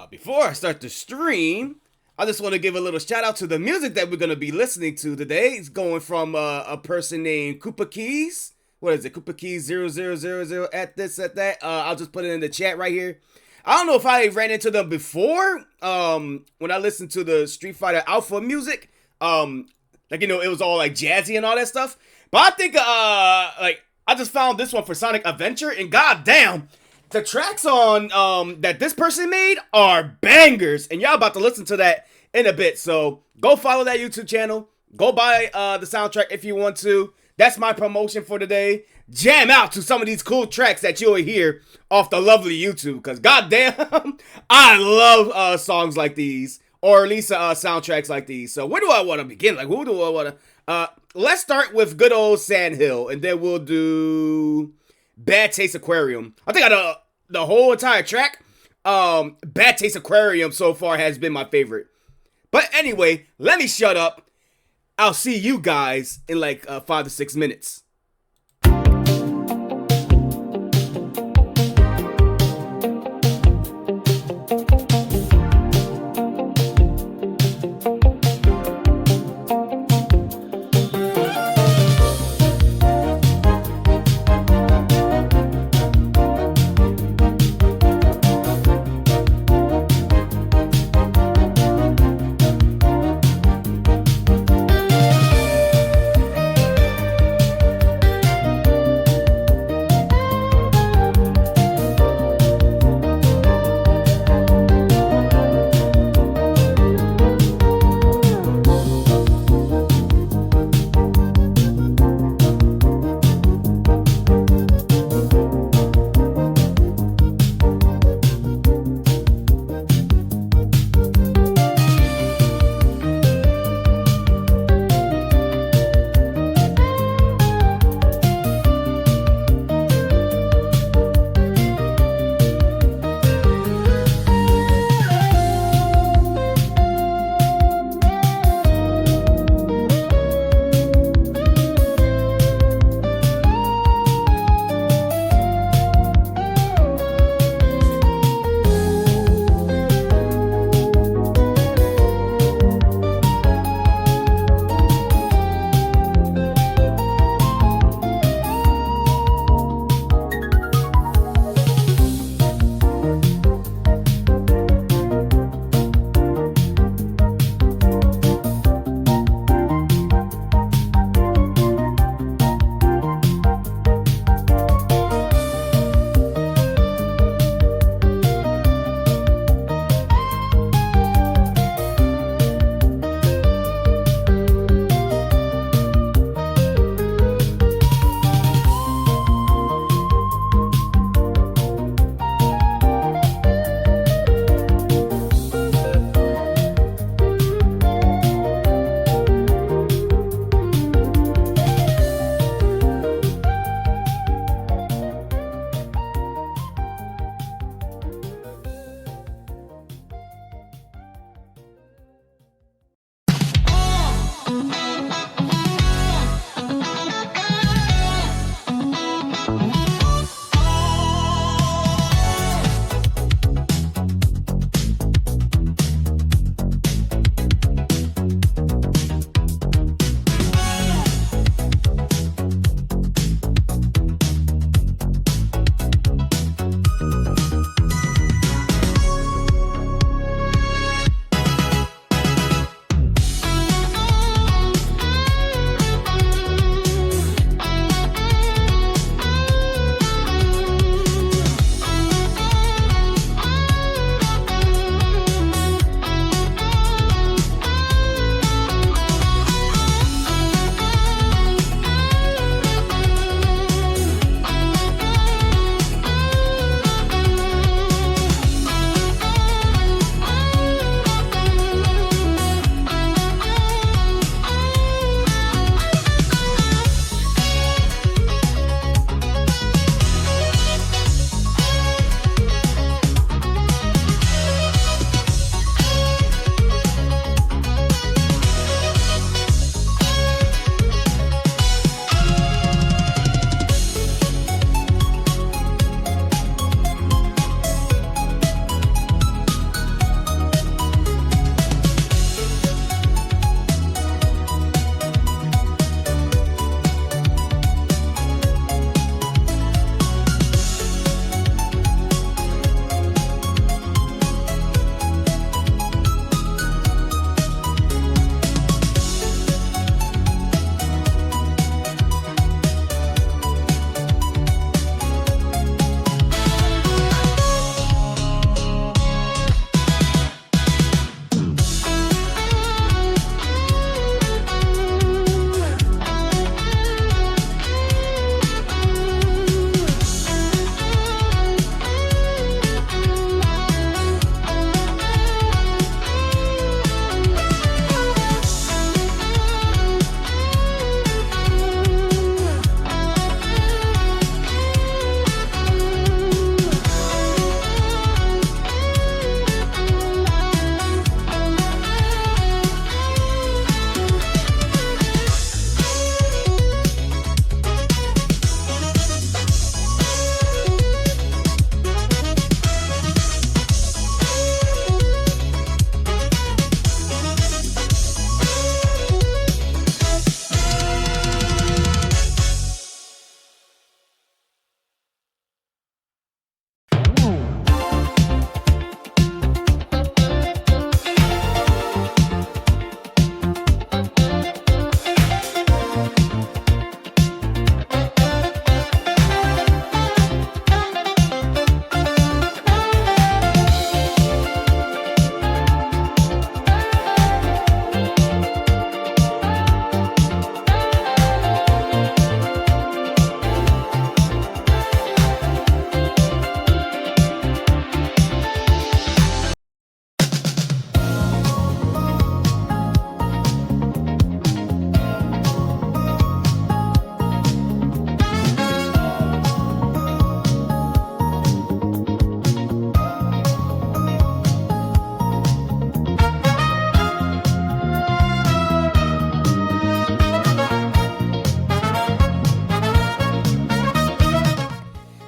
Before I start the stream, I just want to give a little shout out to the music that we're going to be listening to today. It's going from a person named Koopa Keys. What is it? Koopa Keys 0000 at this, at that. I'll just put it in the chat right here. I don't know if I ran into them before. When I listened to the Street Fighter Alpha music, it was all like jazzy and all that stuff. But I think, I just found this one for Sonic Adventure, and goddamn, the tracks on that this person made are bangers, and y'all about to listen to that in a bit. So go follow that YouTube channel. Go buy the soundtrack if you want to. That's my promotion for today. Jam out to some of these cool tracks that you'll hear off the lovely YouTube, because goddamn, I love songs like these, or at least soundtracks like these. So where do I want to begin? Like, who do I want to? Let's start with good old Sand Hill, and then we'll do Bad Taste Aquarium. I think the whole entire track, Bad Taste Aquarium so far has been my favorite. But anyway, let me shut up. I'll see you guys in like 5 to 6 minutes.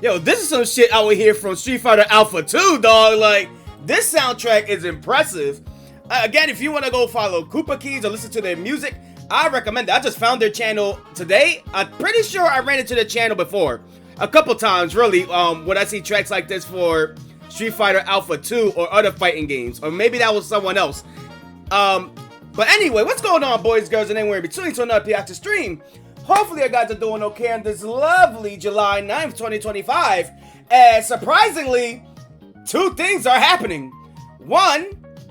Yo, this is some shit out here from Street Fighter Alpha 2, dog. Like, this soundtrack is impressive. Again, if you want to go follow Koopa Keys or listen to their music, I recommend it. I just found their channel today. I'm pretty sure I ran into their channel before. A couple times, really, when I see tracks like this for Street Fighter Alpha 2 or other fighting games. Or maybe that was someone else. But anyway, what's going on, boys, girls, and anywhere in between to another Pioxys stream? Hopefully you guys are doing okay on this lovely July 9th, 2025. And surprisingly, two things are happening. One,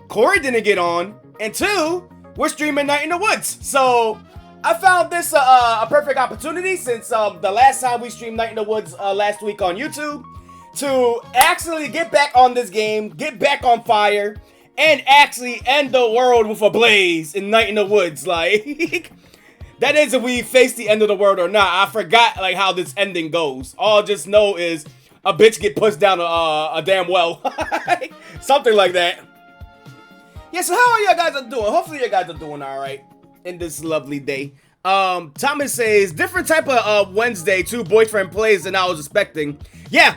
Corey didn't get on. And two, we're streaming Night in the Woods. So I found this a perfect opportunity since the last time we streamed Night in the Woods last week on YouTube to actually get back on this game, get back on fire, and actually end the world with a blaze in Night in the Woods. Like, that is if we face the end of the world or not. I forgot like how this ending goes. All I just know is a bitch get pushed down a damn well. Something like that. Yeah, so how are you guys doing? Hopefully you guys are doing alright in this lovely day. Thomas says, different type of Wednesday, 2 boyfriend plays than I was expecting. Yeah,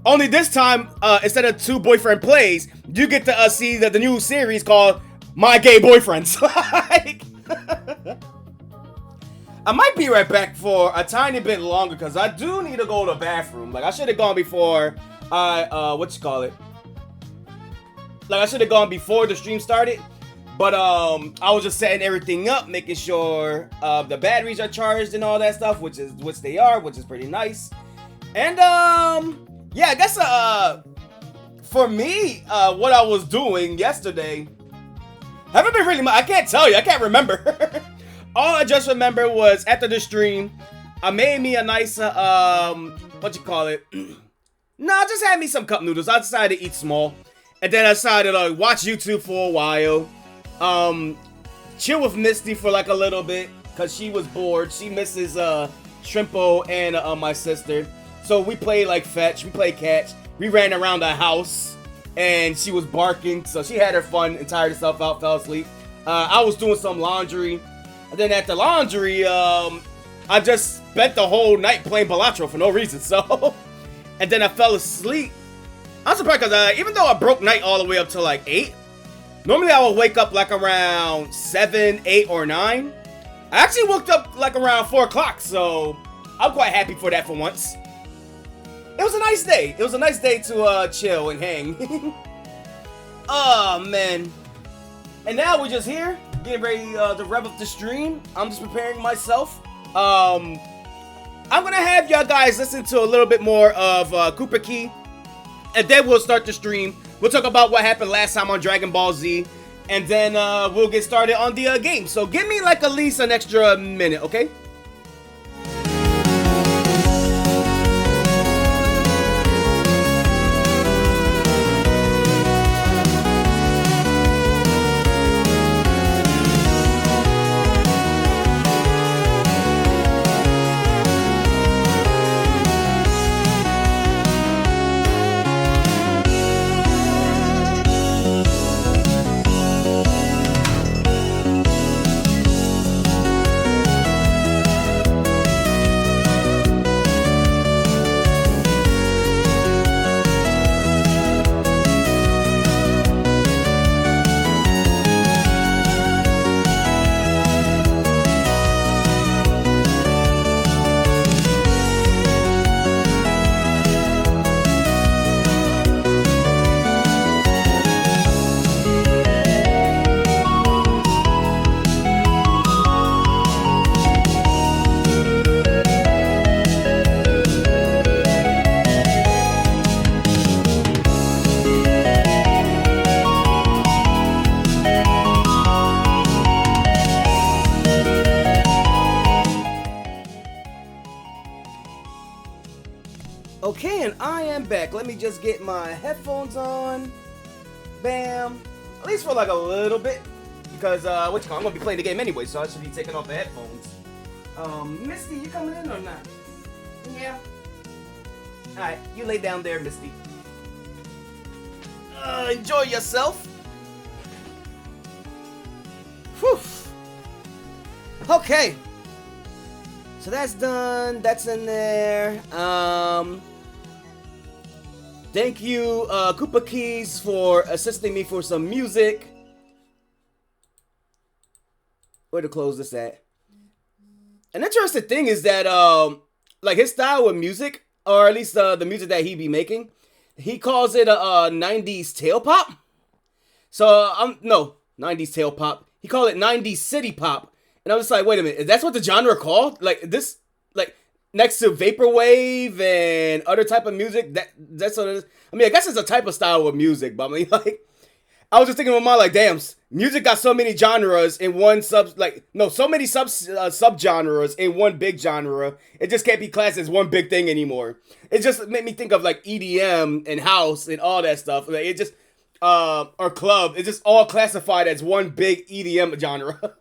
only this time, instead of 2 boyfriend plays, you get to see the new series called My Gay Boyfriends. Like, I might be right back for a tiny bit longer because I do need to go to the bathroom. Like, I should have gone before I, Like, I should have gone before the stream started. But, I was just setting everything up, making sure, the batteries are charged and all that stuff, which they are, which is pretty nice. And, yeah, I guess, for me, what I was doing yesterday, haven't been really much. I can't tell you. I can't remember. All I just remember was after the stream, I made me a nice, what you call it? No, I just had me some cup noodles. I decided to eat small. And then I decided to watch YouTube for a while. Chill with Misty for like a little bit. Because she was bored. She misses, Shrimpo and, my sister. So we played like fetch. We played catch. We ran around the house. And she was barking. So she had her fun and tired herself out. Fell asleep. I was doing some laundry. And then at the laundry, I just spent the whole night playing Balatro for no reason, so. And then I fell asleep. I'm surprised because even though I broke night all the way up to like 8, normally I would wake up like around 7, 8, or 9. I actually woke up like around 4 o'clock, so I'm quite happy for that for once. It was a nice day. It was a nice day to chill and hang. Oh, man. And now we're just here. Getting ready to rev up the stream. I'm just preparing myself. I'm gonna have y'all guys listen to a little bit more of Koopa Key, and then we'll start the stream. We'll talk about what happened last time on Dragon Ball Z, and then we'll get started on the game. So give me like at least an extra minute, okay? Okay, and I am back. Let me just get my headphones on. Bam. At least for like a little bit. Because, I'm gonna be playing the game anyway, so I should be taking off the headphones. Misty, you coming in or not? Yeah. Alright, you lay down there, Misty. Enjoy yourself. Whew. Okay. So that's done. That's in there. Thank you, Koopa Keys, for assisting me for some music. Where to close this at? An interesting thing is that, like his style with music, or at least the music that he be making, he calls it a 90s tail pop. So, no, 90s tail pop. He called it 90s city pop. And I was like, wait a minute, that's what the genre called? Like, this, like, next to vaporwave and other type of music, that's what it is. I mean, I guess it's a type of style of music, but I mean, like, I was just thinking in my mind, like, damn, music got so many genres in one so many subgenres in one big genre. It just can't be classed as one big thing anymore. It just made me think of like EDM and house and all that stuff. Like, it just, or club, it's just all classified as one big EDM genre.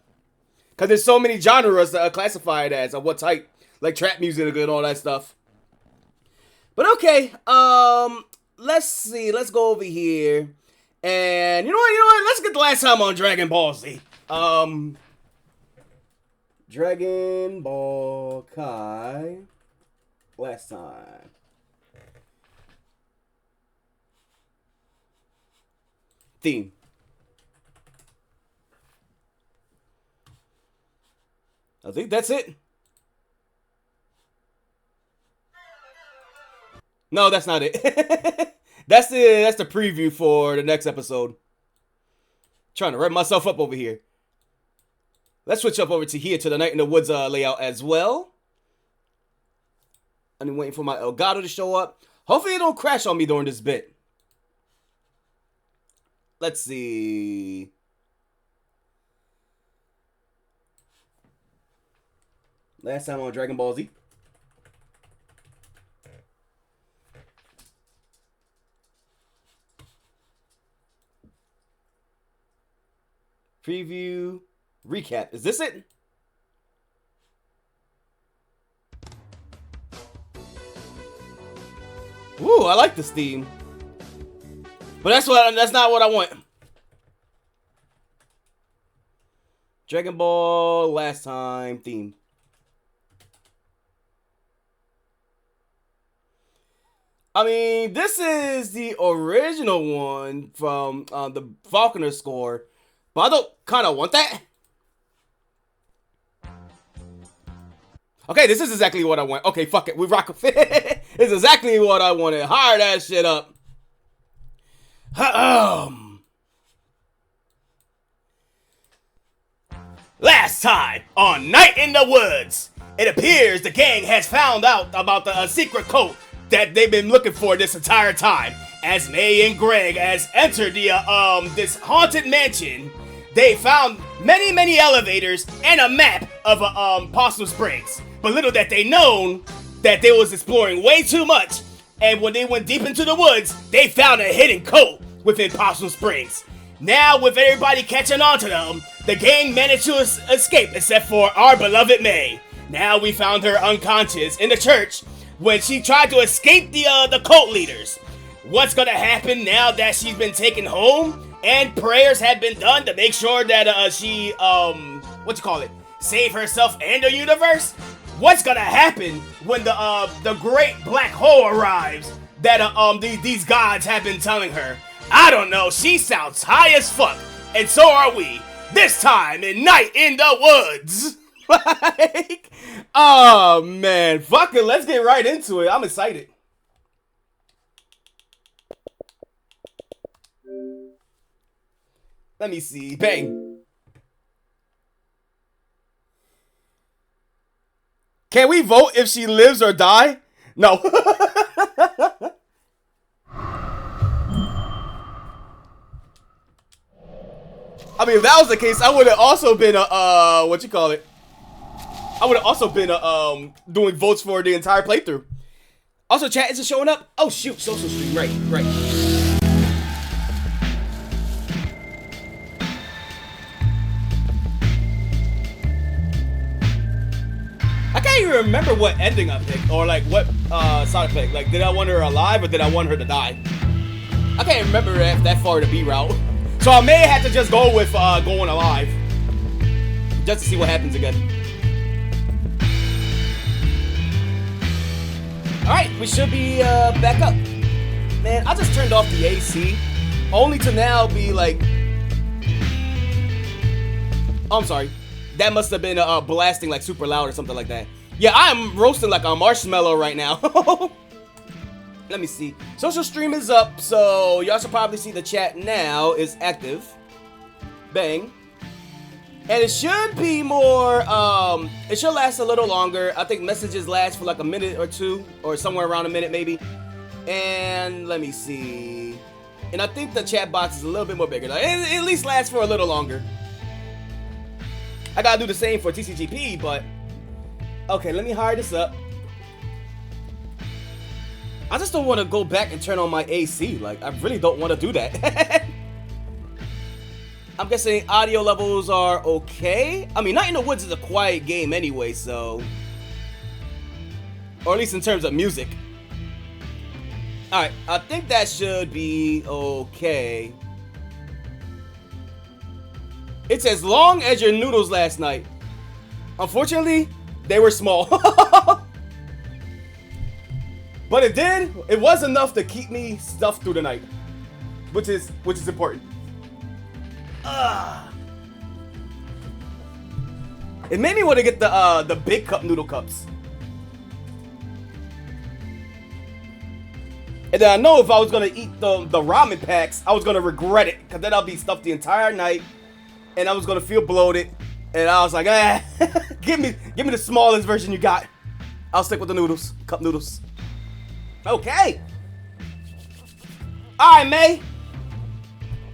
Because there's so many genres that are classified as, of what type, like trap music and all that stuff. But okay, let's see, let's go over here. And you know what? Let's get the last time on Dragon Ball Z. Dragon Ball Kai. Last time. Theme. I think that's it. No, that's not it. That's the preview for the next episode. Trying to wrap myself up over here. Let's switch up over to here to the Night in the Woods layout as well. I'm waiting for my Elgato to show up. Hopefully it don't crash on me during this bit. Let's see. Last time on Dragon Ball Z. Preview, recap. Is this it? Ooh, I like this theme. But that's not what I want. Dragon Ball last time theme. I mean, this is the original one from the Falconer score. But I don't kind of want that. Okay, this is exactly what I want. Okay, fuck it. We rock with it. It's exactly what I wanted. Hire that shit up. Last time on Night in the Woods, it appears the gang has found out about the secret code that they've been looking for this entire time. As May and Gregg has entered the this haunted mansion, they found many elevators and a map of Possum Springs. But little that they known that they was exploring way too much, and when they went deep into the woods, they found a hidden code within Possum Springs. Now, with everybody catching on to them, the gang managed to escape except for our beloved May. Now we found her unconscious in the church when she tried to escape the cult leaders. What's gonna happen now that she's been taken home and prayers have been done to make sure that she save herself and the universe? What's gonna happen when the great black hole arrives that these gods have been telling her? I don't know. She sounds high as fuck, and so are we. This time in Night in the Woods. Like, oh man, fuck it. Let's get right into it. I'm excited. Let me see. Bang. Can we vote if she lives or die? No. I mean, if that was the case, I would have also been I would have also been doing votes for the entire playthrough. Also, chat, is it showing up? Oh shoot, social stream, right. I can't even remember what ending I picked, or like what side I picked. Like, did I want her alive or did I want her to die? I can't remember that far to B route. So I may have to just go with going alive. Just to see what happens again. Alright, we should be back up. Man, I just turned off the AC, only to now be like... Oh, I'm sorry. That must have been blasting like super loud or something like that. Yeah, I'm roasting like a marshmallow right now. Let me see. Social stream is up, so y'all should probably see the chat now is active. Bang. And it should be more, it should last a little longer. I think messages last for like a minute or two, or somewhere around a minute maybe. And let me see. And I think the chat box is a little bit more bigger. Like, it at least lasts for a little longer. I gotta do the same for TCGP, but... Okay, let me hire this up. I just don't want to go back and turn on my AC. Like, I really don't want to do that. I'm guessing audio levels are okay. I mean, Night in the Woods is a quiet game anyway, so... Or at least in terms of music. Alright, I think that should be okay. It's as long as your noodles last night. Unfortunately, they were small. But it was enough to keep me stuffed through the night. Which is important. It made me want to get the big cup noodle cups. And then I know if I was gonna eat the ramen packs, I was gonna regret it, because then I'll be stuffed the entire night, and I was gonna feel bloated. And I was like, give me the smallest version you got. I'll stick with the noodles, cup noodles. Okay. All right, May.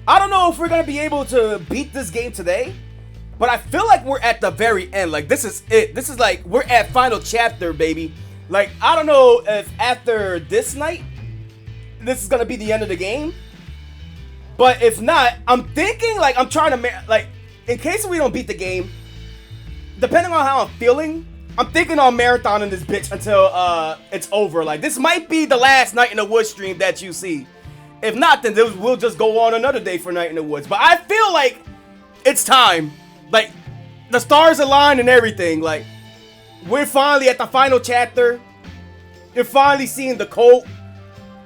I don't know if we're gonna be able to beat this game today, but I feel like we're at the very end. Like, this is it. This is like, we're at final chapter, baby. Like, I don't know if after this night, this is gonna be the end of the game. But if not, I'm thinking, like, I'm trying to, like, in case we don't beat the game, depending on how I'm feeling, I'm thinking on marathoning this bitch until it's over. Like, this might be the last Night in the Woods stream that you see. If not, then we'll just go on another day for Night in the Woods. But I feel like it's time. Like, the stars align and everything. Like, we're finally at the final chapter. You're finally seeing the cult.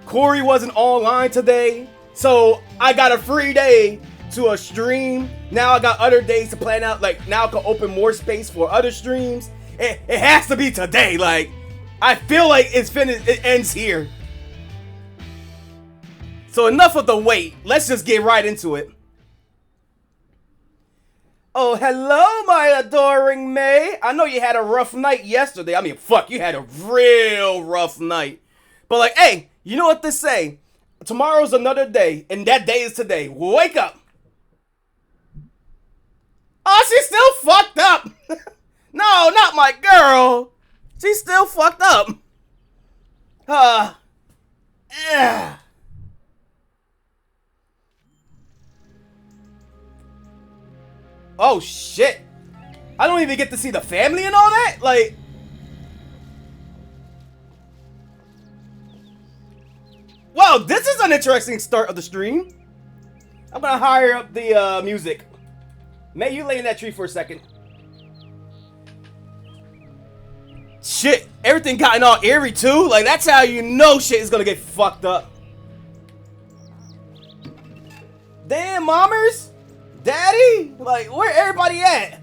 Corey wasn't online today, so I got a free day to a stream. Now I got other days to plan out. Like, now I can open more space for other streams. It has to be today. Like, I feel like it's finished. It ends here. So enough of the wait. Let's just get right into it. Oh, hello, my adoring May. I know you had a rough night yesterday. I mean, fuck, you had a real rough night. But like, hey, you know what they say? Tomorrow's another day, and that day is today. Wake up. Oh, she's still fucked up. No, not my girl. She's still fucked up. Oh, shit. I don't even get to see the family and all that? Like... Wow, this is an interesting start of the stream. I'm gonna hire up the music. May, you lay in that tree for a second. Shit, everything gotten all eerie too? Like, that's how you know shit is gonna get fucked up. Damn, mommers? Daddy? Like, where everybody at?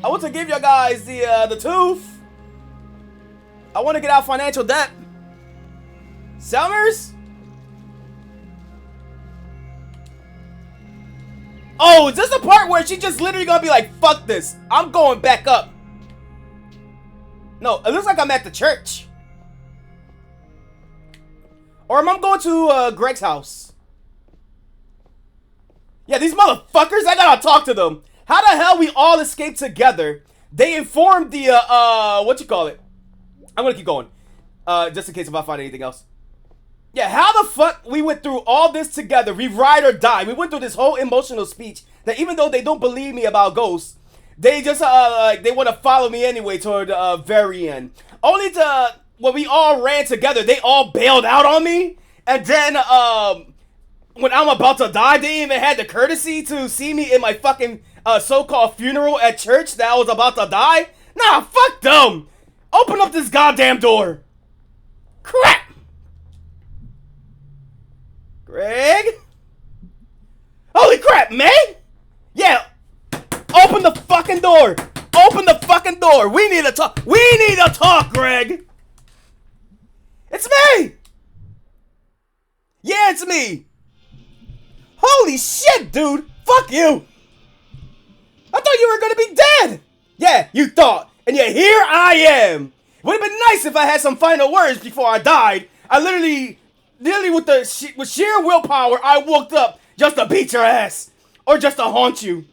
I want to give you guys the tooth. I want to get out financial debt. Summers? Oh, is this the part where she just literally gonna be like, fuck this, I'm going back up? No, it looks like I'm at the church. Or am I going to Gregg's house? Yeah, these motherfuckers, I gotta talk to them. How the hell we all escaped together? They informed the, what you call it? I'm gonna keep going, just in case if I find anything else. Yeah, how the fuck we went through all this together? We ride or die. We went through this whole emotional speech that even though they don't believe me about ghosts, they just, like, they want to follow me anyway toward the very end. Only to, when we all ran together, they all bailed out on me. And then, when I'm about to die, they even had the courtesy to see me in my fucking, so-called funeral at church that I was about to die. Nah, fuck them. Open up this goddamn door. Crap! Gregg? Holy crap, man! Yeah! Open the fucking door! Open the fucking door! We need to talk! We need to talk, Gregg! It's me! Yeah, it's me! Holy shit, dude! Fuck you! I thought you were gonna be dead! Yeah, you thought. And yet here I am! It would have been nice if I had some final words before I died. I literally with sheer willpower, I woke up just to beat your ass. Or just to haunt you.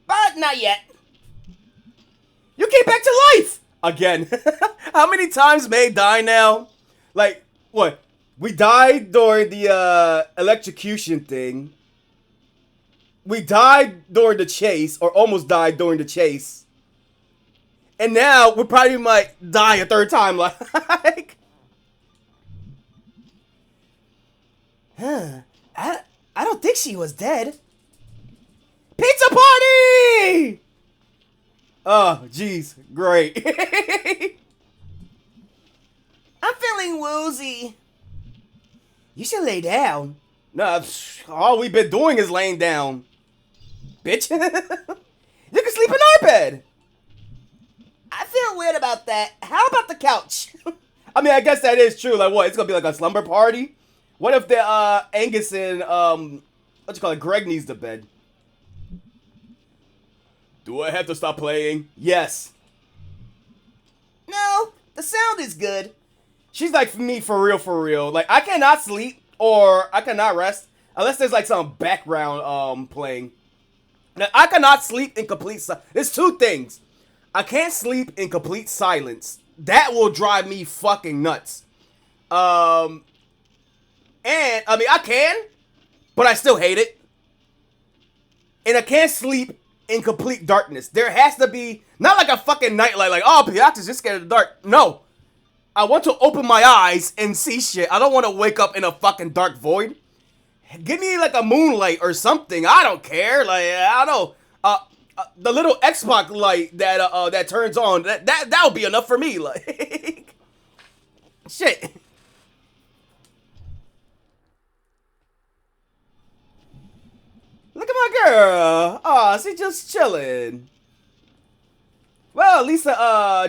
But not yet. You came back to life! Again. How many times may die now? Like, what? We died during the electrocution thing. We died during the chase, or almost died during the chase. And now we probably might die a third time. Like, I don't think she was dead. Pizza party! Oh, jeez, great. I'm feeling woozy. You should lay down. Nah, all we've been doing is laying down. Bitch. You can sleep in our bed. I feel weird about that. How about the couch? I mean, I guess that is true. Like, what? It's gonna be like a slumber party? What if the Angus and what you call it, Gregg needs the bed? Do I have to stop playing? Yes. No, the sound is good. She's like me for real. Like, I cannot sleep or I cannot rest unless there's like some background playing. Now, I cannot sleep in complete silence. There's two things. I can't sleep in complete silence. That will drive me fucking nuts. And I mean, I can, but I still hate it. And I can't sleep in complete darkness. There has to be, not like a fucking nightlight, like, oh, Pioxys just scared of the dark. No. I want to open my eyes and see shit. I don't want to wake up in a fucking dark void. Give me like a moonlight or something. I don't care. Like, I don't know. The little Xbox light that that turns on, that'll be enough for me. Like, shit. Look at my girl. Aw, she's just chilling. Well, at least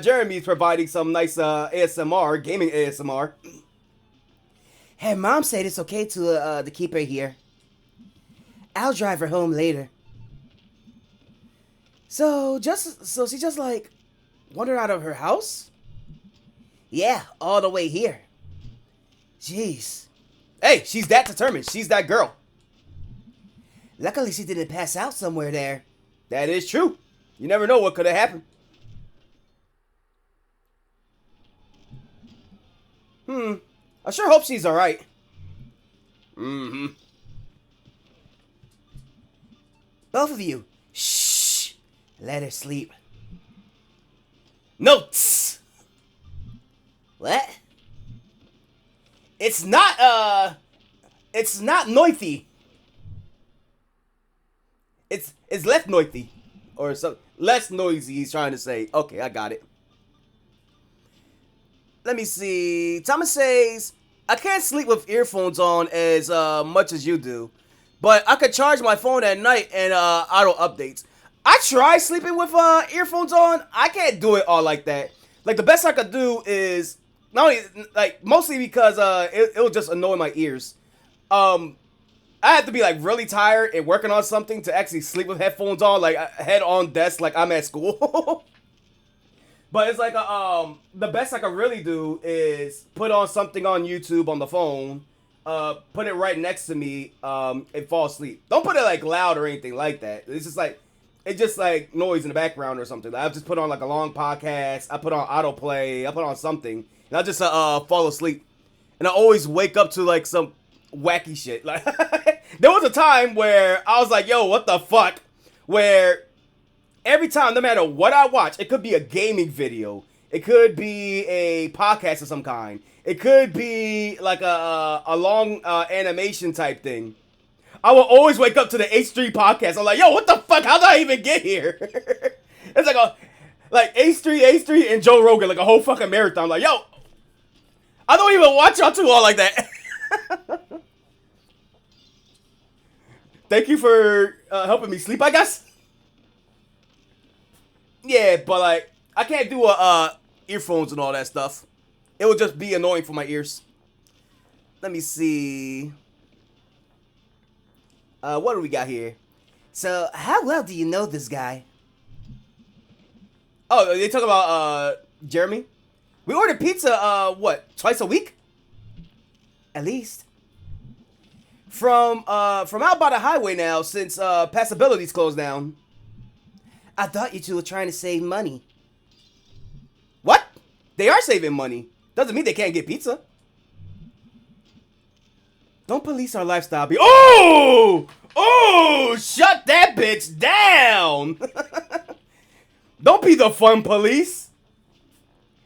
Jeremy's providing some nice ASMR, gaming ASMR. Hey, Mom said it's okay to keep her here. I'll drive her home later. So she just like wandered out of her house? Yeah, all the way here. Jeez. Hey, she's that determined. She's that girl. Luckily, she didn't pass out somewhere there. That is true. You never know what could have happened. I sure hope she's alright. Both of you, shh. Let her sleep. No, tss. What? It's not noisy. It's less noisy. Or so less noisy, he's trying to say. Okay, I got it. Let me see. Thomas says, I can't sleep with earphones on as much as you do. But I could charge my phone at night and auto updates. I try sleeping with earphones on. I can't do it all like that. Like, the best I could do is, not only, like, mostly because it'll just annoy my ears. I have to be, like, really tired and working on something to actually sleep with headphones on, like, head on desk, like I'm at school. But it's like, the best I can really do is put on something on YouTube on the phone, put it right next to me, and fall asleep. Don't put it, like, loud or anything like that. It's just, like, noise in the background or something. I'll just put on, like, a long podcast. I put on autoplay. I put on something. And I'll just, fall asleep. And I always wake up to, like, some wacky shit. Like, there was a time where I was like, yo, what the fuck? Where every time, no matter what I watch, it could be a gaming video. It could be a podcast of some kind. It could be like a long animation type thing. I will always wake up to the H3 podcast. I'm like, yo, what the fuck? How did I even get here? It's like Like A Street, and Joe Rogan, like a whole fucking marathon. Like, yo, I don't even watch y'all two all like that. Thank you for helping me sleep, I guess. Yeah, but like, I can't do earphones and all that stuff. It would just be annoying for my ears. Let me see. What do we got here? So, how well do you know this guy? Oh, they talk about Jeremy. We order pizza. What? Twice a week? At least. From out by the highway now, since Passability's closed down. I thought you two were trying to save money. What? They are saving money. Doesn't mean they can't get pizza. Don't police our lifestyle. Oh! Shut that bitch down! Don't be the fun police.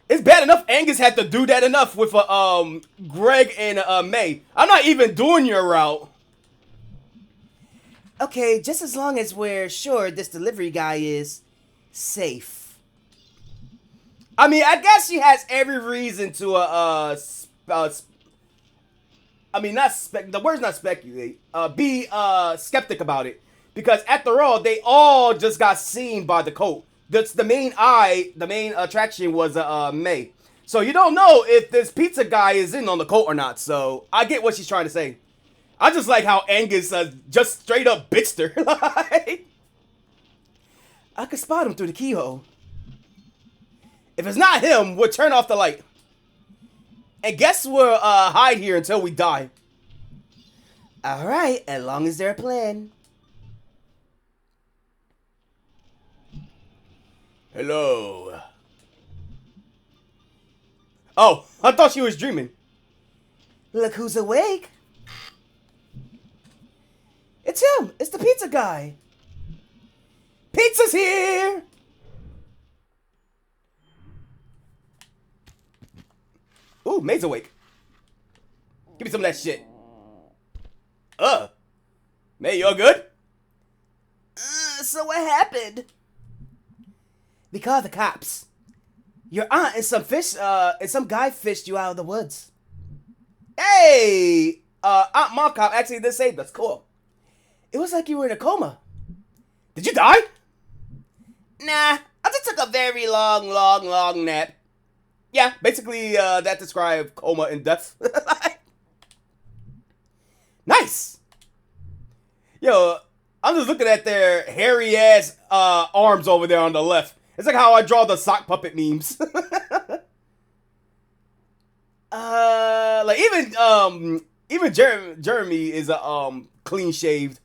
It's bad enough Angus had to do that enough with Gregg and May. I'm not even doing your route. Okay, just as long as we're sure this delivery guy is safe. I mean, I guess she has every reason to I mean, the word's not speculate. Be skeptic about it, because after all, they all just got seen by the coat. That's the main attraction was May. So you don't know if this pizza guy is in on the coat or not. So I get what she's trying to say. I just like how Angus just straight up bitched her. Like, I could spot him through the keyhole. If it's not him, we'll turn off the light. And guess we'll hide here until we die. Alright, as long as there's a plan. Hello. Oh, I thought she was dreaming. Look who's awake. It's him. It's the pizza guy. Pizza's here. Ooh, May's awake. Give me some of that shit. May, you all good? So what happened? We called the cops. Your aunt and some guy fished you out of the woods. Hey! Aunt Mom Cop actually did save us. Cool. It was like you were in a coma. Did you die? Nah, I just took a very long nap. Yeah, basically, that describes coma and death. Nice! Yo, I'm just looking at their hairy-ass arms over there on the left. It's like how I draw the sock puppet memes. Like, even Jeremy is clean-shaved.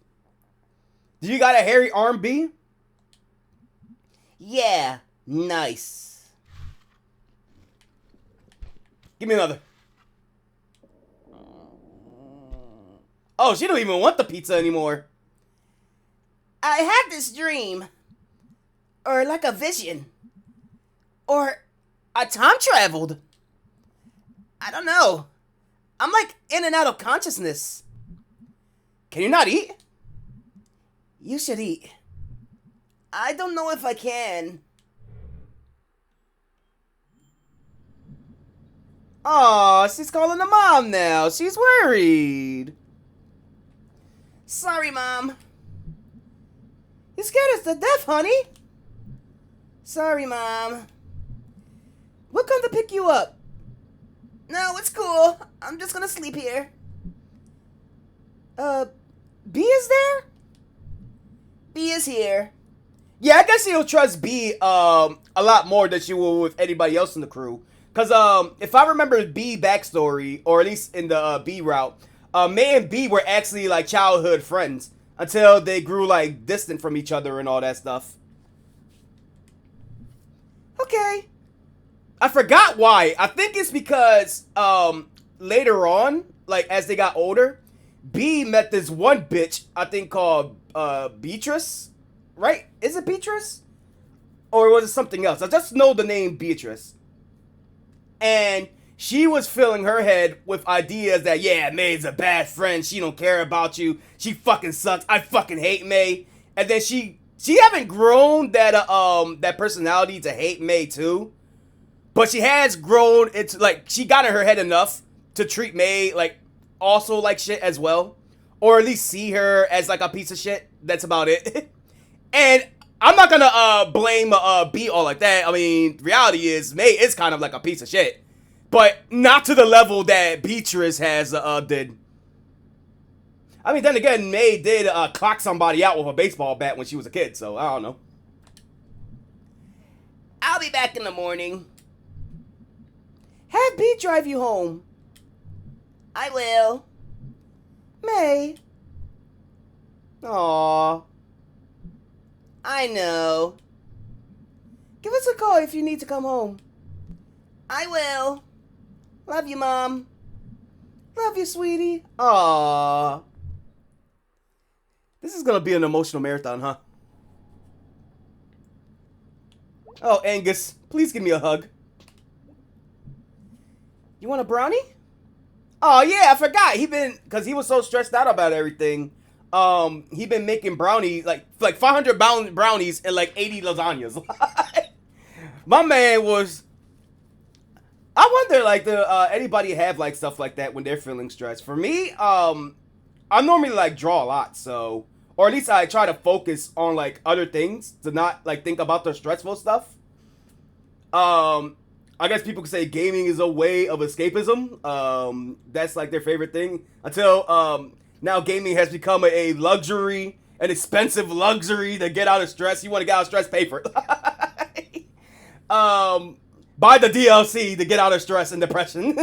Do you got a hairy arm, B? Yeah, nice. Give me another. Oh, she don't even want the pizza anymore. I had this dream. Or like a vision. Or I time traveled. I don't know. I'm like in and out of consciousness. Can you not eat? You should eat. I don't know if I can. Aw, she's calling the mom now. She's worried. Sorry, Mom. You scared us to death, honey. Sorry, Mom. We'll come to pick you up. No, it's cool. I'm just gonna sleep here. B is there? B is here. Yeah, I guess you'll trust B a lot more than you will with anybody else in the crew. Cause if I remember B backstory, or at least in the B route, May and B were actually like childhood friends until they grew like distant from each other and all that stuff. Okay. I forgot why. I think it's because later on, like as they got older, B met this one bitch I think called Beatrice, right? Is it Beatrice? Or was it something else? I just know the name Beatrice. And she was filling her head with ideas that, yeah, May's a bad friend. She don't care about you. She fucking sucks. I fucking hate May. And then she she haven't grown that personality to hate May too, but she has grown. It's like she got in her head enough to treat May like also like shit as well, or at least see her as like a piece of shit. That's about it. And I'm not gonna blame B all like that. I mean, reality is May is kind of like a piece of shit, but not to the level that Beatrice has did. I mean, then again, May did clock somebody out with a baseball bat when she was a kid, so I don't know. I'll be back in the morning. Have B drive you home. I will. May. Aww. I know. Give us a call if you need to come home. I will. Love you, Mom. Love you, sweetie. Aww. This is gonna be an emotional marathon, huh? Oh, Angus, please give me a hug. You want a brownie? Oh yeah, I forgot. Cause he was so stressed out about everything. He been making brownies like 500 brownies and like 80 lasagnas. My man was. I wonder, like, do anybody have like stuff like that when they're feeling stressed? For me, I normally like draw a lot, so, or at least I try to focus on like other things to not like think about the stressful stuff. I guess people could say gaming is a way of escapism. That's like their favorite thing until now gaming has become a luxury, an expensive luxury to get out of stress. You want to get out of stress, pay for it. Buy the DLC to get out of stress and depression.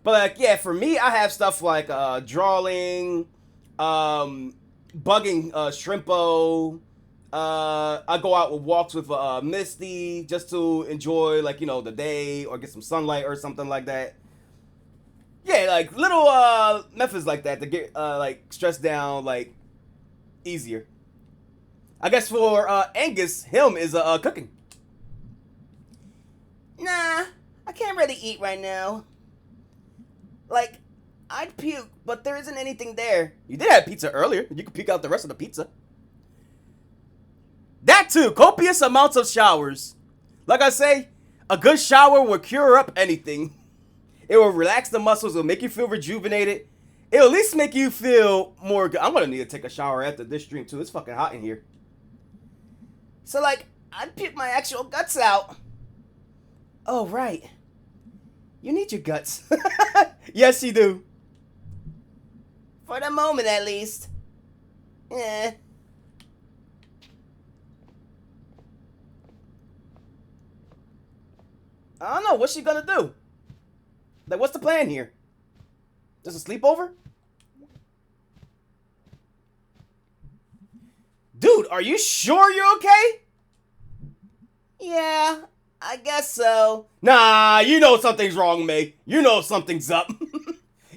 But like, yeah, for me, I have stuff like drawing, bugging Shrimpo. I go out with walks with Misty just to enjoy, like, you know, the day or get some sunlight or something like that. Yeah, like little methods like that to get like stressed down like easier. I guess for Angus, him is cooking. Nah, I can't really eat right now. Like, I'd puke, but there isn't anything there. You did have pizza earlier. You could puke out the rest of the pizza. That too, copious amounts of showers. Like I say, a good shower will cure up anything. It will relax the muscles, it will make you feel rejuvenated. It'll at least make you feel more good. I'm gonna need to take a shower after this stream too. It's fucking hot in here. So like, I'd puke my actual guts out. Oh, right. You need your guts. Yes, you do. For the moment, at least. Eh. I don't know. What's she gonna do? Like, what's the plan here? Just a sleepover? Dude, are you sure you're okay? Yeah, I guess so. Nah, you know something's wrong, May. You know something's up.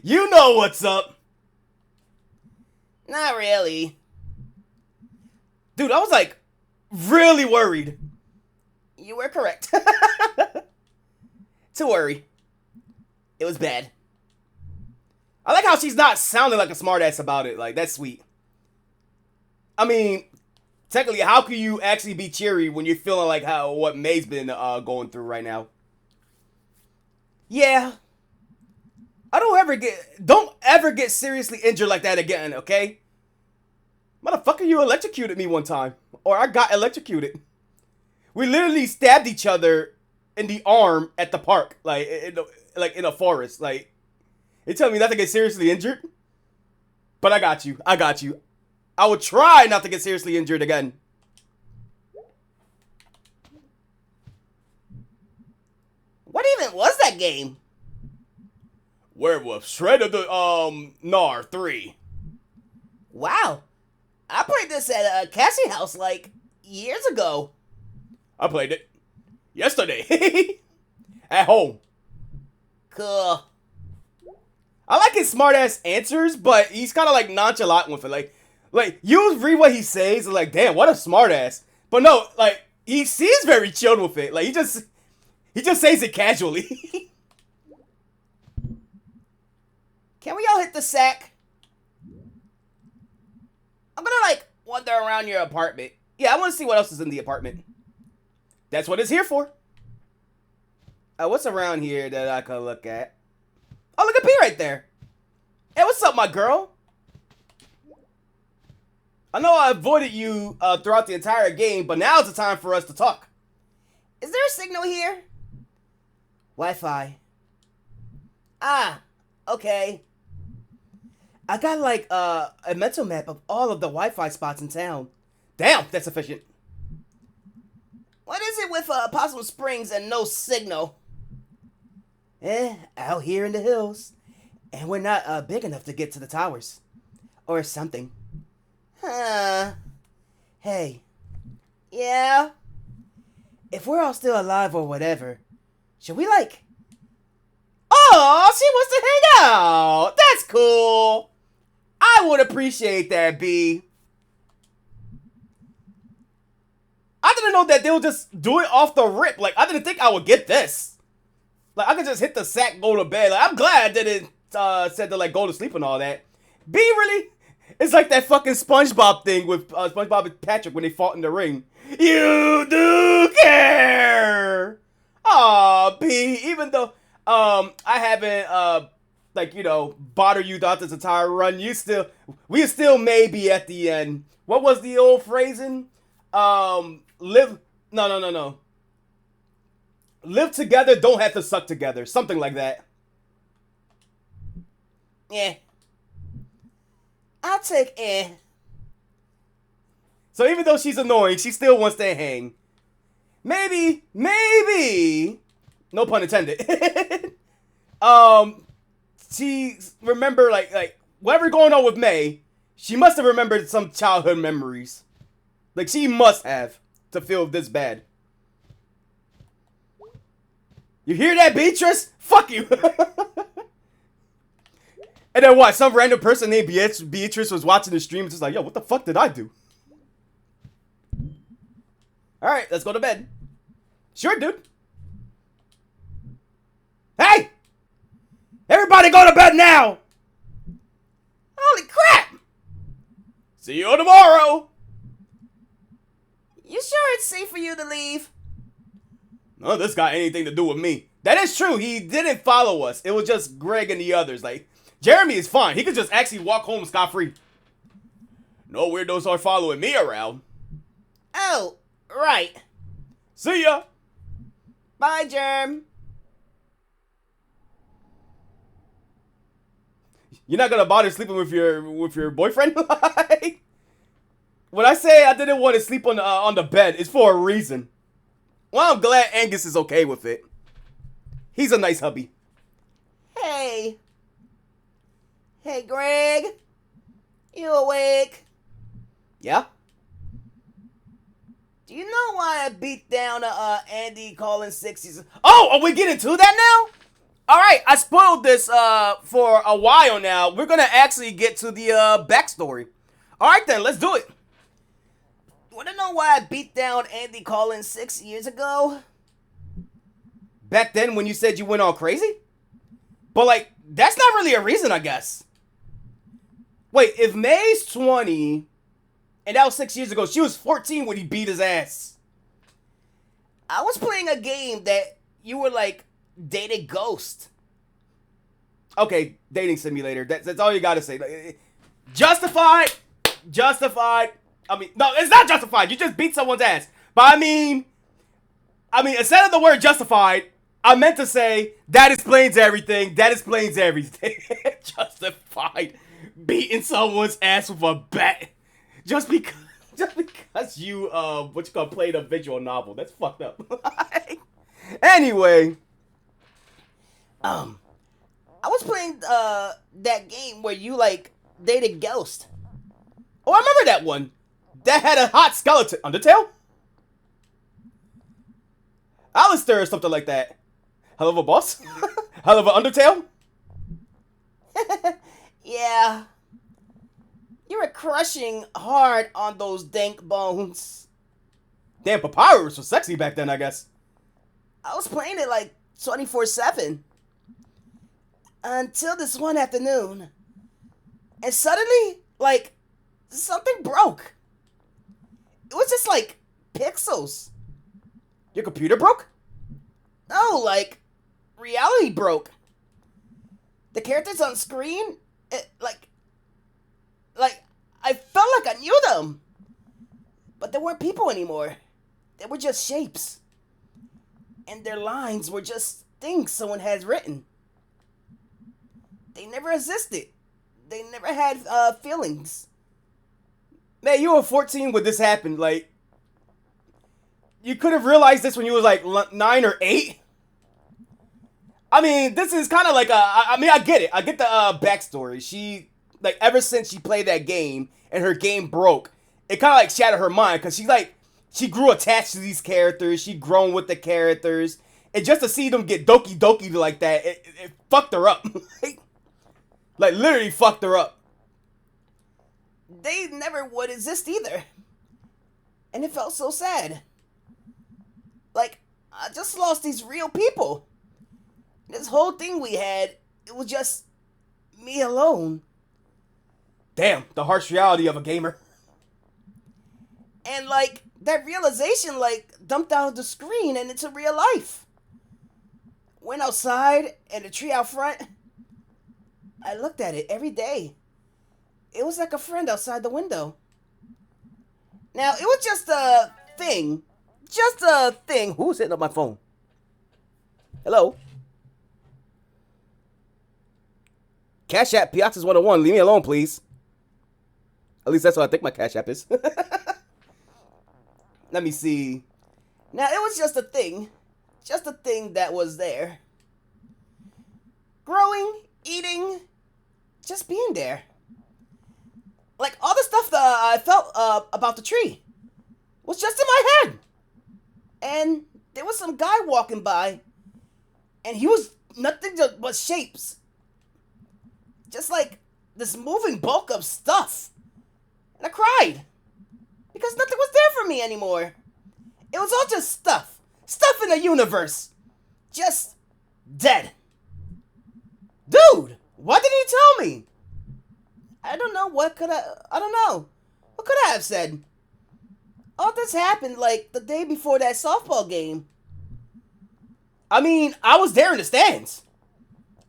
You know what's up. Not really. Dude, I was like really worried. You were correct. To worry. It was bad. I like how she's not sounding like a smartass about it. Like, that's sweet. I mean, technically, how can you actually be cheery when you're feeling like what May's been going through right now? Yeah. Don't ever get seriously injured like that again, okay? Motherfucker, you electrocuted me one time. Or I got electrocuted. We literally stabbed each other in the arm at the park. Like in a forest. Like, you tell me not to get seriously injured? But I got you. I got you. I would try not to get seriously injured again. What even was that game? Werewolf Shred of the Gnar 3. Wow. I played this at Cassie House like years ago. I played it yesterday. At home. Cool. I like his smartass answers, but he's kind of like nonchalant with it. Like you read what he says, and like, damn, what a smartass. But no, like he seems very chilled with it. Like he just says it casually. Can we all hit the sack? I'm gonna like wander around your apartment. Yeah, I want to see what else is in the apartment. That's what it's here for. What's around here that I can look at? Oh, look at P right there. Hey, what's up, my girl? I know I avoided you throughout the entire game, but now's the time for us to talk. Is there a signal here? Wi-Fi. Ah, okay. I got like a mental map of all of the Wi-Fi spots in town. Damn, that's efficient. What is it with Possum Springs and no signal? Out here in the hills. And we're not big enough to get to the towers. Or something. Huh. Hey. Yeah? If we're all still alive or whatever, should we like... Oh, she wants to hang out! That's cool! I would appreciate that, B. I didn't know that they'll just do it off the rip. Like, I didn't think I would get this. Like, I could just hit the sack, go to bed. Like, I'm glad I didn't said to, like, go to sleep and all that. B, really? It's like that fucking SpongeBob thing with SpongeBob and Patrick when they fought in the ring. You do care! Aw, B, even though, I haven't, like, you know, bother you throughout this entire run, we still may be at the end. What was the old phrasing? Live together, don't have to suck together. Something like that. Yeah. I'll take So even though she's annoying, she still wants to hang. Maybe, no pun intended. She remember like whatever going on with May, she must have remembered some childhood memories. Like she must have to feel this bad. You hear that, Beatrice? Fuck you. And then what? Some random person named Beatrice was watching the stream and just like, yo, what the fuck did I do? Alright, let's go to bed. Sure, dude. Hey! Everybody go to bed now! Holy crap! See you tomorrow! You sure it's safe for you to leave? None of this got anything to do with me. That is true, he didn't follow us. It was just Gregg and the others. Like, Jeremy is fine. He could just actually walk home scot-free. No weirdos are following me around. Oh, right. See ya. Bye, Germ. You're not gonna bother sleeping with your boyfriend? When I say I didn't want to sleep on the bed, it's for a reason. Well, I'm glad Angus is okay with it. He's a nice hubby. Hey. Hey, Gregg. You awake? Yeah? Do you know why I beat down Andy calling 60s? Oh, are we getting to that now? Alright, I spoiled this for a while now. We're gonna actually get to the backstory. Alright then, let's do it. Wanna know why I beat down Andy Collins 6 years ago? Back then when you said you went all crazy? But like, that's not really a reason, I guess. Wait, if May's 20, and that was 6 years ago, she was 14 when he beat his ass. I was playing a game that you were like, dating Ghost. Okay, dating simulator. That's all you gotta say. Justified. I mean, no, it's not justified. You just beat someone's ass. But I mean, instead of the word justified, I meant to say that explains everything. Justified. Beating someone's ass with a bat. Just because you played a visual novel. That's fucked up. Anyway. I was playing that game where you like dated Ghost. Oh, I remember that one. That had a hot skeleton. Undertale? Alistair or something like that. Hell of a boss? Hell of an Undertale? Yeah. You were crushing hard on those dank bones. Damn, Papyrus was sexy back then, I guess. I was playing it like 24/7. Until this one afternoon. And suddenly, like, something broke. it was just like pixels. Your computer broke? No, like reality broke. The characters on screen, like I felt like I knew them, but they weren't people anymore. They were just shapes, and their lines were just things someone had written. They never existed. They never had feelings. Man, you were 14 when this happened. Like, you could have realized this when you was like 9 or 8. I mean, this is kind of like I get it. I get the backstory. She, like, ever since she played that game and her game broke, it kind of like shattered her mind because she grew attached to these characters. She grown with the characters, and just to see them get doki doki like that, it fucked her up. Like, literally fucked her up. They never would exist either. And it felt so sad. Like, I just lost these real people. This whole thing we had, it was just me alone. Damn, the harsh reality of a gamer. And, like, that realization, like, dumped out of the screen and into real life. Went outside, and the tree out front, I looked at it every day. It was like a friend outside the window. Now, it was just a thing. Just a thing. Who's hitting up my phone? Hello? Cash App, Pioxys 101. Leave me alone, please. At least that's what I think my Cash App is. Let me see. Now, it was just a thing. Just a thing that was there. Growing, eating, just being there. Like, all the stuff that I felt about the tree was just in my head. And there was some guy walking by, and he was nothing but shapes. Just like this moving bulk of stuff. And I cried. Because nothing was there for me anymore. It was all just stuff. Stuff in the universe. Just dead. Dude, why didn't he tell me? I don't know. I don't know. What could I have said? All this happened like the day before that softball game. I mean, I was there in the stands.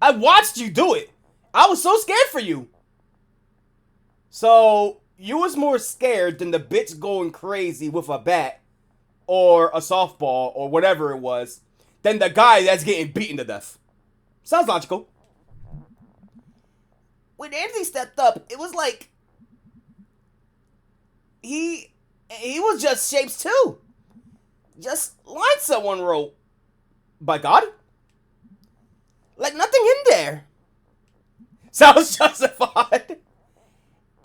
I watched you do it. I was so scared for you. So, you was more scared than the bitch going crazy with a bat or a softball or whatever it was than the guy that's getting beaten to death. Sounds logical. When Anthony stepped up, it was like he was just shapes too. Just like someone wrote. By God? Like nothing in there. Sounds justified.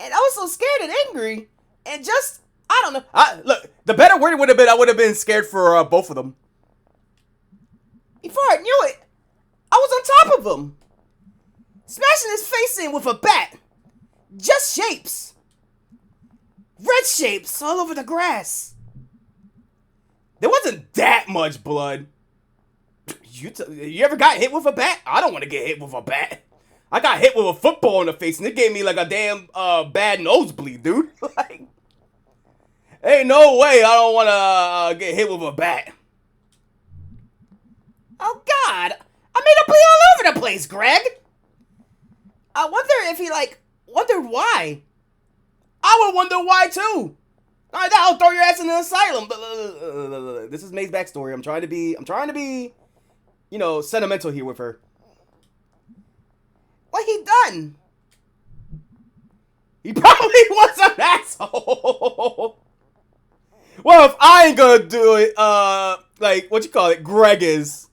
And I was so scared and angry. And just, I don't know. Look, the better word would have been I would have been scared for both of them. Before I knew it, I was on top of him. Smashing his face in with a bat. Just shapes. Red shapes all over the grass. There wasn't that much blood. You ever got hit with a bat? I don't want to get hit with a bat. I got hit with a football in the face and it gave me like a damn bad nosebleed, dude. Like, ain't no way I don't want to get hit with a bat. Oh God, I made a play all over the place, Gregg. I wonder if he wondered why. I would wonder why too. Alright, I'll throw your ass in an asylum. This is May's backstory. I'm trying to be, you know, sentimental here with her. What he done? He probably was an asshole. Well, if I ain't gonna do it, like, what you call it, Gregg is.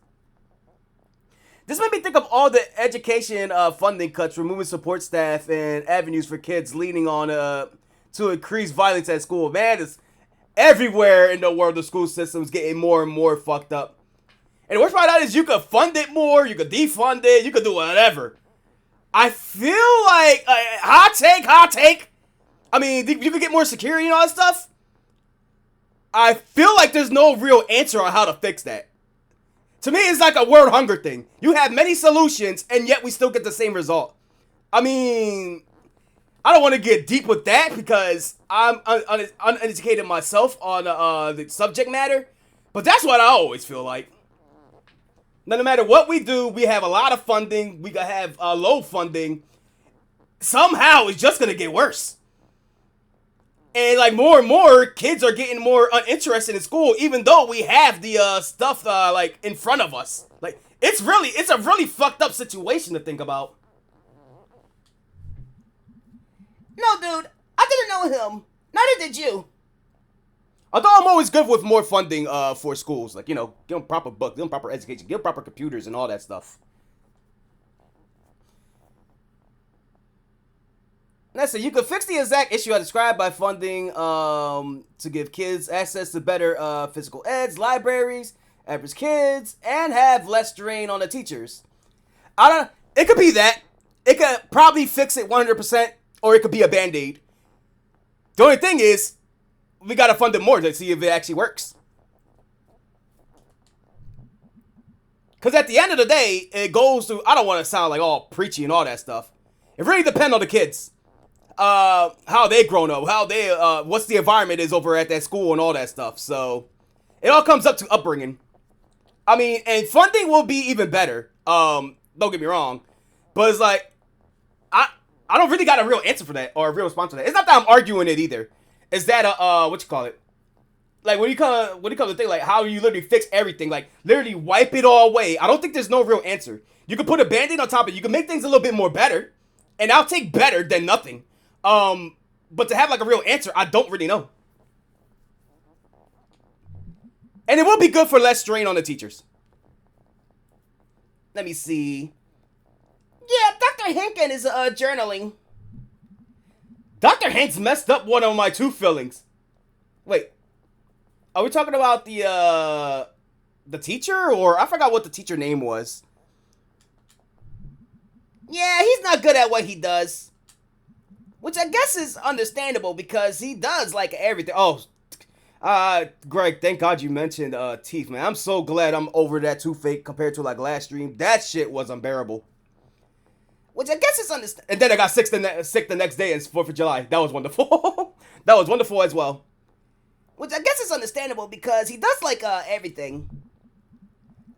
This made me think of all the education funding cuts, removing support staff, and avenues for kids leaning on to increase violence at school. Man, it's everywhere in the world. The school system's getting more and more fucked up. And the worst part of that is you could fund it more, you could defund it, you could do whatever. I feel like, hot take. I mean, you could get more security and all that stuff. I feel like there's no real answer on how to fix that. To me, it's like a world hunger thing. You have many solutions, and yet we still get the same result. I mean, I don't want to get deep with that because I'm uneducated myself on the subject matter. But that's what I always feel like. No matter what we do, we have a lot of funding. We gonna have low funding. Somehow, it's just gonna get worse. And like more and more kids are getting more uninterested in school, even though we have the stuff like in front of us. Like it's a really fucked up situation to think about. No, dude, I didn't know him. Neither did you. Although I'm always good with more funding for schools, like, you know, give them proper books, give them proper education, give them proper computers and all that stuff. Let's see, you could fix the exact issue I described by funding to give kids access to better physical eds, libraries, average kids, and have less strain on the teachers. It could be that. It could probably fix it 100%, or it could be a band-aid. The only thing is, we gotta fund it more to see if it actually works. Because at the end of the day, it goes to, I don't want to sound like all preachy and all that stuff. It really depends on the kids. How they grown up, how they, what's the environment is over at that school and all that stuff. So, it all comes up to upbringing. I mean, and funding will be even better. Don't get me wrong. But it's like, I don't really got a real answer for that, or a real response to that. It's not that I'm arguing it either. Is that what you call it? Like when you come to think like how you literally fix everything, like literally wipe it all away. I don't think there's no real answer. You can put a band-aid on top of it. You can make things a little bit more better, and I'll take better than nothing. But to have like a real answer, I don't really know. And it will be good for less strain on the teachers. Let me see. Yeah, Dr. Hinken is journaling. Dr. Hanks messed up one of my tooth fillings. Wait, are we talking about the teacher, or I forgot what the teacher name was? Yeah, he's not good at what he does, which I guess is understandable because he does like everything. Oh, Greg, thank God you mentioned teeth, man. I'm so glad I'm over that toothache compared to like last stream. That shit was unbearable. Which I guess is understandable. And then I got sick the next day. It's 4th of July. That was wonderful. That was wonderful as well. Which I guess is understandable because he does like everything.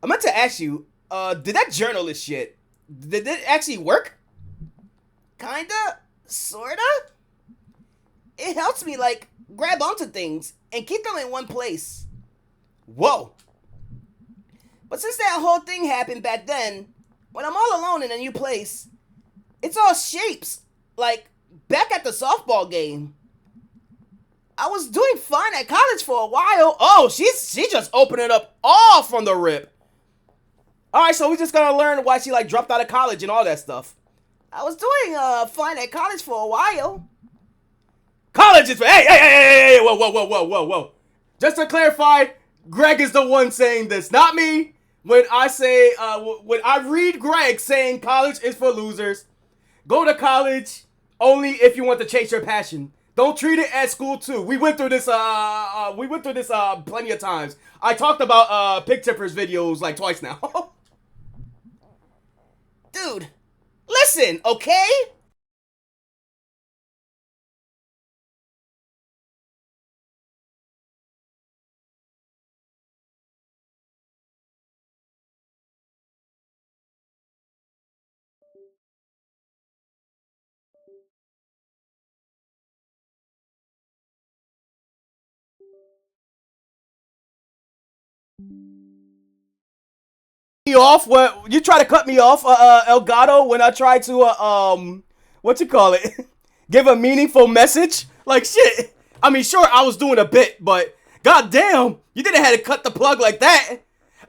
I meant to ask you, did that journalist shit, did it actually work? Kinda, sorta. It helps me like grab onto things and keep them in one place. Whoa. But since that whole thing happened back then, when I'm all alone in a new place, it's all shapes. Like, back at the softball game. I was doing fine at college for a while. Oh, she just opened it up all from the rip. Alright, so we just gonna learn why she, like, dropped out of college and all that stuff. I was doing fine at college for a while. College is... Hey, whoa. Just to clarify, Greg is the one saying this, not me. When I say, when I read Greg saying college is for losers, go to college only if you want to chase your passion. Don't treat it as school too. We went through this plenty of times. I talked about Pig Tippers videos like twice now. Dude, listen, okay? Off what you try to cut me off, Elgato, when I try to what you call it, give a meaningful message. Like shit. I mean, sure, I was doing a bit, but goddamn, you didn't have to cut the plug like that.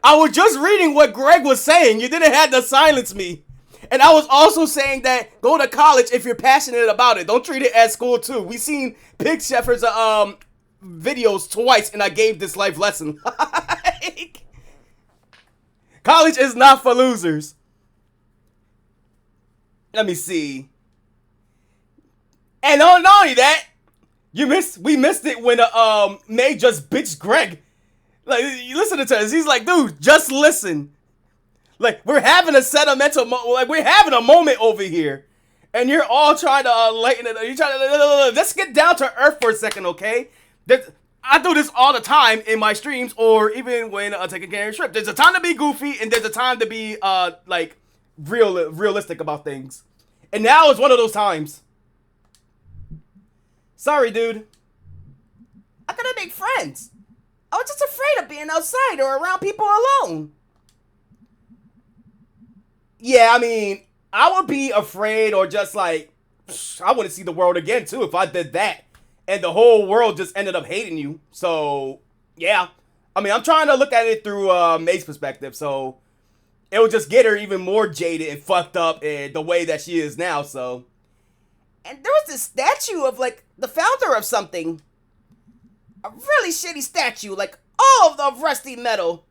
I was just reading what Greg was saying. You didn't have to silence me. And I was also saying that go to college if you're passionate about it. Don't treat it as school too. We seen Pig Shepherd's videos twice, and I gave this life lesson. College is not for losers. Let me see. And not only that, we missed it when May just bitched Greg. Like, you listen to this. He's like, dude, just listen. Like, we're having a sentimental we're having a moment over here. and you're all trying to lighten it. You're trying to let's get down to earth for a second, okay? I do this all the time in my streams, or even when taking care of trip. There's a time to be goofy, and there's a time to be like realistic about things. And now is one of those times. Sorry, dude. I couldn't make friends. I was just afraid of being outside or around people alone. Yeah, I mean, I would be afraid or just like, I wouldn't see the world again too if I did that. And the whole world just ended up hating you. So, yeah. I mean, I'm trying to look at it through May's perspective. So, it would just get her even more jaded and fucked up in the way that she is now. So, and there was this statue of like the founder of something. A really shitty statue, like all of the rusty metal.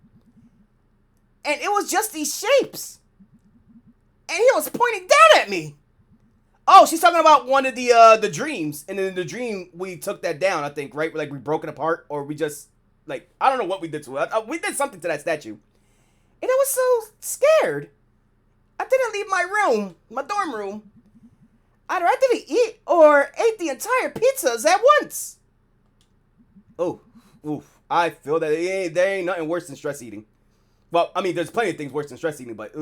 And it was just these shapes. And he was pointing down at me. oh, she's talking about one of the dreams. And in the dream, we took that down, I think, right? Like, we broke it apart, or we just, like, I don't know what we did to it. We did something to that statue. And I was so scared. I didn't leave my room, my dorm room. Either I didn't eat or ate the entire pizzas at once. Oh, oof. I feel that there ain't nothing worse than stress eating. Well, I mean, there's plenty of things worse than stress eating, but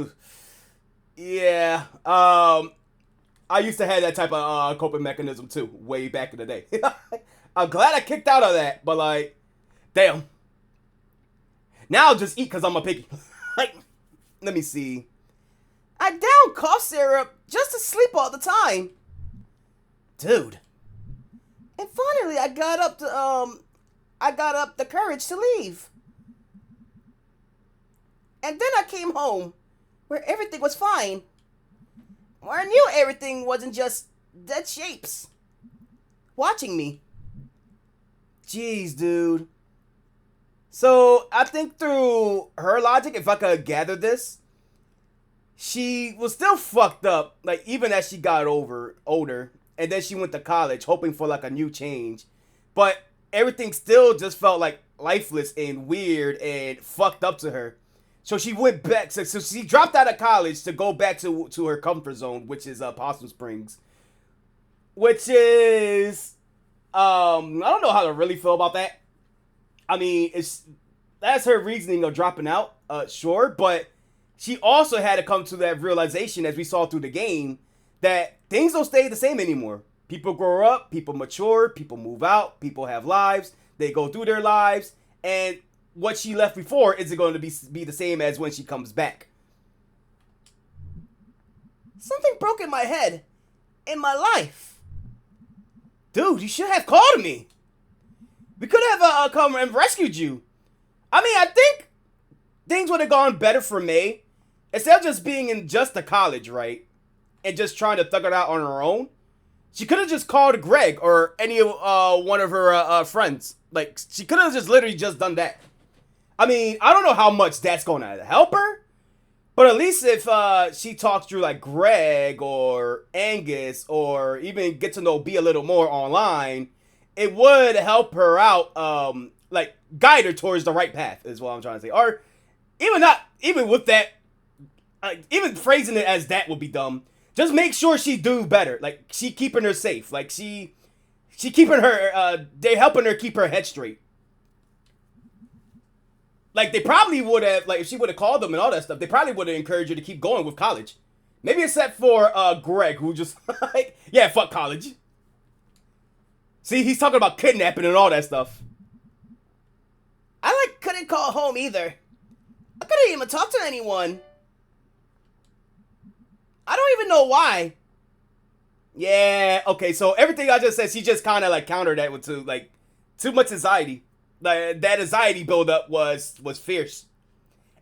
yeah. I used to have that type of coping mechanism too, way back in the day. I'm glad I kicked out of that, but like, damn. Now I'll just eat because I'm a piggy. Like, let me see. I downed cough syrup just to sleep all the time. Dude. And finally I got up the courage to leave. And then I came home where everything was fine. Where I knew everything wasn't just dead shapes watching me. Jeez, dude. So, I think through her logic, if I could gather this, she was still fucked up, like, even as she got older, and then she went to college, hoping for, like, a new change. But everything still just felt, like, lifeless and weird and fucked up to her. So she went back, so she dropped out of college to go back to her comfort zone, which is Possum Springs. Which is, I don't know how to really feel about that. I mean, that's her reasoning of dropping out, sure, but she also had to come to that realization, as we saw through the game, that things don't stay the same anymore. People grow up, people mature, people move out, people have lives, they go through their lives, and what she left before isn't going to be the same as when she comes back. Something broke in my head, in my life. Dude, you should have called me. We could have come and rescued you. I mean, I think things would have gone better for May. Instead of just being in just the college, right? And just trying to thug it out on her own. She could have just called Gregg or any of one of her friends. Like, she could have just literally just done that. I mean, I don't know how much that's going to help her. But at least if she talks through like Gregg or Angus or even get to know B a little more online, it would help her out, like guide her towards the right path is what I'm trying to say. Or even with that, even phrasing it as that would be dumb. Just make sure she do better. Like, she keeping her safe. Like, she keeping her, they helping her keep her head straight. Like, they probably would have, like, if she would have called them and all that stuff, they probably would have encouraged her to keep going with college. Maybe except for, Gregg, who just, like, yeah, fuck college. See, he's talking about kidnapping and all that stuff. I, like, couldn't call home either. I couldn't even talk to anyone. I don't even know why. Yeah, okay, so everything I just said, she just kind of, like, countered that with, too much anxiety. Like, that anxiety buildup was fierce.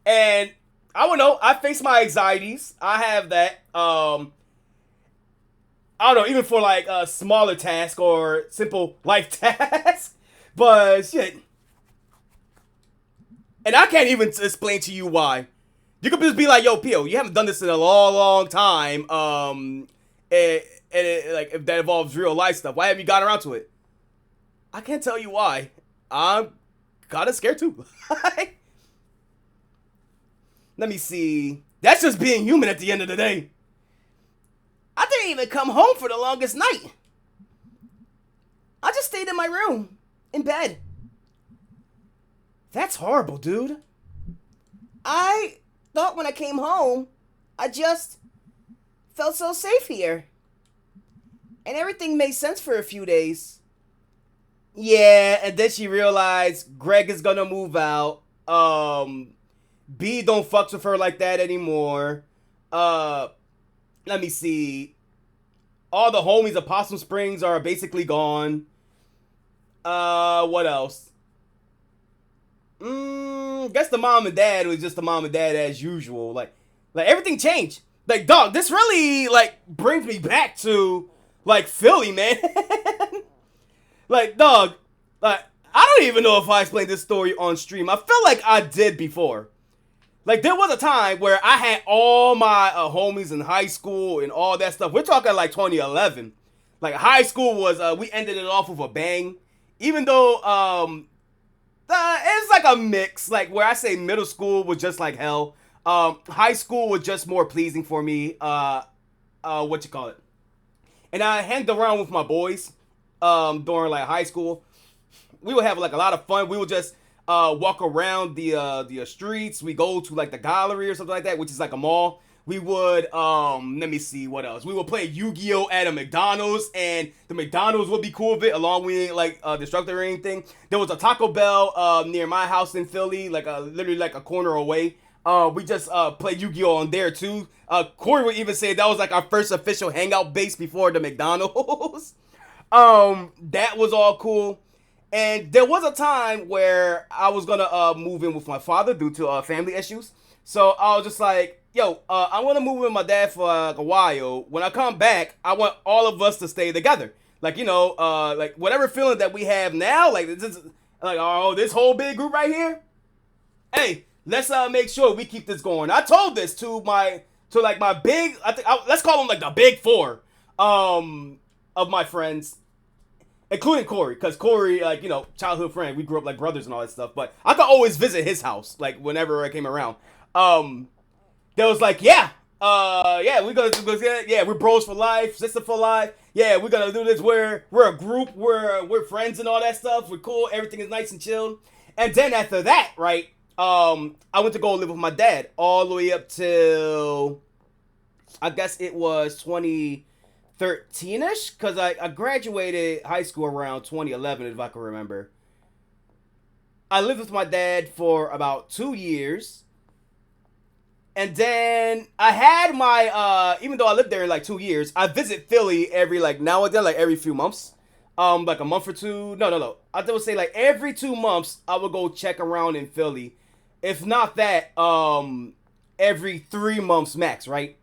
And, I don't know, I face my anxieties. I have that, I don't know, even for, like, a smaller task or simple life task. But, shit. And I can't even explain to you why. You could just be like, yo, Pio, you haven't done this in a long, long time. And like, if that involves real life stuff, why haven't you gotten around to it? I can't tell you why. I'm kind of scared too. Let me see. That's just being human at the end of the day. I didn't didn't even come home for the longest night. I just stayed in my room, in bed. That's horrible, dude. I thought when I came home, I just felt so safe here. And everything made sense for a few days. Yeah, and then she realized Gregg is gonna move out. B don't fucks with her like that anymore. Let me see. All the homies at Possum Springs are basically gone. What else? Guess the mom and dad was just the mom and dad as usual. Like everything changed. Like, dog, this really, like, brings me back to, like, Philly, man. Like, dog, like, I don't even know if I explained this story on stream. I feel like I did before. Like, there was a time where I had all my homies in high school and all that stuff. We're talking, like, 2011. Like, high school was, we ended it off with a bang. Even though, it's like a mix. Like, where I say middle school was just like hell. High school was just more pleasing for me. And I hanged around with my boys, during like high school. We would have like a lot of fun. We would just, walk around the streets. We go to like the gallery or something like that, which is like a mall. We would, let me see what else. We would play Yu-Gi-Oh at a McDonald's, and the McDonald's would be cool with it, along with like Destructor or anything. There was a Taco Bell near my house in Philly, like literally like a corner away. We just played Yu-Gi-Oh on there too. Corey would even say that was like our first official hangout base before the McDonald's. That was all cool. And there was a time where I was gonna move in with my father due to family issues. So I was just like, yo, I want to move with my dad for like a while. When I come back, I want all of us to stay together. Like, you know, like whatever feeling that we have now, like this is like, oh, this whole big group right here. Hey, let's make sure we keep this going. I told this to my big, let's call them like the big four, of my friends, including Corey, because Corey, like, you know, childhood friend, we grew up like brothers and all that stuff. But I could always visit his house, like whenever I came around. They was like, yeah, we're gonna do this. Yeah, we're bros for life, sister for life. Yeah, we're gonna do this. We're a group. We're friends and all that stuff. We're cool. Everything is nice and chill. And then after that, right, I went to go live with my dad all the way up till, I guess it was 2013ish, because I graduated high school around 2011, if I can remember. I lived with my dad for about 2 years. And then I had my, even though I lived there in like 2 years, I visit Philly every like now and then, like every few months. Like a month or two. No. I would say like every 2 months, I would go check around in Philly. If not that, every 3 months max, right?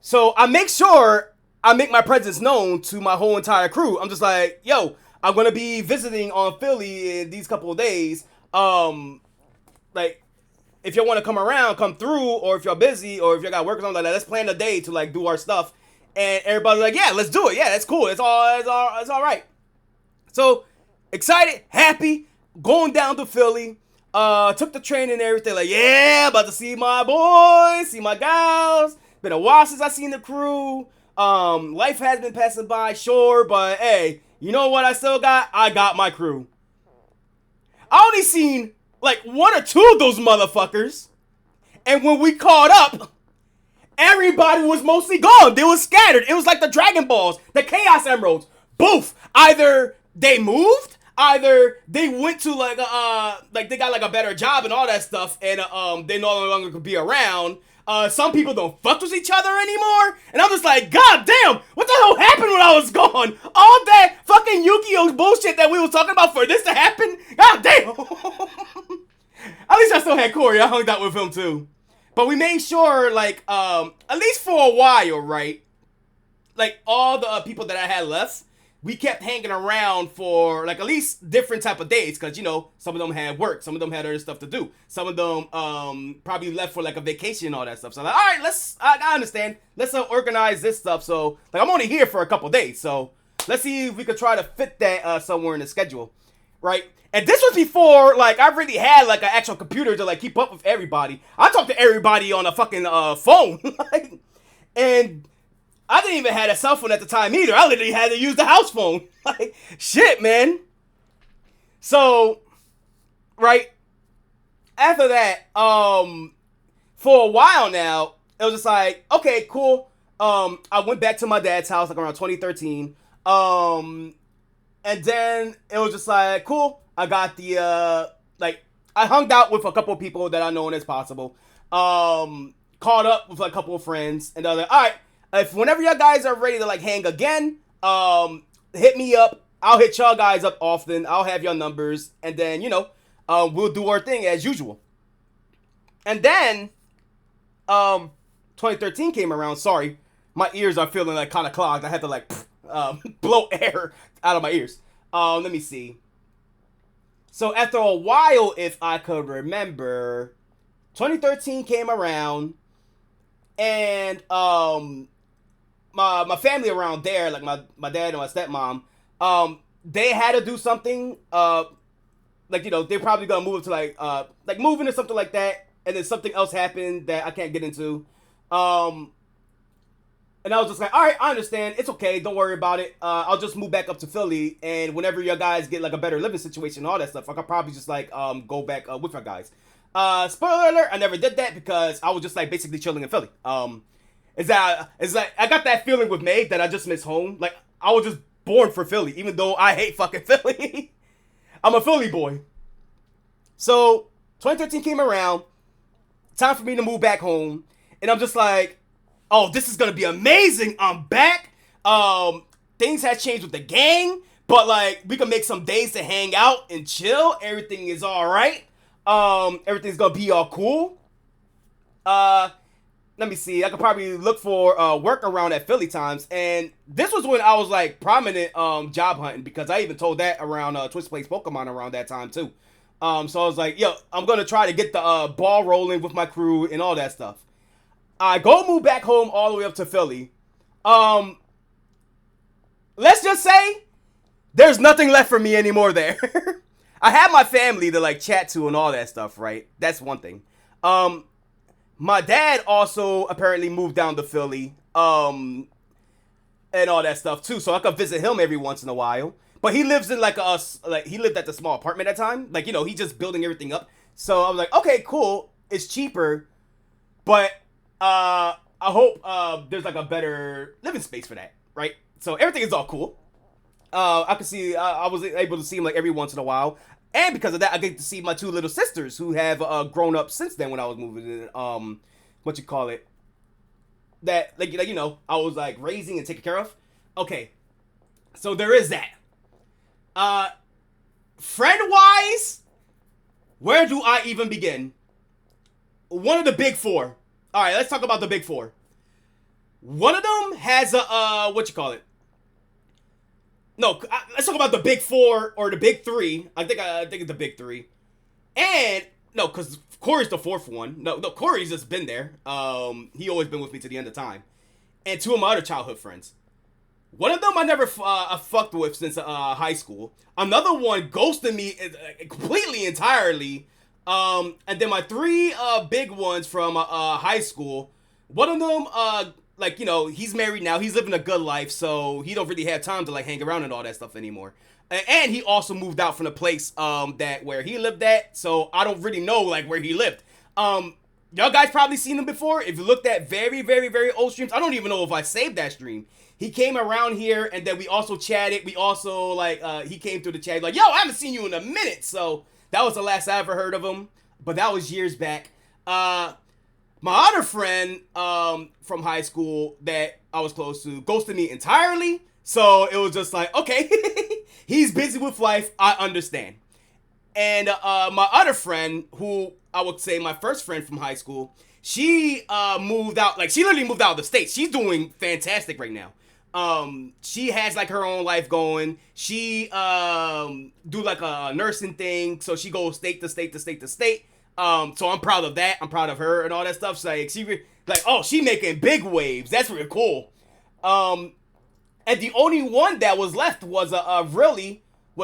So I make sure I make my presence known to my whole entire crew. I'm just like, yo, I'm going to be visiting on Philly in these couple of days. Like, if y'all want to come around, come through, or if y'all busy, or if y'all got work or something like that, let's plan a day to like do our stuff. And everybody's like, yeah, let's do it. Yeah, that's cool. It's all right. So excited, happy, going down to Philly. Took the train and everything. Like, yeah, about to see my boys, see my gals. Been a while since I seen the crew. Life has been passing by, sure, but hey, you know what I still got? I got my crew. I only seen like 1 or 2 of those motherfuckers. And when we caught up, everybody was mostly gone. They was scattered. It was like the Dragon Balls, the Chaos Emeralds. Boof. Either they moved, either they went to like they got like a better job and all that stuff, and they no longer could be around. Some people don't fuck with each other anymore, and I'm just like, god damn, what the hell happened when I was gone? All that fucking Yu-Gi-Oh bullshit that we was talking about for this to happen? God damn. At least I still had Corey. I hung out with him too. But we made sure, like, at least for a while, right? Like, all the people that I had left, we kept hanging around for, like, at least different type of days. Because, you know, some of them had work. Some of them had other stuff to do. Some of them probably left for, like, a vacation and all that stuff. So, like, all right, I understand. Let's organize this stuff. So, like, I'm only here for a couple days. So, let's see if we could try to fit that somewhere in the schedule. Right? And this was before, like, I really had, like, an actual computer to, like, keep up with everybody. I talked to everybody on a fucking phone. And I didn't even have a cell phone at the time either. I literally had to use the house phone. Like, shit, man. So, right after that, for a while now, it was just like, okay, cool. I went back to my dad's house like around 2013. And then it was just like, cool. I got the I hung out with a couple of people that I know as possible. Caught up with like a couple of friends, and I was like, all right, if whenever y'all guys are ready to like hang again, hit me up. I'll hit y'all guys up often. I'll have your numbers, and then we'll do our thing as usual. And then 2013 came around. Sorry, my ears are feeling like kind of clogged. I had to like blow air out of my ears. Let me see. So after a while, if I could remember, 2013 came around, and my family around there, like my dad and my stepmom, they had to do something. They're probably gonna move to like moving or something like that, and then something else happened that I can't get into. And I was just like, all right, I understand. It's okay. Don't worry about it. I'll just move back up to Philly, and whenever you guys get like a better living situation and all that stuff, I could probably just like go back with you guys. Spoiler alert, I never did that because I was just like basically chilling in Philly. It's like I got that feeling with May that I just miss home. Like I was just born for Philly, even though I hate fucking Philly. I'm a Philly boy. So 2013 came around, time for me to move back home, and I'm just like, oh, this is gonna be amazing. I'm back. Things have changed with the gang, but like we can make some days to hang out and chill. Everything is all right. Everything's gonna be all cool. Let me see. I could probably look for work around at Philly times, and this was when I was like prominent job hunting because I even told that around Twitch Plays Pokemon around that time too. So I was like, yo, I'm gonna try to get the ball rolling with my crew and all that stuff. I go move back home all the way up to Philly. Let's just say there's nothing left for me anymore there. I have my family to like chat to and all that stuff, right? That's one thing. My dad also apparently moved down to Philly, and all that stuff too. So I could visit him every once in a while. But he lives in he lived at the small apartment at the time. Like, he's just building everything up. So I was like, okay, cool. It's cheaper, but I hope there's like a better living space for that, right? So everything is all cool. I could see I was able to see him like every once in a while, and because of that, I get to see my two little sisters who have grown up since then when I was moving in. What you call it? That I was like raising and taking care of. Okay, so there is that. Friend wise, where do I even begin? One of the big four. All right, let's talk about the big four. One of them has a what you call it? No, let's talk about the big four or the big three. I think it's the big three. And no, because Corey's the fourth one. No, Corey's just been there. He always been with me to the end of time. And two of my other childhood friends. One of them I never fucked with since high school. Another one ghosted me completely entirely. And then my three big ones from high school. One of them, he's married now. He's living a good life, so he don't really have time to like hang around and all that stuff anymore. And he also moved out from the place where he lived at, so I don't really know like where he lived. Y'all guys probably seen him before. If you looked at very, very, very old streams, I don't even know if I saved that stream. He came around here, and then we also chatted. We also he came through the chat like, yo, I haven't seen you in a minute. So that was the last I ever heard of him, but that was years back. My other friend from high school that I was close to ghosted me entirely. So it was just like, okay, he's busy with life. I understand. And my other friend, who I would say my first friend from high school, she moved out. Like, she literally moved out of the States. She's doing fantastic right now. She has like her own life going. She do like a nursing thing. So she goes state to state to state to state. So I'm proud of that. I'm proud of her and all that stuff. So like, she making big waves. That's really cool. And the only one that was left was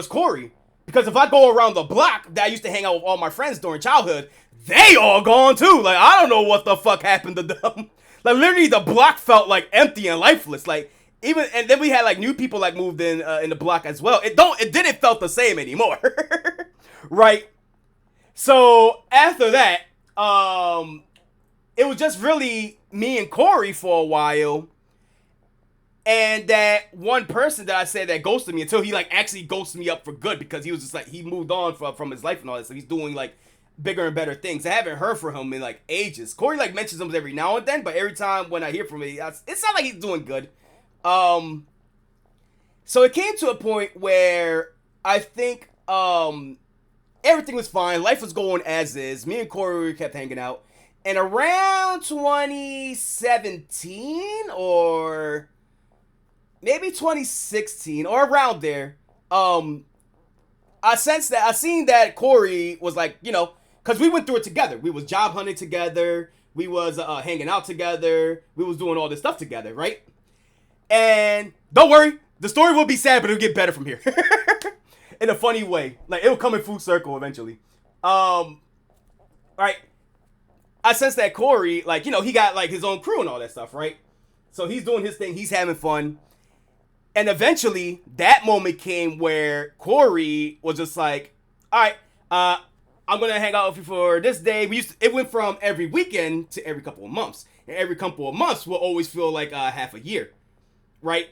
Corey. Because if I go around the block that I used to hang out with all my friends during childhood, they all gone too. Like, I don't know what the fuck happened to them. Like, literally, the block felt like empty and lifeless. Like, even, and then we had like new people like moved in the block as well. It didn't felt the same anymore. Right? So after that, it was just really me and Corey for a while. And that one person that I said that ghosted me until he like actually ghosted me up for good, because he was just like, he moved on from his life and all that. So he's doing like bigger and better things. I haven't heard from him in like ages. Corey like mentions him every now and then, but every time when I hear from him, it sounds like he's doing good. So it came to a point where I think everything was fine. Life was going as is. Me and Corey kept hanging out. And around 2017 or maybe 2016 or around there, I seen that Corey was like, you know, because we went through it together. We was job hunting together. We was hanging out together. We was doing all this stuff together, right? And don't worry, the story will be sad, but it'll get better from here. In a funny way. Like, it'll come in full circle eventually. Right. I sensed that Corey, like, you know, he got like his own crew and all that stuff, right? So he's doing his thing. He's having fun. And eventually, that moment came where Corey was just like, all right, I'm going to hang out with you for this day. It went from every weekend to every couple of months. And every couple of months will always feel like half a year, right?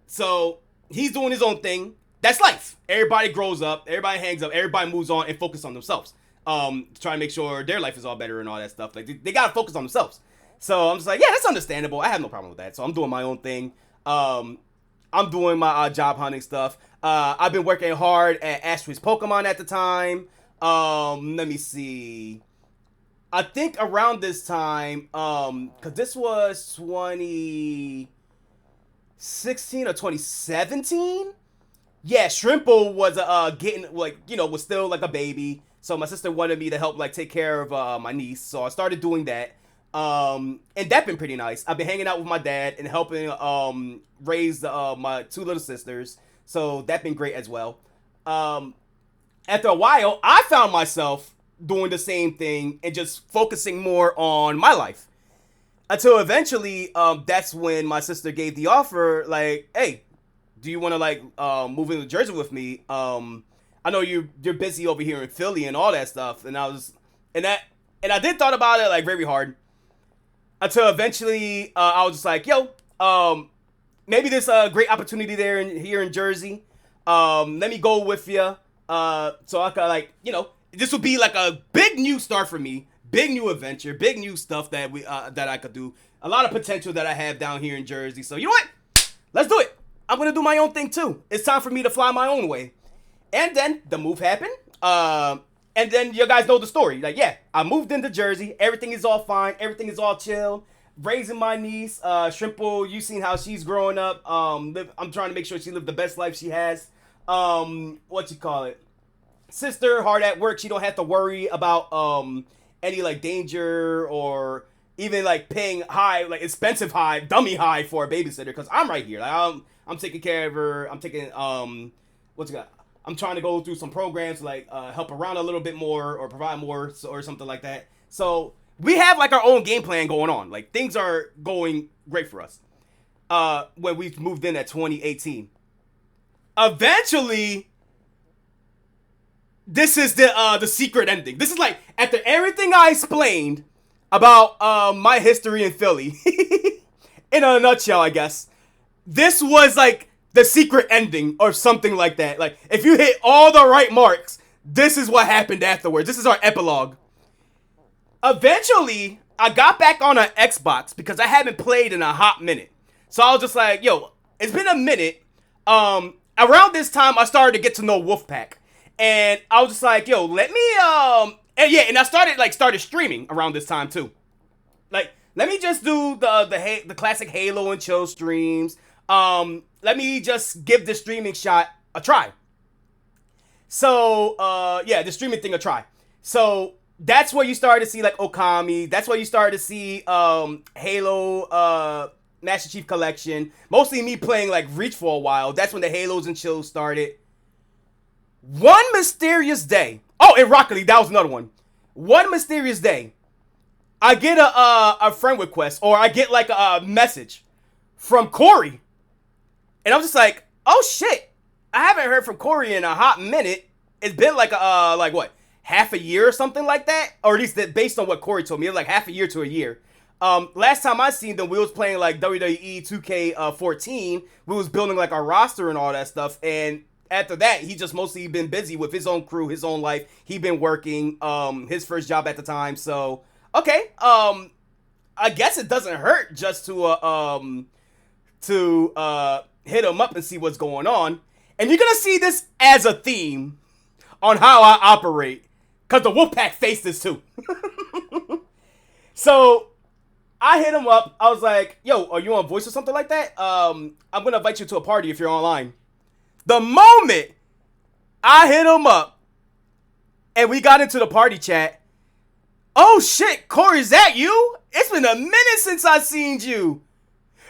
So he's doing his own thing. That's life. Everybody grows up. Everybody hangs up. Everybody moves on and focus on themselves. To try to make sure their life is all better and all that stuff. Like, they got to focus on themselves. So I'm just like, yeah, that's understandable. I have no problem with that. So I'm doing my own thing. I'm doing my job hunting stuff. I've been working hard at Ashby's Pokemon at the time. Let me see. I think around this time, because this was 2016 or 2017. Yeah, Shrimple was getting, like, you know, was still like a baby. So my sister wanted me to help like take care of my niece. So I started doing that. And that's been pretty nice. I've been hanging out with my dad and helping raise my two little sisters. So that's been great as well. After a while, I found myself doing the same thing and just focusing more on my life. Until eventually, that's when my sister gave the offer, like, hey, do you want to like move into Jersey with me? I know you're busy over here in Philly and all that stuff. And I did thought about it like very hard. Until eventually, I was just like, yo, maybe there's a great opportunity here in Jersey. Let me go with you. So I could, like, you know, this would be like a big new start for me. Big new adventure. Big new stuff that I could do. A lot of potential that I have down here in Jersey. So, you know what? Let's do it. I'm going to do my own thing, too. It's time for me to fly my own way. And then the move happened. And then you guys know the story. Like, yeah, I moved into Jersey. Everything is all fine. Everything is all chill. Raising my niece, Shrimple, you seen how she's growing up. I'm trying to make sure she lived the best life she has. Sister, hard at work. She don't have to worry about any like danger or even like paying expensive dummy high for a babysitter, because I'm right here. Like, I'm taking care of her. I'm taking I'm trying to go through some programs to like help around a little bit more or provide more or something like that. So we have like our own game plan going on. Like, things are going great for us. When we moved in at 2018. Eventually, this is the secret ending. This is like, after everything I explained about my history in Philly, in a nutshell, I guess, this was like the secret ending or something like that. Like, if you hit all the right marks, this is what happened afterwards. This is our epilogue. Eventually, I got back on an Xbox because I haven't played in a hot minute. So I was just like, yo, it's been a minute. Around this time, I started to get to know Wolfpack. And I was just like, yo, let me, and I started streaming around this time too. Like, let me just do the classic Halo and chill streams. Let me just give the streaming shot a try. So, the streaming thing a try. So, that's where you started to see, like, Okami. That's where you started to see, Halo, Master Chief Collection. Mostly me playing, like, Reach for a while. That's when the Halos and chills started. One mysterious day. Oh, and Rocket League, that was another one. One mysterious day, I get a friend request, or I get like a message from Corey, and I'm just like, oh shit, I haven't heard from Corey in a hot minute. It's been like what, half a year or something like that, or at least based on what Corey told me, it was like half a year to a year. Last time I seen them, we was playing like WWE 2K14. We was building like our roster and all that stuff, and after that, he just mostly been busy with his own crew, his own life. He been working, his first job at the time. So okay, I guess it doesn't hurt just to hit him up and see what's going on. And you're gonna see this as a theme on how I operate, cause the Wolfpack faced this too. So I hit him up. I was like, "Yo, are you on voice or something like that? I'm gonna invite you to a party if you're online." The moment I hit him up and we got into the party chat, oh shit, Corey, is that you? It's been a minute since I seen you.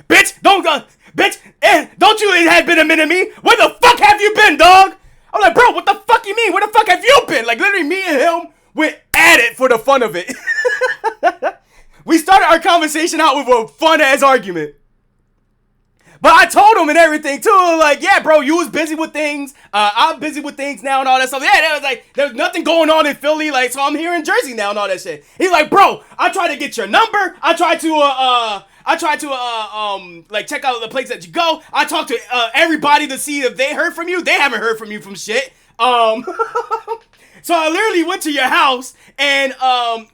Bitch, don't you, it has been a minute, me. Where the fuck have you been, dog? I'm like, bro, what the fuck you mean? Where the fuck have you been? Like, literally, me and him went at it for the fun of it. We started our conversation out with a fun-ass argument. But I told him and everything too, like, yeah, bro, you was busy with things. I'm busy with things now and all that stuff. Yeah, there was like, there's nothing going on in Philly, like, so I'm here in Jersey now and all that shit. He's like, bro, I tried to get your number. I tried to like check out the place that you go. I talked to everybody to see if they heard from you. They haven't heard from you from shit. So I literally went to your house, and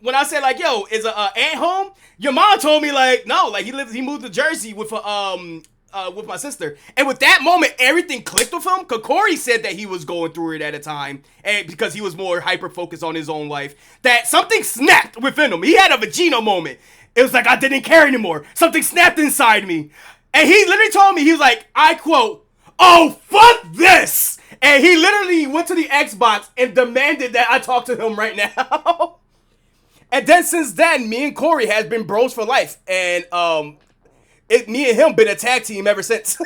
when I said like, yo, is aunt home? Your mom told me like, no, like he moved to Jersey with my sister. And with that moment, everything clicked with him. Cause Corey said that he was going through it at a time, and because he was more hyper focused on his own life, that something snapped within him. He had a Vegeta moment. It was like, I didn't care anymore. Something snapped inside me. And he literally told me, he was like, I quote, oh, fuck this. And he literally went to the Xbox and demanded that I talk to him right now. And then since then, me and Corey has been bros for life. And me and him been a tag team ever since.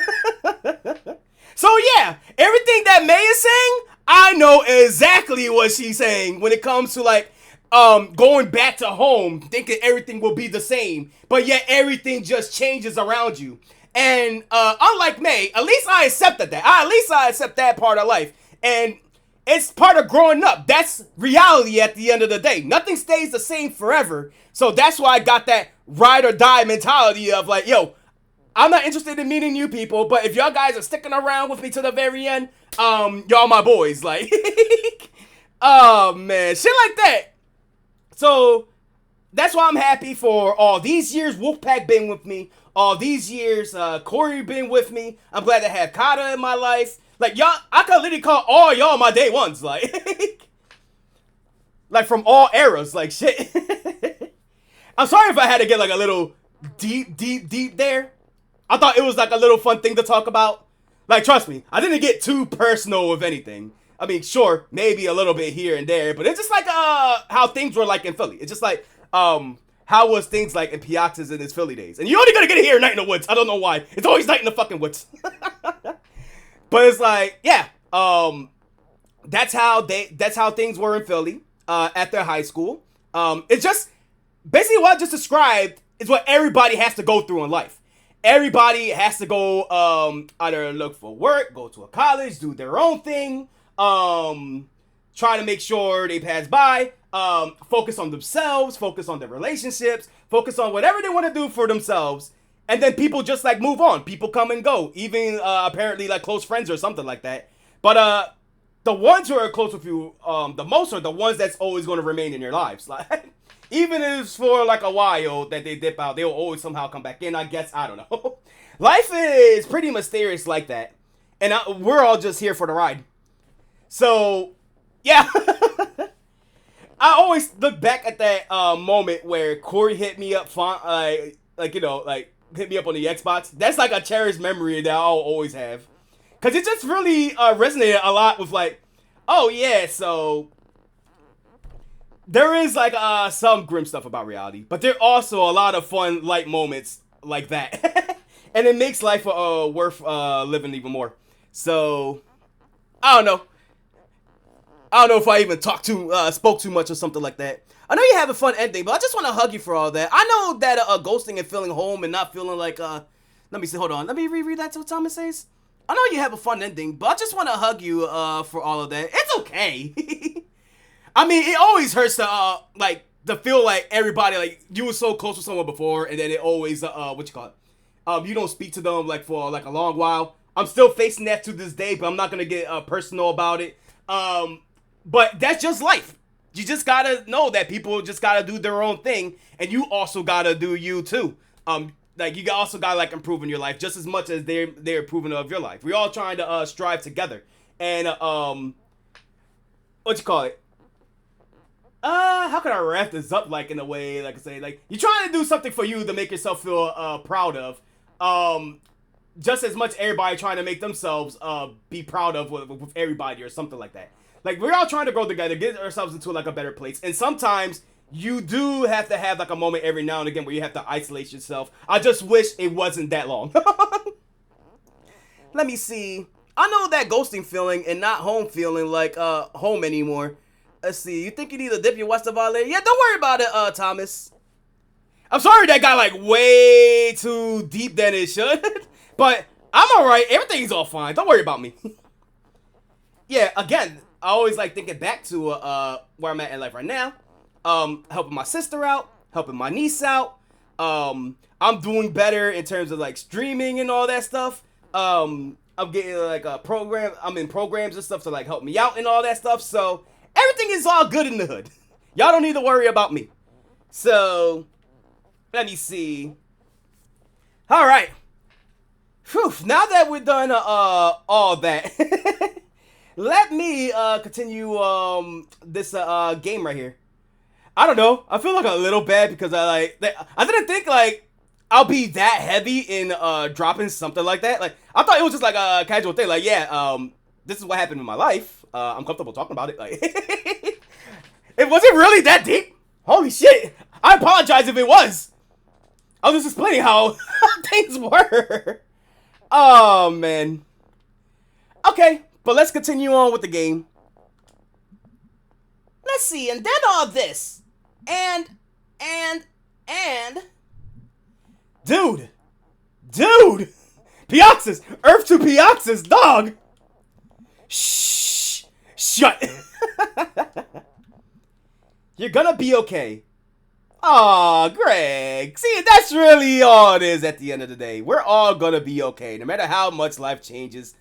So yeah, everything that May is saying, I know exactly what she's saying when it comes to like going back to home, thinking everything will be the same, but yet everything just changes around you. And unlike May, at least I accepted that. At least I accept that part of life. And it's part of growing up. That's reality at the end of the day. Nothing stays the same forever. So that's why I got that ride or die mentality of like, yo, I'm not interested in meeting new people, but if y'all guys are sticking around with me to the very end, y'all my boys. Like, oh man, shit like that. So that's why I'm happy for all these years Wolfpack been with me. All these years Corey been with me. I'm glad to have Kata in my life. Like, y'all, I could literally call all y'all my day ones. Like, like from all eras. Like, shit. I'm sorry if I had to get like a little deep there. I thought it was like a little fun thing to talk about. Like, trust me, I didn't get too personal with anything. I mean, sure, maybe a little bit here and there, but it's just like how things were like in Philly. It's just like how was things like in Pioxys in his Philly days. And you're only gonna get it here, Night in the Woods. I don't know why. It's always Night in the fucking Woods. But it's like, yeah, that's how things were in Philly at their high school. It's just basically what I just described is what everybody has to go through in life. Everybody has to go either look for work, go to a college, do their own thing, try to make sure they pass by, focus on themselves, focus on their relationships, focus on whatever they want to do for themselves. And then people just like move on. People come and go, even apparently like close friends or something like that. But the ones who are close with you the most are the ones that's always going to remain in your lives. Like, even if it's for like a while that they dip out, they'll always somehow come back in, I guess. I don't know. Life is pretty mysterious like that. And we're all just here for the ride. So, yeah. I always look back at that moment where Corey hit me up, hit me up on the Xbox. That's like a cherished memory that I'll always have. Because it just really resonated a lot with like, oh yeah, so there is like some grim stuff about reality, but there are also a lot of fun light moments like that. And it makes life worth living even more. So, I don't know. I don't know if I even spoke too much or something like that. I know you have a fun ending, but I just want to hug you for all that. I know that ghosting and feeling home and not feeling like let me see, hold on, let me reread that to what Thomas says. I know you have a fun ending, but I just want to hug you for all of that. It's okay. I mean, it always hurts to like to feel like everybody like you were so close with someone before, and then it always what you call it, you don't speak to them like for like a long while. I'm still facing that to this day, but I'm not gonna get personal about it. But that's just life. You just gotta know that people just gotta do their own thing, and you also gotta do you too. Like you also gotta like improve in your life just as much as they're improving of your life. We're all trying to strive together. And what you call it? How can I wrap this up like in a way like I say like you're trying to do something for you to make yourself feel proud of. Just as much everybody trying to make themselves be proud of with everybody or something like that. Like we're all trying to grow together, get ourselves into like a better place, and sometimes you do have to have like a moment every now and again where you have to isolate yourself. I just wish it wasn't that long. Let me see. I know that ghosting feeling and not home feeling like home anymore. Let's see. You think you need to dip your West violator? Yeah, don't worry about it, Thomas. I'm sorry that got like way too deep than it should, but I'm alright. Everything's all fine. Don't worry about me. Yeah, again, I always like thinking back to where I'm at in life right now. Helping my sister out, helping my niece out. I'm doing better in terms of like streaming and all that stuff. I'm getting like a program. I'm in programs and stuff to like help me out and all that stuff. So everything is all good in the hood. Y'all don't need to worry about me. So let me see. All right. Whew, now that we're done all that, let me continue this game right here. I don't know. I feel like a little bad because I didn't think like I'll be that heavy in dropping something like that. Like I thought it was just like a casual thing. Like yeah, this is what happened in my life. I'm comfortable talking about it. Like it wasn't really that deep. Holy shit! I apologize if it was. I was just explaining how things were. Oh man. Okay, but let's continue on with the game. Let's see, and then all this. And. Dude! Pioxys! Earth to Pioxys, dog! Shh! Shut! You're gonna be okay. Aw, Gregg. See, that's really all it is at the end of the day. We're all gonna be okay. No matter how much life changes,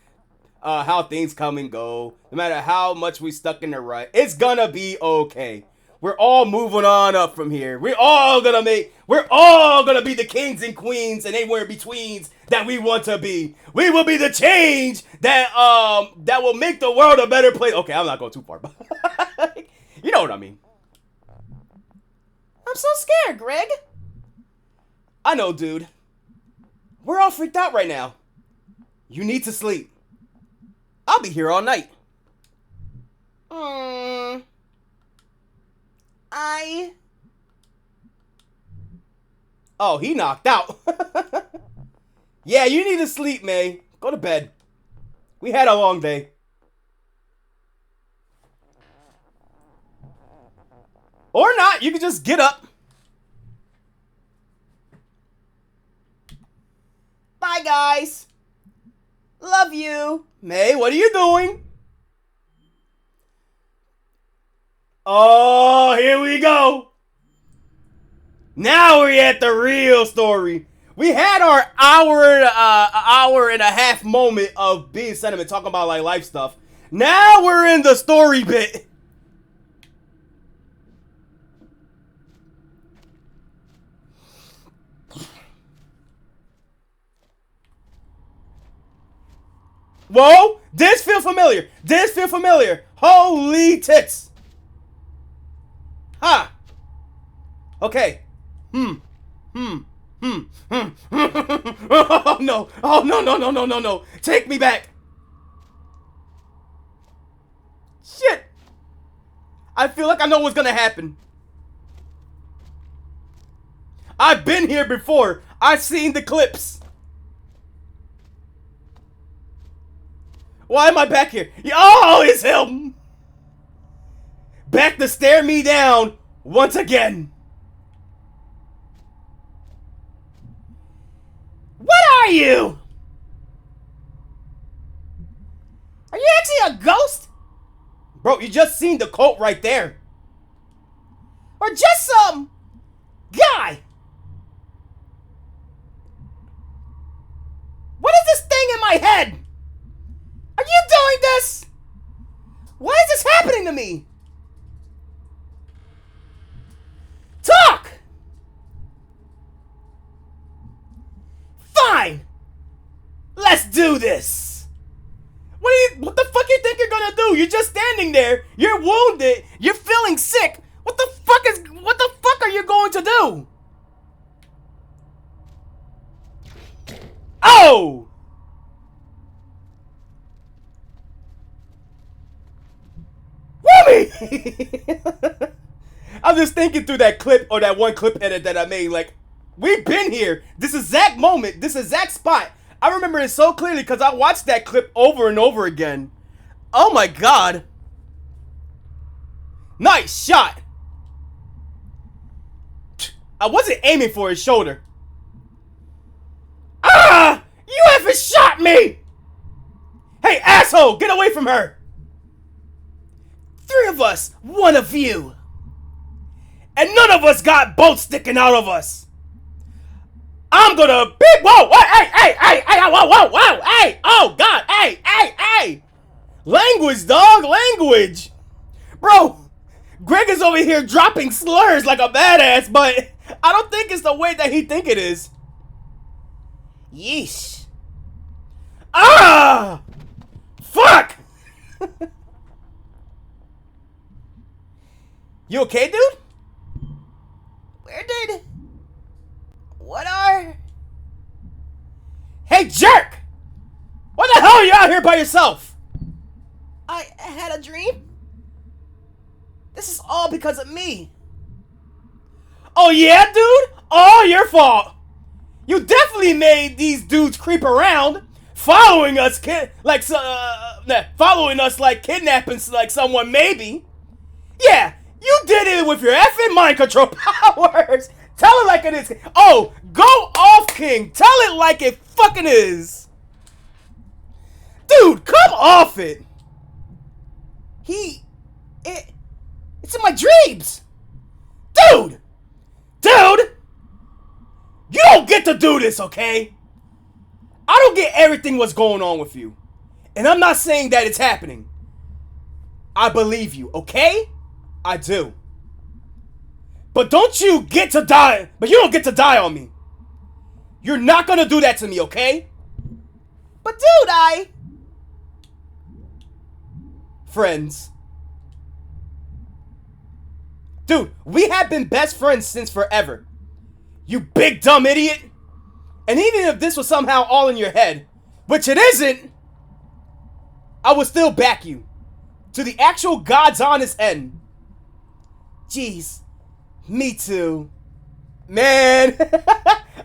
how things come and go, no matter how much we stuck in the rut, it's gonna be okay. We're all moving on up from here. We're all gonna be the kings and queens and anywhere in betweens that we want to be. We will be the change that will make the world a better place. Okay, I'm not going too far, but you know what I mean. I'm so scared, Gregg. I know, dude. We're all freaked out right now. You need to sleep. I'll be here all night. Oh, he knocked out. Yeah, you need to sleep, May. Go to bed. We had a long day. Or not, you can just get up. Bye, guys. Love you. May, what are you doing? Oh, here we go. Now we're at the real story. We had our hour and a half moment of being sentiment, talking about like life stuff. Now we're in the story bit. Whoa! This feel familiar. Holy tits! Ha! Okay. Oh no! Oh no! Take me back! Shit! I feel like I know what's gonna happen. I've been here before. I've seen the clips. Why am I back here? Oh, it's him! back to stare me down once again. What are you? Are you actually a ghost? Bro, you just seen the cult right there. Or just some guy? What is this thing in my head? Are you doing this? Why is this happening to me? Talk! Fine! Let's do this! What the fuck you think you're gonna do? You're just standing there. You're wounded. You're feeling sick. What the fuck are you going to do? Oh! Woomy! I'm just thinking through that clip or that one clip edit that I made. Like, we've been here. This exact moment. This exact spot. I remember it so clearly because I watched that clip over and over again. Oh my god. Nice shot. I wasn't aiming for his shoulder. Ah! You haven't shot me! Hey, asshole! Get away from her! 3 of us, 1 of you. And none of us got bolts sticking out of us. I'm gonna big whoa, hey, whoa, hey, oh god, hey. Language, dog, language. Bro, Gregg is over here dropping slurs like a badass, but I don't think it's the way that he think it is. Yeesh. Ah! Fuck! You okay, dude? What are... Hey, jerk! What the hell are you out here by yourself? I had a dream? This is all because of me. Oh yeah, dude? All your fault. You definitely made these dudes creep around, following us, following us like kidnapping like someone maybe. Yeah, you did it with your effing mind control powers. Tell it like it is. Oh, go off, King. Tell it like it fucking is. Dude, come off it. It's in my dreams. Dude, you don't get to do this, okay? I don't get everything what's going on with you. And I'm not saying that it's happening. I believe you, okay? I do. But you don't get to die on me. You're not gonna do that to me, okay? But dude, Friends. Dude, we have been best friends since forever. You big dumb idiot. And even if this was somehow all in your head, which it isn't, I would still back you. To the actual God's honest end. Jeez. Me too. Man.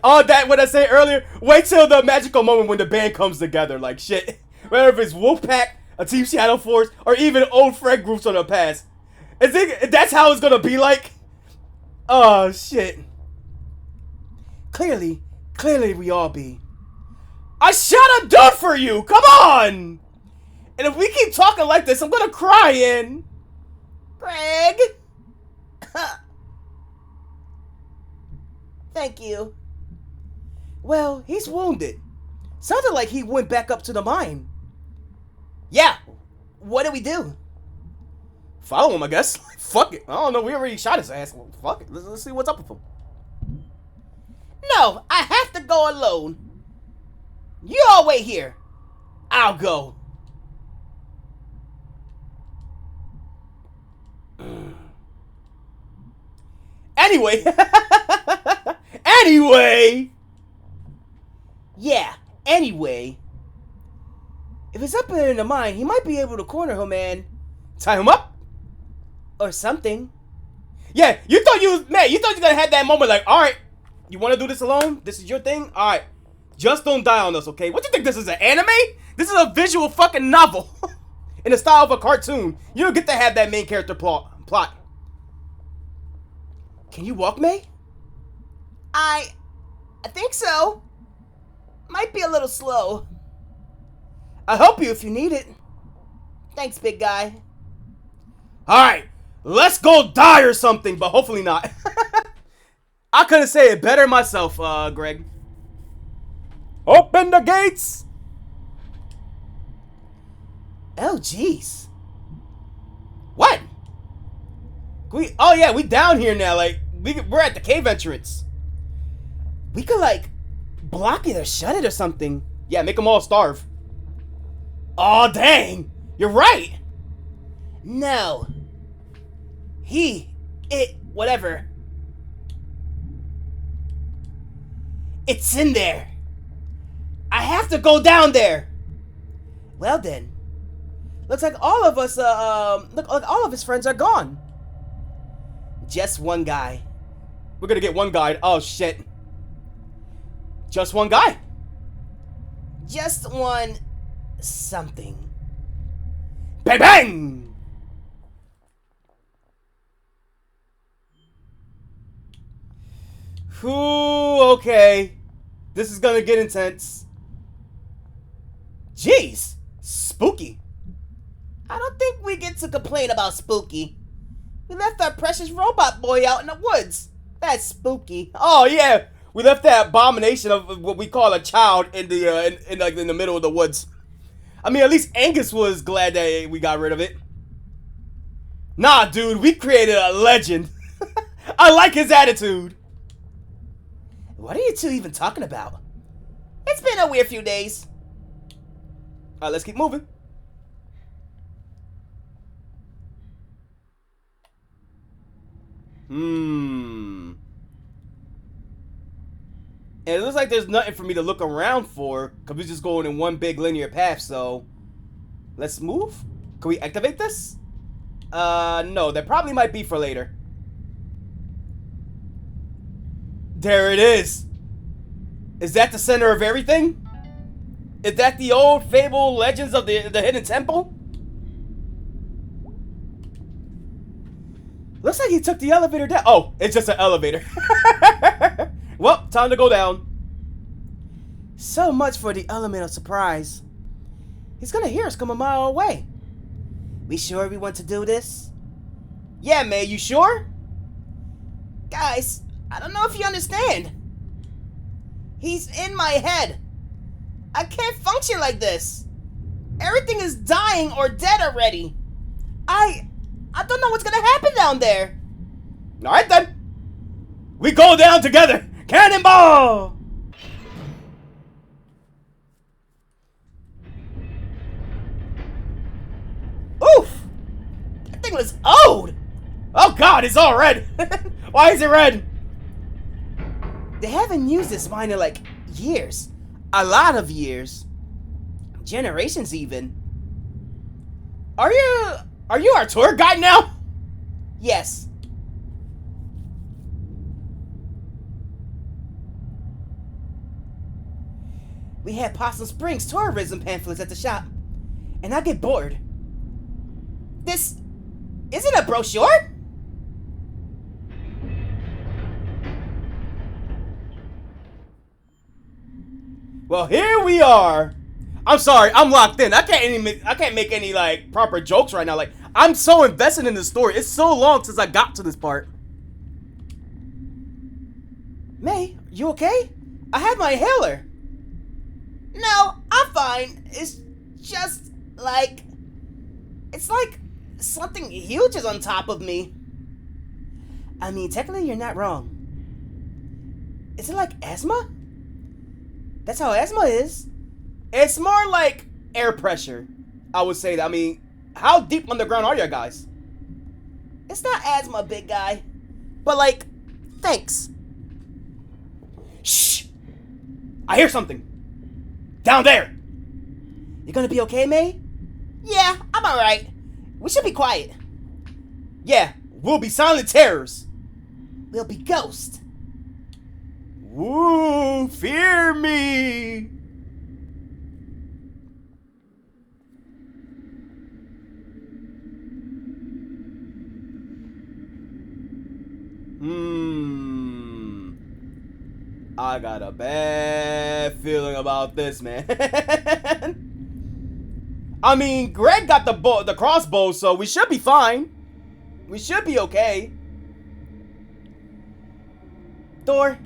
All that what I said earlier. Wait till the magical moment when the band comes together. Like shit. Whether it's Wolfpack, a Team Shadow Force, or even old Fred groups from the past. That's how it's gonna be like? Oh shit. Clearly we all be. I shot a dude for you! Come on! And if we keep talking like this, I'm gonna cry in. Gregg. Thank you. Well, he's wounded. Sounded like he went back up to the mine. Yeah. What do we do? Follow him, I guess. Fuck it. I don't know. We already shot his ass. Well, fuck it. Let's see what's up with him. No, I have to go alone. You all wait here. I'll go. Anyway. Anyway. Yeah, anyway. If it's up there in the mine, he might be able to corner him and tie him up? Or something. Yeah, you thought you were gonna have that moment like, alright, you wanna do this alone? This is your thing? Alright. Just don't die on us, okay? What do you think this is, an anime? This is a visual fucking novel. In the style of a cartoon. You don't get to have that main character plot. Plot. Can you walk, May? I think so. Might be a little slow. I'll help you if you need it. Thanks, big guy. Alright, let's go die or something, but hopefully not. I couldn't say it better myself, Gregg. Open the gates! Oh, jeez. What? Oh yeah, we down here now. Like we're at the cave entrance. We could, like, block it or shut it or something. Yeah, make them all starve. Oh dang, you're right. No. Whatever. It's in there. I have to go down there. Well then. Looks like all of us, look like all of his friends are gone. Just one guy. We're gonna get one guy. Oh shit. Just one guy. Just one something. Bang bang! Ooh, okay. This is gonna get intense. Jeez, spooky. I don't think we get to complain about spooky. We left our precious robot boy out in the woods. That's spooky. Oh yeah, we left that abomination of what we call a child in the in the middle of the woods. I mean, at least Angus was glad that we got rid of it. Nah, dude, we created a legend. I like his attitude. What are you two even talking about? It's been a weird few days. Alright, let's keep moving. And it looks like there's nothing for me to look around for, because we're just going in one big linear path, so... Let's move? Can we activate this? No, that probably might be for later. There it is! Is that the center of everything? Is that the old fable legends of the hidden temple? Looks like he took the elevator down. Oh, it's just an elevator. Well, time to go down. So much for the element of surprise. He's gonna hear us come a mile away. We sure we want to do this? Yeah, man, you sure? Guys, I don't know if you understand. He's in my head. I can't function like this. Everything is dying or dead already. I don't know what's gonna happen down there. Alright then. We go down together. Cannonball! Oof! That thing was old! Oh god, it's all red! Why is it red? They haven't used this mine in like years. A lot of years. Generations even. Are you our tour guide now? Yes. We had Possum Springs tourism pamphlets at the shop, and I get bored. This isn't a brochure? Well, here we are. I'm sorry, I'm locked in. I can't make any like proper jokes right now. Like, I'm so invested in the story. It's so long since I got to this part. May, you okay? I had my inhaler. No, I'm fine. It's just like... It's like something huge is on top of me. I mean, technically you're not wrong. Is it like asthma? That's how asthma is. It's more like air pressure, I would say that. I mean, how deep underground are you guys? It's not asthma, big guy. But like, thanks. Shh! I hear something. Down there. You gonna be okay, May? Yeah, I'm alright. We should be quiet. Yeah, we'll be silent terrors. We'll be ghosts. Woo, fear me. I got a bad feeling about this, man. I mean, Gregg got the crossbow, so we should be fine. We should be okay. Door.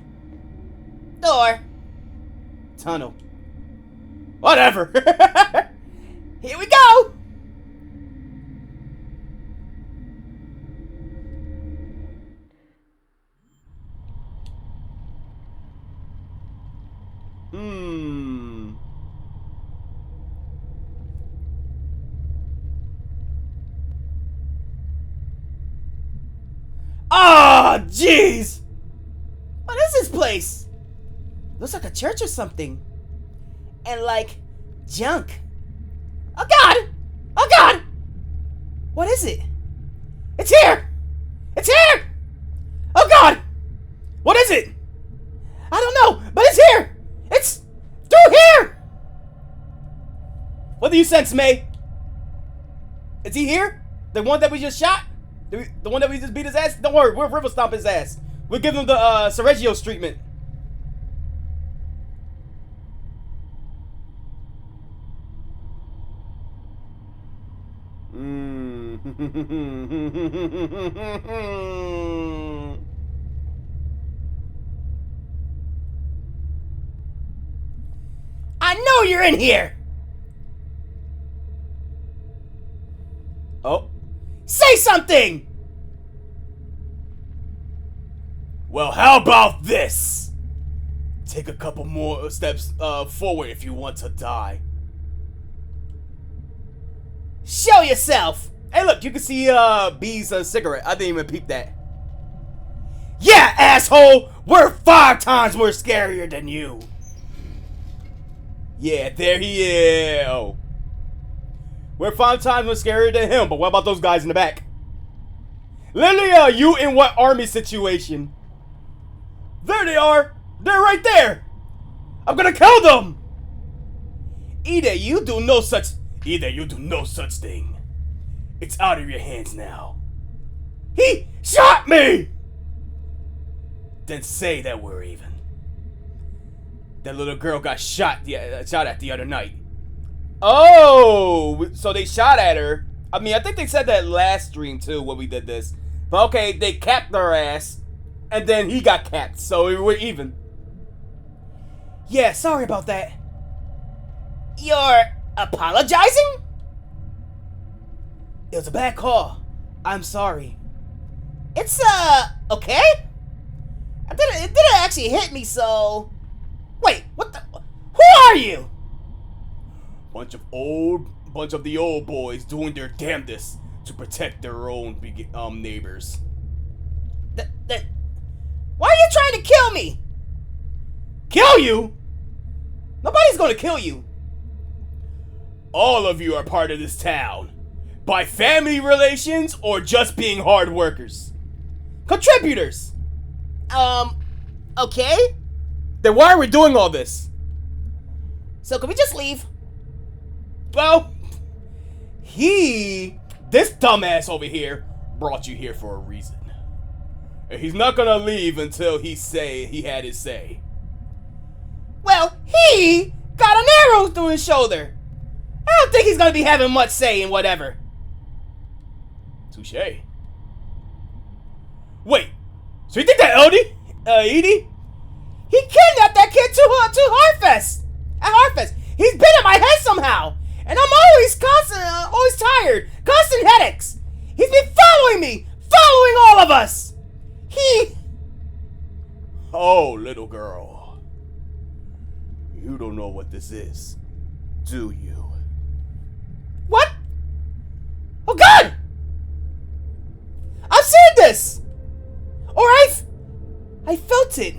Door. Tunnel. Whatever. Here we go. Ah, jeez. What is this place? Looks like a church or something. And like junk. Oh God! Oh God! What is it? It's here! It's here! Oh God! What is it? I don't know, but it's here! It's through here! What do you sense, May? Is he here? The one that we just shot? The one that we just beat his ass? Don't worry, we'll river stomp his ass. We'll give him the Sergio's treatment. I know you're in here! Oh. Say something! Well, how about this? Take a couple more steps forward if you want to die. Show yourself! Hey, look, you can see B's cigarette. I didn't even peep that. Yeah, asshole! We're 5 times more scarier than you! Yeah, there he is. Oh. We're 5 times more scarier than him, but what about those guys in the back? Literally, you in what army situation? There they are! They're right there! I'm gonna kill them! Either you do no such thing. It's out of your hands now. He shot me! Then say that we're even. That little girl got shot at the other night. Oh, so they shot at her. I mean, I think they said that last stream too when we did this. But okay, they capped her ass, and then he got capped, so we're even. Yeah, sorry about that. You're apologizing? It was a bad call. I'm sorry. It's, okay? It didn't actually hit me, so... Wait, what the... Who are you? Bunch of the old boys doing their damnedest to protect their own neighbors. Why are you trying to kill me? Kill you? Nobody's gonna kill you. All of you are part of this town. By family relations or just being hard workers? Contributors. Okay? Then why are we doing all this? So can we just leave? Well, this dumbass over here, brought you here for a reason. And he's not gonna leave until he had his say. Well, he got an arrow through his shoulder. I don't think he's gonna be having much say in whatever. Touché. Wait, so you think that Eevee? He kidnapped that kid to Harfest. At Harfest, he's been in my head somehow, and I'm always tired, constant headaches. He's been following me, following all of us. Oh, little girl, you don't know what this is, do you? What? Oh God! I've seen this, or I felt it.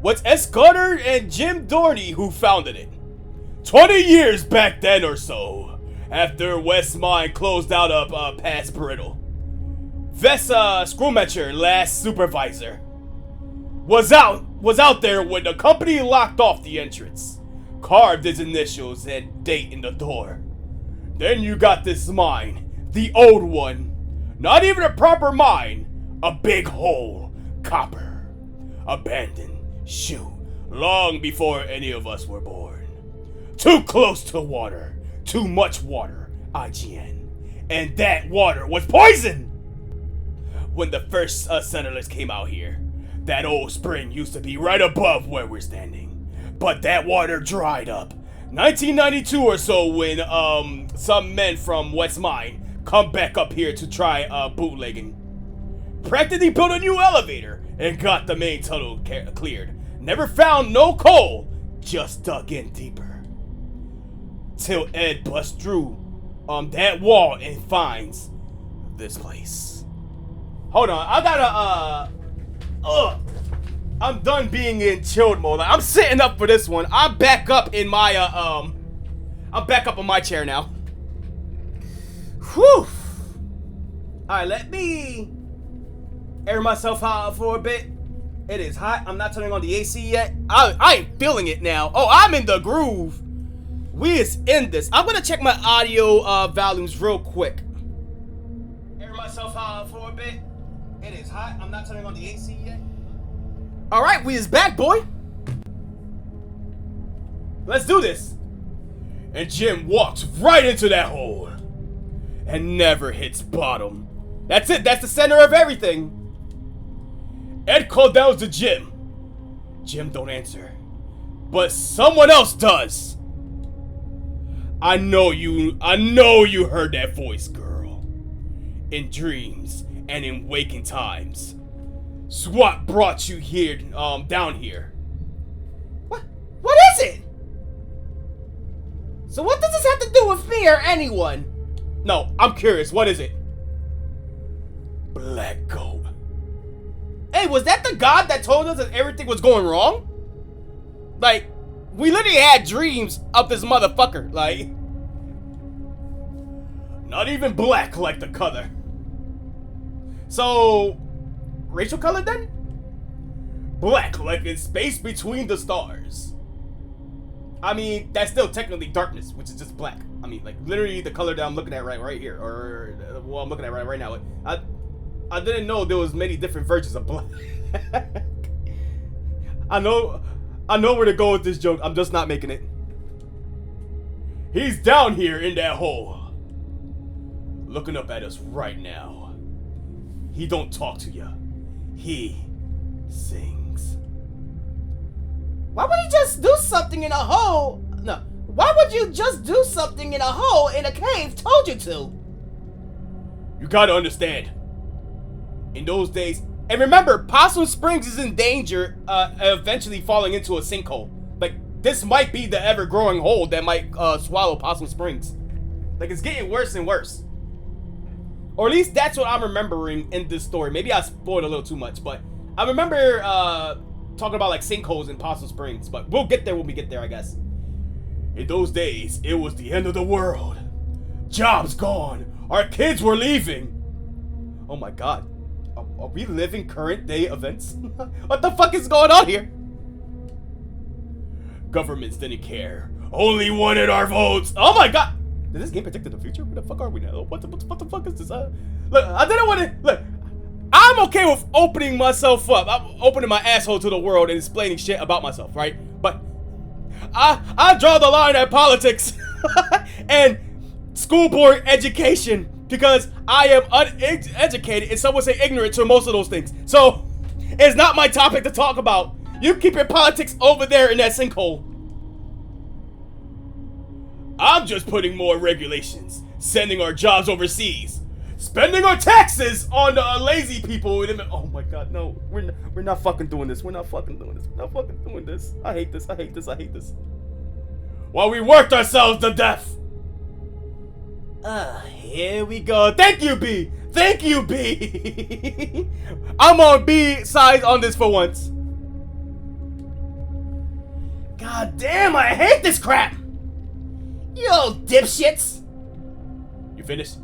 What's S. Carter and Jim Doherty who founded it. 20 years back then or so, after West Mine closed out of past Brittle. Vessa Screwmatcher, last supervisor, was out there when the company locked off the entrance, carved his initials and date in the door. Then you got this mine, the old one, not even a proper mine, a big hole, copper. Abandoned. Shoot. Long before any of us were born. Too close to water. Too much water. IGN. And that water was poison! When the first settlers came out here, that old spring used to be right above where we're standing. But that water dried up. 1992 or so when some men from West Mine come back up here to try bootlegging. Practically built a new elevator and got the main tunnel cleared. Never found no coal, just dug in deeper. Till Ed busts through that wall and finds this place. Hold on, I gotta I'm done being in chilled mode. I'm sitting up for this one. I'm back up in my I'm back up on my chair now. Whew. Alright, let me air myself out for a bit. It is hot. I'm not turning on the AC yet. I ain't feeling it now. Oh, I'm in the groove. We is in this. I'm gonna check my audio volumes real quick. Air myself out for a bit. It is hot. I'm not turning on the AC yet. Alright, we is back, boy. Let's do this. And Jim walks right into that hole. And never hits bottom. That's it. That's the center of everything. Ed called down to Jim. Jim don't answer. But someone else does. I know you heard that voice, girl. In dreams and in waking times. SWAT brought you here, down here. What is it? So what does this have to do with me or anyone? No, I'm curious. What is it? Black Goat. Hey, was that the god that told us that everything was going wrong? Like, we literally had dreams of this motherfucker. Like, not even black like the color. So, racial color then? Black, like in space between the stars. I mean, that's still technically darkness, which is just black. I mean, like, literally the color that I'm looking at right here, or well, I'm looking at right now. I didn't know there was many different versions of black. I know where to go with this joke. I'm just not making it. He's down here in that hole, looking up at us right now. He don't talk to ya. He sings. Why would he just do something in a hole? No. Why would you just do something in a hole in a cave told you to? You gotta understand. In those days, and remember, Possum Springs is in danger eventually falling into a sinkhole. Like, this might be the ever-growing hole that might swallow Possum Springs. Like, it's getting worse and worse. Or at least that's what I'm remembering in this story. Maybe I spoiled a little too much, but I remember talking about, like, sinkholes in Possum Springs. But we'll get there when we get there, I guess. In those days, it was the end of the world. Jobs gone. Our kids were leaving. Oh my god. Are we living current day events? What the fuck is going on here? Governments didn't care. Only wanted our votes. Oh my god. Did this game predict the future? Where the fuck are we now? What the fuck is this? Look, I didn't want to... Look, I'm okay with opening myself up. I'm opening my asshole to the world and explaining shit about myself, right? But I draw the line at politics and school board education. Because I am uneducated and some would say ignorant to most of those things. So, it's not my topic to talk about. You keep your politics over there in that sinkhole. I'm just putting more regulations, sending our jobs overseas, spending our taxes on the lazy people. Oh my god, no. We're not fucking doing this. We're not fucking doing this. We're not fucking doing this. I hate this. I hate this. I hate this. While we worked ourselves to death. Here we go. Thank you, B. Thank you, B. I'm on B side on this for once. God damn, I hate this crap. You old dipshits. You finished?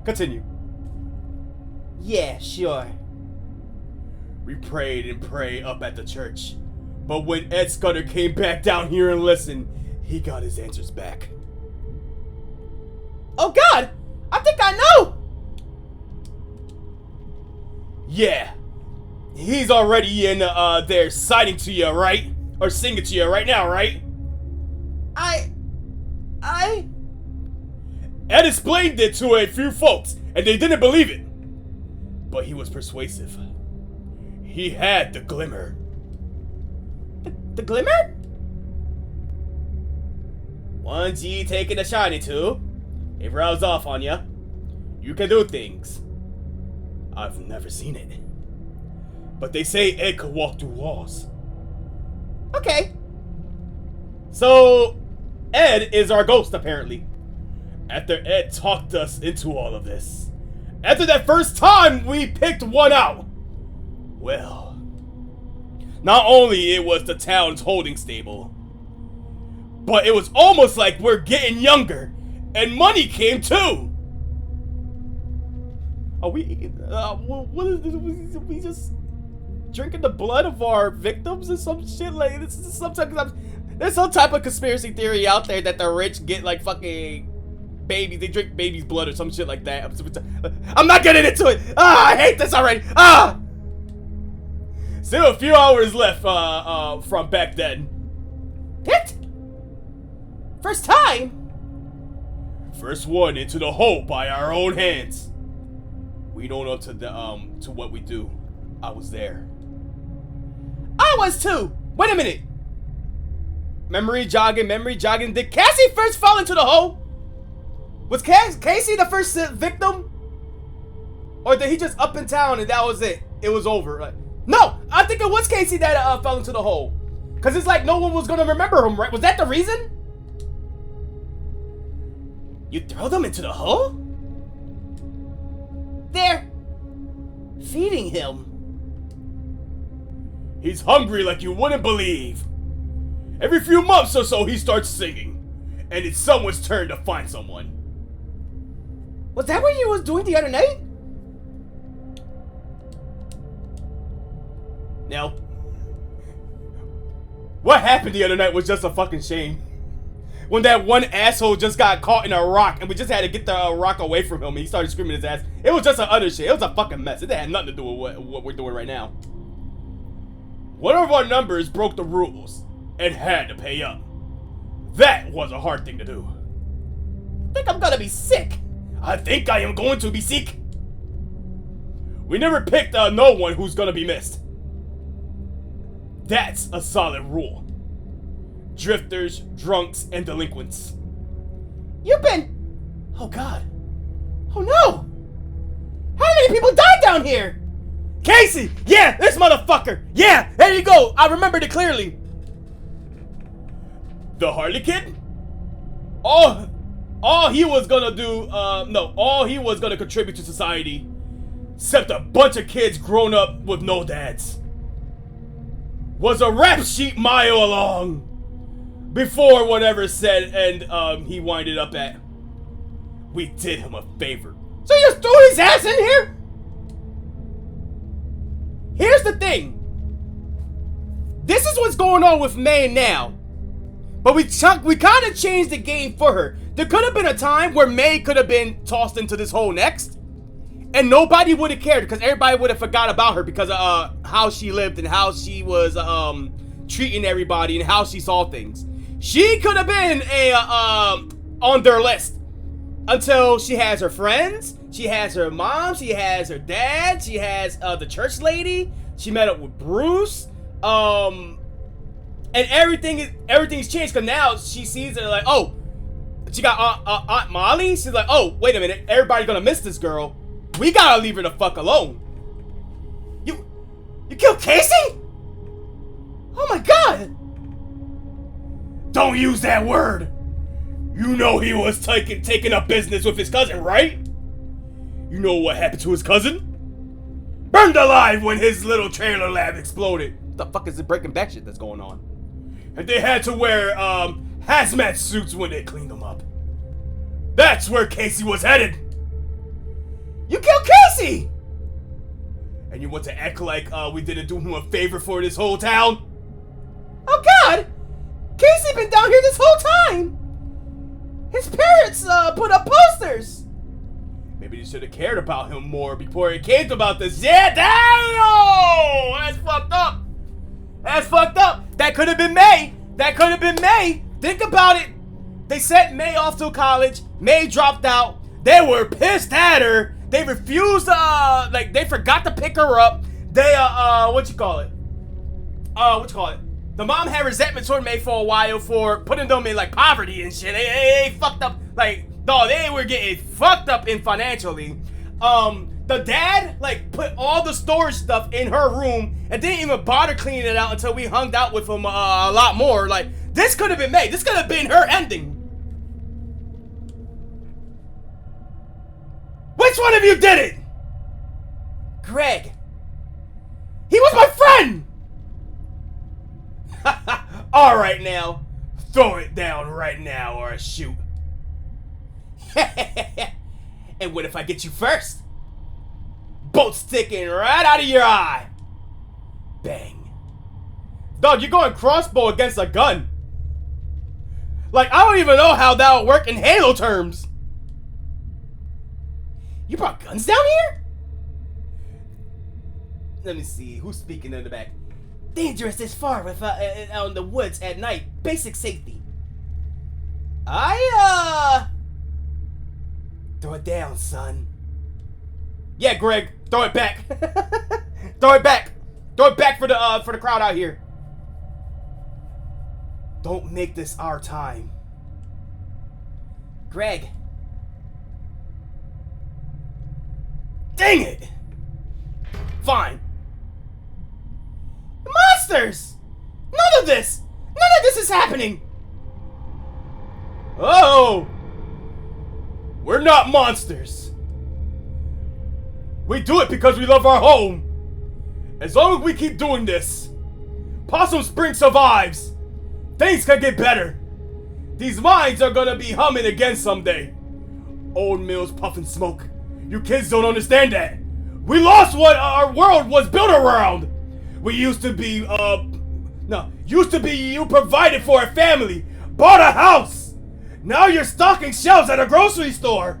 Continue. Yeah, sure. We prayed and prayed up at the church. But when Ed Scudder came back down here and listened, he got his answers back. Oh god! I think I know! Yeah, He's already in there citing to you, right? Or singing to you right now, right? I... Ed explained it to a few folks, and they didn't believe it. But he was persuasive. He had the glimmer. The glimmer? Once ye take it a shiny to, it rubs off on ya. You can do things. I've never seen it. But they say Ed could walk through walls. Okay. So, Ed is our ghost, apparently. After Ed talked us into all of this. After that first time we picked one out. Well, not only it was the town's holding stable, but it was almost like we're getting younger, and money came too. Are we, what is this? We just drinking the blood of our victims or some shit? Like, this is there's some type of conspiracy theory out there that the rich get like fucking babies, they drink baby's blood or some shit like that. I'm not getting into it. I hate this already. Still a few hours left from back then. Hit? First time? First one into the hole by our own hands. We don't up to the to what we do. I was there. I was too. Wait a minute. Memory jogging. Did Cassie first fall into the hole? Was Casey the first victim? Or did he just up in town and that was it? It was over. Like, no, I think it was Casey that fell into the hole. Because it's like no one was going to remember him, right? Was that the reason? You throw them into the hole? They're feeding him. He's hungry like you wouldn't believe. Every few months or so he starts singing. And it's someone's turn to find someone. Was that what you was doing the other night? Now, what happened the other night was just a fucking shame. When that one asshole just got caught in a rock and we just had to get the rock away from him and he started screaming his ass. It was just an other shit. It was a fucking mess. It had nothing to do with what we're doing right now. One of our numbers broke the rules and had to pay up. That was a hard thing to do. I think I'm gonna be sick. I think I am going to be sick. We never picked no one who's gonna be missed. That's a solid rule. Drifters, drunks, and delinquents. You've been... Oh god. Oh no! How many people died down here? Casey! Yeah, this motherfucker! Yeah, there you go! I remembered it clearly. The Harley Kid? All he was gonna do, all he was gonna contribute to society, except a bunch of kids grown up with no dads, was a rap sheet mile along before whatever said and he winded up at. We did him a favor. So you just threw his ass in here? Here's the thing. This is what's going on with May now. But we kind of changed the game for her. There could have been a time where May could have been tossed into this hole next. And nobody would have cared because everybody would have forgot about her because of how she lived and how she was treating everybody and how she saw things. She could have been on their list until she has her friends, she has her mom, she has her dad, she has the church lady, she met up with Bruce, and everything's changed because now she sees it like, oh, she got Aunt Molly. She's like, oh, wait a minute, everybody's gonna miss this girl. We gotta leave her the fuck alone. You killed Casey? Oh my god! Don't use that word. You know he was taking up business with his cousin, right? You know what happened to his cousin? Burned alive when his little trailer lab exploded. What the fuck is the Breaking Back shit that's going on? And they had to wear hazmat suits when they cleaned them up. That's where Casey was headed. You killed Casey! And you want to act like we didn't do him a favor for this whole town? Oh god! Casey been down here this whole time! His parents put up posters! Maybe they should have cared about him more before it came about this. Yeah, damn! That's fucked up. That could have been May. That could have been May. Think about it. They sent May off to college. May dropped out. They were pissed at her. They refused to, they forgot to pick her up. They, what you call it? The mom had resentment toward May for a while for putting them in, like, poverty and shit. They fucked up, like, no, they were getting fucked up in financially. The dad, like, put all the storage stuff in her room and didn't even bother cleaning it out until we hung out with him a lot more. Like, this could have been May. This could have been her ending. Which one of you did it? Gregg. He was my friend! Alright now. Throw it down right now or I shoot. And what if I get you first? Bolt sticking right out of your eye. Bang. Dog, you're going crossbow against a gun. Like, I don't even know how that would work in Halo terms. You brought guns down here? Let me see. Who's speaking in the back? Dangerous this far with out in the woods at night. Basic safety. Throw it down, son. Yeah, Gregg. Throw it back. Throw it back. Throw it back for the crowd out here. Don't make this our time. Gregg. Dang it! Fine. Monsters! None of this is happening! Oh! We're not monsters. We do it because we love our home. As long as we keep doing this, Possum Spring survives. Things can get better. These mines are gonna be humming again someday. Old mills puffing smoke. You kids don't understand that. We lost what our world was built around. We used to be, you provided for a family, bought a house. Now you're stocking shelves at a grocery store.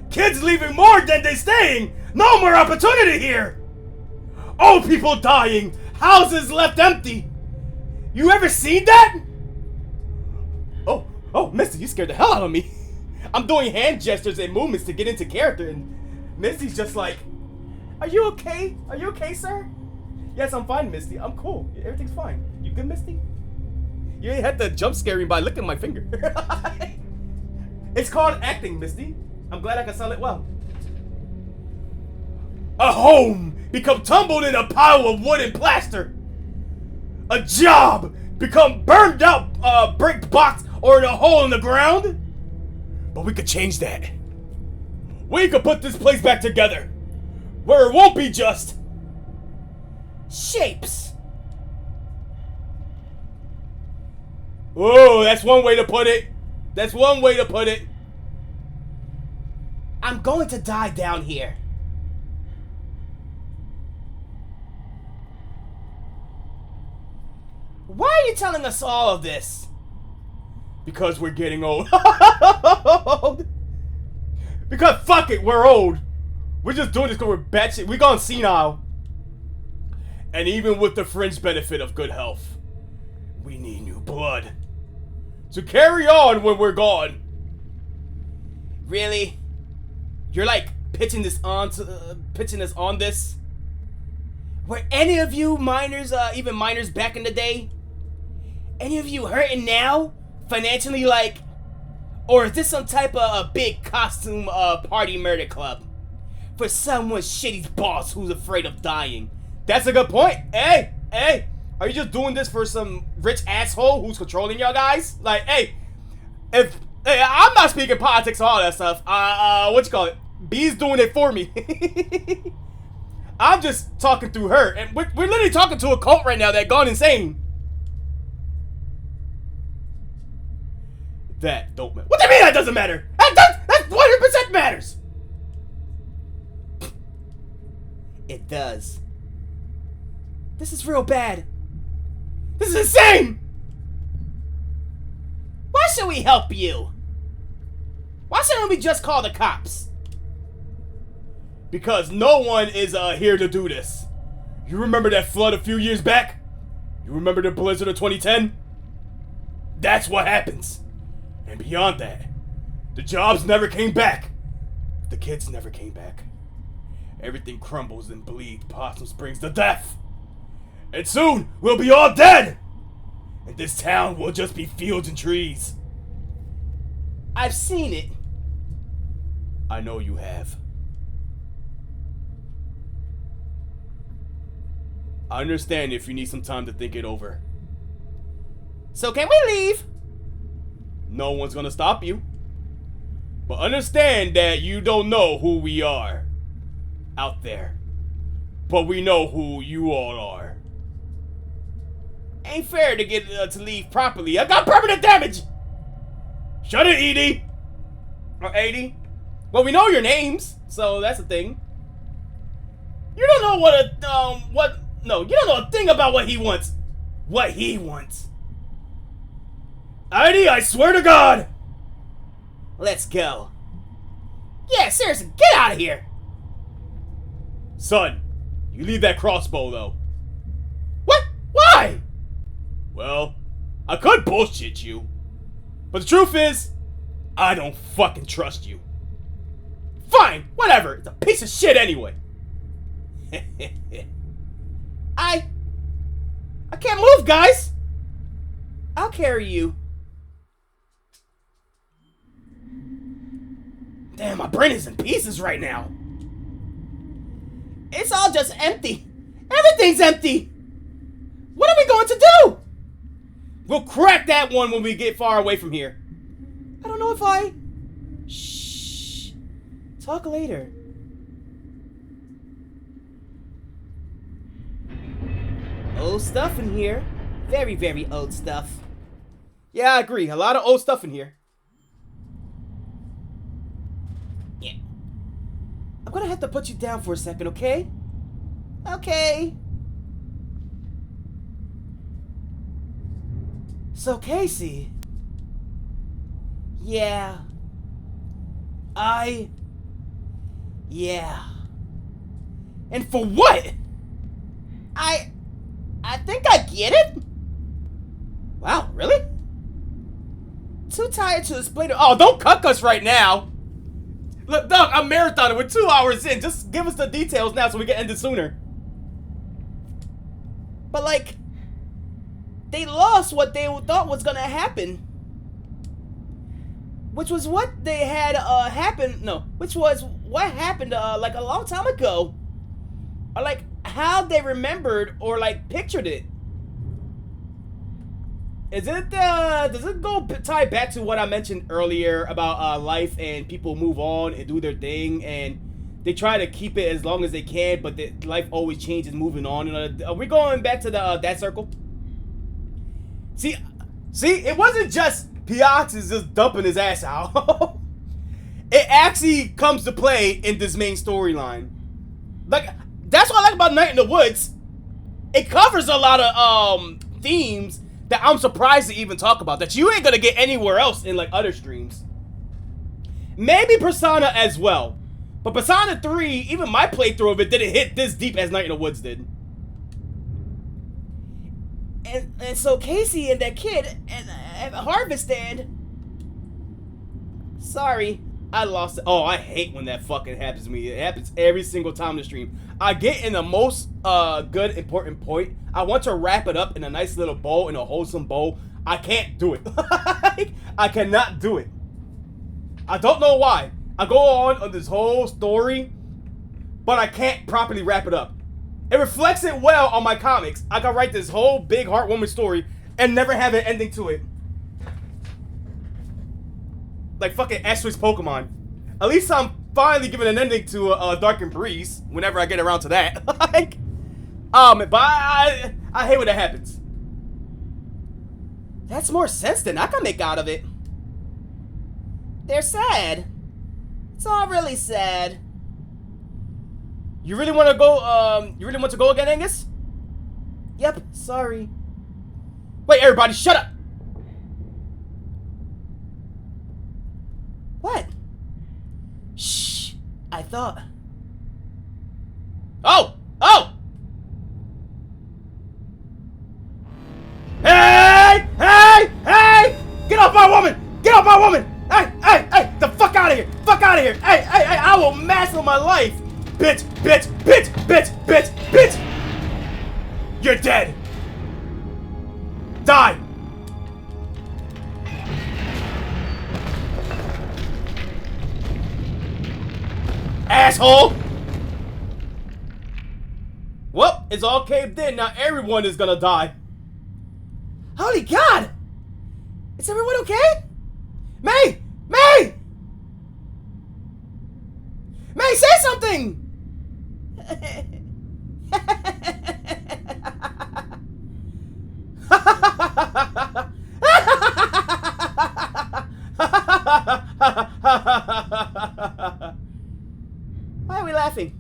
Kids leaving more than they staying. No more opportunity here. Old people dying, houses left empty. You ever seen that? Oh, Misty, you scared the hell out of me. I'm doing hand gestures and movements to get into character, and Misty's just like, are you okay? Are you okay, sir? Yes, I'm fine, Misty. I'm cool. Everything's fine. You good, Misty? You ain't had to jump scare me by licking my finger. It's called acting, Misty. I'm glad I can sell it well. A home become tumbled in a pile of wood and plaster. A job become burned out brick box or in a hole in the ground. But we could change that. We could put this place back together, where it won't be just shapes. Oh, that's one way to put it. That's one way to put it. I'm going to die down here. Why are you telling us all of this? Because we're getting old. Because fuck it, we're old. We're just doing this because we're batshit. We're gone senile. And even with the fringe benefit of good health, we need new blood to carry on when we're gone. Really? You're like pitching us on this? Were any of you miners, even miners back in the day? Any of you hurting now? Financially, like? Or is this some type of a big costume party murder club? For someone shitty's boss who's afraid of dying. That's a good point. Hey, are you just doing this for some rich asshole who's controlling y'all guys? Like, hey, I'm not speaking politics or all that stuff. What you call it? B's doing it for me. I'm just talking through her, and we're literally talking to a cult right now that gone insane. That don't matter. What do you mean that doesn't matter? That 100% matters. It does. This is real bad. This is insane. Why should we help you? Why shouldn't we just call the cops? Because no one is here to do this. You remember that flood a few years back? You remember the blizzard of 2010? That's what happens. And beyond that, the jobs never came back. The kids never came back. Everything crumbles and bleeds Possum Springs to death. And soon, we'll be all dead! And this town will just be fields and trees. I've seen it. I know you have. I understand if you need some time to think it over. So can we leave? No one's gonna stop you. But understand that you don't know who we are out there. But we know who you all are. Ain't fair to get to leave properly. I got permanent damage. Shut it, Edie. Or 80. Well, we know your names, so that's a thing. You don't know you don't know a thing about what he wants. What he wants. Edie, I swear to God. Let's go. Yeah, seriously, get out of here. Son, you leave that crossbow though. What? Why? Well, I could bullshit you. But the truth is, I don't fucking trust you. Fine, whatever. It's a piece of shit anyway. I can't move, guys. I'll carry you. Damn, my brain is in pieces right now. It's all just empty. Everything's empty. What are we going to do? We'll crack that one when we get far away from here. I don't know if I... Shh. Talk later. Old stuff in here. Very, very old stuff. Yeah, I agree. A lot of old stuff in here. Yeah. I'm gonna have to put you down for a second, okay? Okay. So, Casey. Yeah. Yeah. And for what? I think I get it. Wow, really? Too tired to explain it. Oh, don't cuck us right now. Look, Doug, I'm marathoning. We're 2 hours in. Just give us the details now so we can end it sooner. But, like, they lost what they thought was gonna happen. Which was what they had happen. No, which was what happened like a long time ago. Or like how they remembered or like pictured it. Is it does it go tie back to what I mentioned earlier about life and people move on and do their thing and they try to keep it as long as they can, but life always changes, moving on. Are we going back to the that circle? See, it wasn't just Pioxys just dumping his ass out. It actually comes to play in this main storyline. Like, that's what I like about Night in the Woods. It covers a lot of themes that I'm surprised to even talk about, that you ain't gonna get anywhere else in like other streams. Maybe Persona as well. But Persona 3, even my playthrough of it didn't hit this deep as Night in the Woods did. And so Casey and that kid at Harvest Stand. Sorry, I lost it. Oh, I hate when that fucking happens to me. It happens every single time in the stream. I get in the most good, important point. I want to wrap it up in a nice little bow, in a wholesome bow. I can't do it. I cannot do it. I don't know why. I go on this whole story, but I can't properly wrap it up. It reflects it well on my comics. I can write this whole big heartwarming story and never have an ending to it. Like fucking Asterisk Pokemon. At least I'm finally giving an ending to Dark and Breeze whenever I get around to that. Like, but I hate when that happens. That's more sense than I can make out of it. They're sad. It's all really sad. You really want to go, you really want to go again, Angus? Yep, sorry. Wait, everybody, shut up! What? Shh, I thought. Oh! Oh! my woman! Hey, the fuck out of here! Fuck out of here! Hey, I will master my life! Bitch! You're dead! Die! Asshole! Well, it's all caved in. Now everyone is gonna die. Holy God! Is everyone okay? May! May! May, say something! Why are we laughing?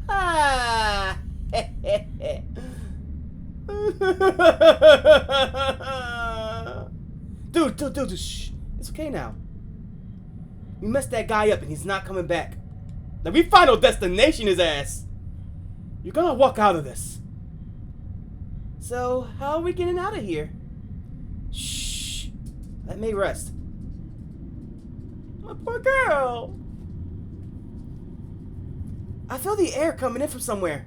Ah. Dude, shh. It's okay now. We messed that guy up and he's not coming back. Now we final destination his ass. You're gonna walk out of this. So, how are we getting out of here? Shh. Let May rest. My poor girl. I feel the air coming in from somewhere.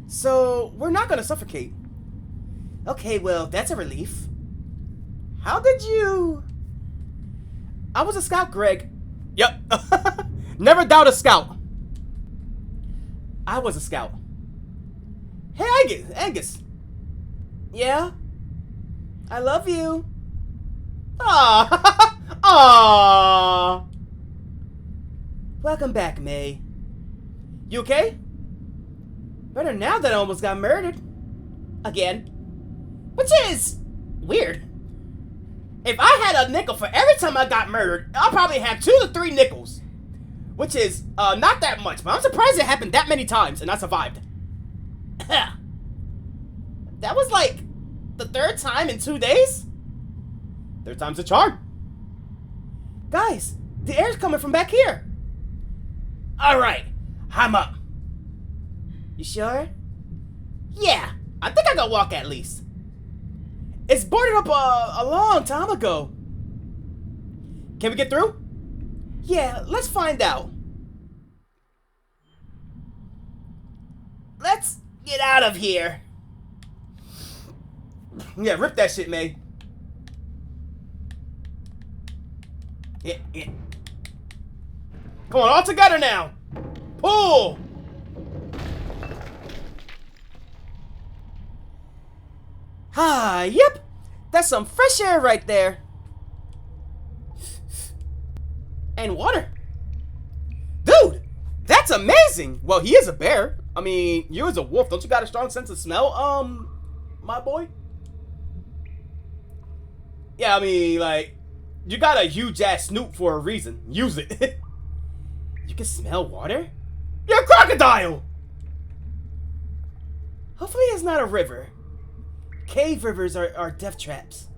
So, we're not gonna suffocate. Okay, well, that's a relief. How did you... I was a scout, Gregg. Yep. Never doubt a scout. I was a scout. Hey, Angus. Yeah? I love you. Ah. Ah. Welcome back, May. You okay? Better now that I almost got murdered. Again. Which is weird. If I had a nickel for every time I got murdered, I'll probably have 2 to 3 nickels. Which is not that much, but I'm surprised it happened that many times and I survived. That was like the 3rd time in 2 days? 3rd time's a charm. Guys, the air's coming from back here. Alright, I'm up. You sure? Yeah, I think I can walk at least. It's boarded up a long time ago. Can we get through? Yeah, let's find out. Let's get out of here. Yeah, rip that shit, May. Yeah. Come on, all together now. Pull. Ah, yep. That's some fresh air right there. And water. Dude, that's amazing. Well, he is a bear. I mean, you as a wolf, don't you got a strong sense of smell, my boy? Yeah, I mean, like, you got a huge ass snoot for a reason. Use it. You can smell water? You're a crocodile! Hopefully it's not a river. Cave rivers are death traps.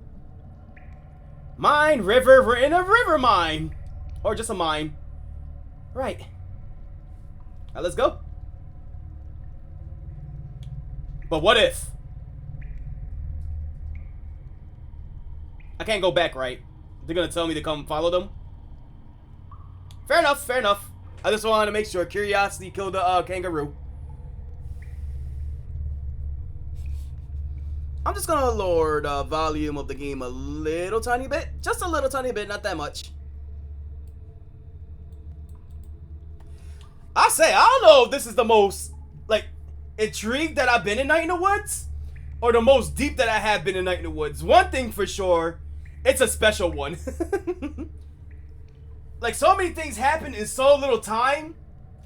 Mine, river, we're in a river mine. Or just a mine. Right. Alright, let's go. But what if? I can't go back, right? They're gonna tell me to come follow them? Fair enough, fair enough. I just wanted to make sure curiosity killed the kangaroo. I'm just gonna lower the volume of the game a little tiny bit. Just a little tiny bit, not that much. I say, I don't know if this is the most, like, intrigued that I've been in Night in the Woods, or the most deep that I have been in Night in the Woods. One thing for sure, it's a special one. Like, so many things happen in so little time,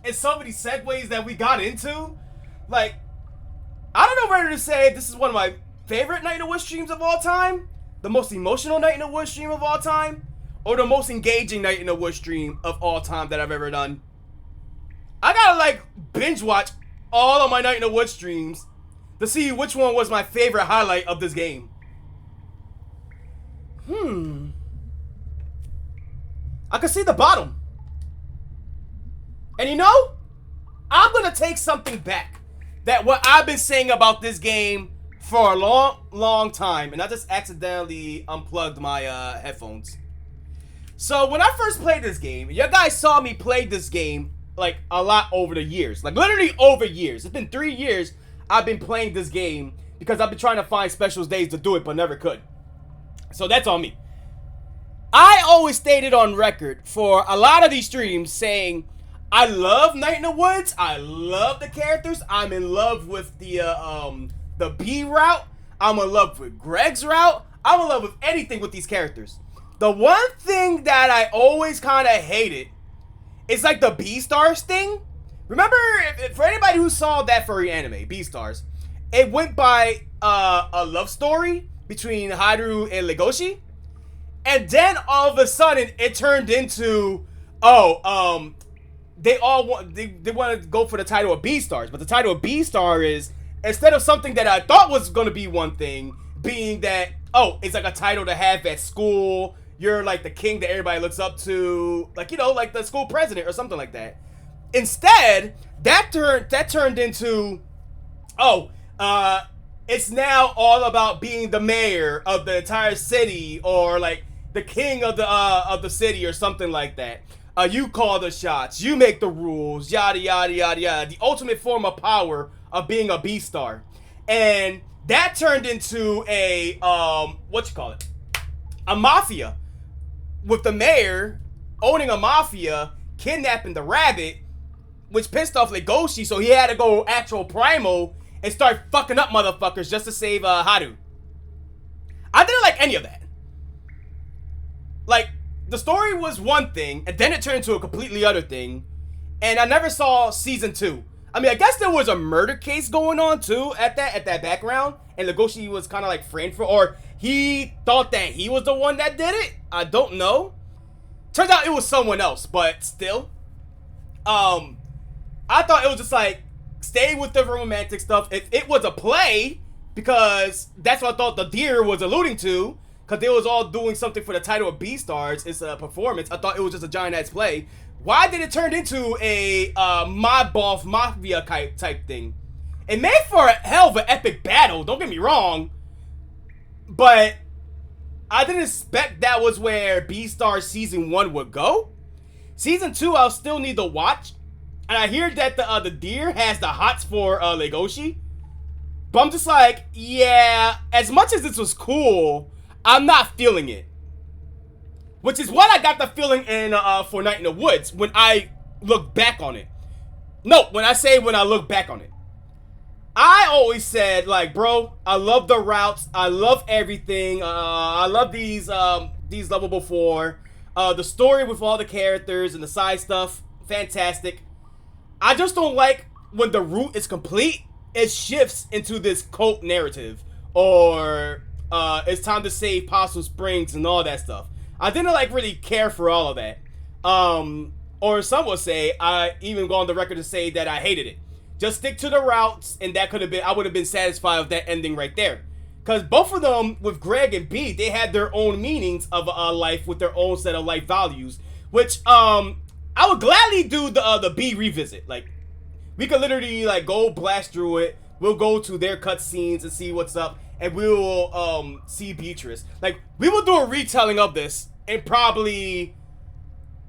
and so many segues that we got into. Like, I don't know whether to say this is one of my favorite Night in the Woods streams of all time, the most emotional Night in the Woods stream of all time, or the most engaging Night in the Woods stream of all time that I've ever done. I gotta, like, binge watch all of my Night in the Woods streams to see which one was my favorite highlight of this game. I can see the bottom. And you know, I'm gonna take something back. That what I've been saying about this game for a long time, and I just accidentally unplugged my headphones. So when I first played this game, you guys saw me play this game like a lot over the years, like literally over years. It's been 3 years I've been playing this game because I've been trying to find special days to do it, but never could. So that's on me. I always stated on record for a lot of these streams saying, I love Night in the Woods. I love the characters. I'm in love with the B route. I'm in love with Gregg's route. I'm in love with anything with these characters. The one thing that I always kind of hated is like the B-Stars thing. Remember, for anybody who saw that furry anime, B-Stars, it went by a love story between Haru and Legoshi. And then all of a sudden, it turned into, they want to go for the title of B-Stars. But the title of B-Star is, instead of something that I thought was going to be one thing, being that, it's like a title to have at school. You're like the king that everybody looks up to, like, you know, like the school president or something like that. Instead, that turned into, it's now all about being the mayor of the entire city, or like the king of the city, or something like that. You call the shots, you make the rules, yada yada yada yada. The ultimate form of power of being a B-Star, and that turned into a a mafia, with the mayor owning a mafia, kidnapping the rabbit, which pissed off Legoshi, so he had to go actual Primo and start fucking up motherfuckers just to save Haru. I didn't like any of that. Like, the story was one thing, and then it turned into a completely other thing, and I never saw season 2. I mean, I guess there was a murder case going on too at that background, and Legoshi was kind of like framed for, or he thought that he was the one that did it. I don't know. Turns out it was someone else, but still. I thought it was just like, stay with the romantic stuff. It was a play, because that's what I thought the deer was alluding to, because they was all doing something for the title of B-Stars. It's a performance. I thought it was just a giant ass play. Why did it turn into a mob off mafia type thing? It made for a hell of an epic battle, don't get me wrong, but I didn't expect that was where B-Star Season 1 would go. Season 2, I'll still need to watch. And I hear that the deer has the hots for Legoshi. But I'm just like, yeah, as much as this was cool, I'm not feeling it. Which is what I got the feeling in for Night in the Woods when I look back on it. No, when I look back on it. I always said, like, bro, I love the routes. I love everything. I love these lovable 4. The story with all the characters and the side stuff, fantastic. I just don't like when the route is complete, it shifts into this cult narrative, or it's time to save Possum Springs and all that stuff. I didn't like really care for all of that. Or some will say, I even go on the record to say that I hated it. Just stick to the routes, and that could have been, I would have been satisfied with that ending right there. Because both of them, with Gregg and B, they had their own meanings of life with their own set of life values. Which, I would gladly do the B revisit. Like, we could literally, like, go blast through it. We'll go to their cutscenes and see what's up. And we will, see Beatrice. Like, we will do a retelling of this in probably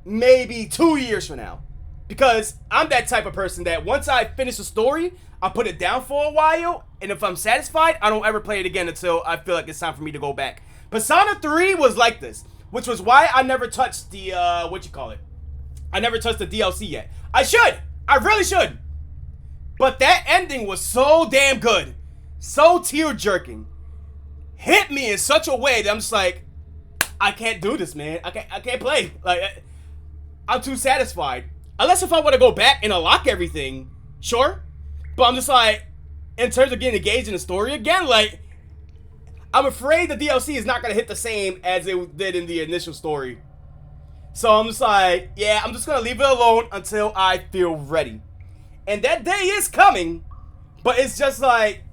maybe 2 years from now. Because I'm that type of person that once I finish a story, I'll put it down for a while, and if I'm satisfied, I don't ever play it again until I feel like it's time for me to go back. Persona 3 was like this, which was why I never touched the, I never touched the DLC yet. I should! I really should! But that ending was so damn good, so tear-jerking, hit me in such a way that I'm just like, I can't do this, man. I can't play. Like, I'm too satisfied. Unless if I want to go back and unlock everything, sure. But I'm just like, in terms of getting engaged in the story again, like, I'm afraid the DLC is not going to hit the same as it did in the initial story. So I'm just like, yeah, I'm just going to leave it alone until I feel ready. And that day is coming, but it's just like,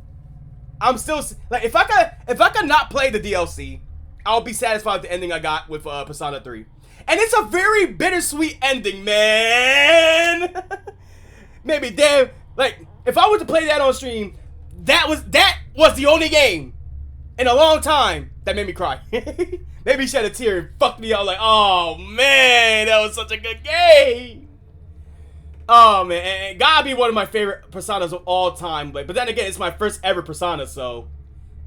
I'm still, like, if I could not play the DLC, I'll be satisfied with the ending I got with Persona 3. And it's a very bittersweet ending, man. Maybe damn, like, if I were to play that on stream, that was the only game in a long time that made me cry. Made me shed a tear and fucked me up like, oh man, that was such a good game. Oh man, and gotta be one of my favorite personas of all time. But then again, it's my first ever persona, so.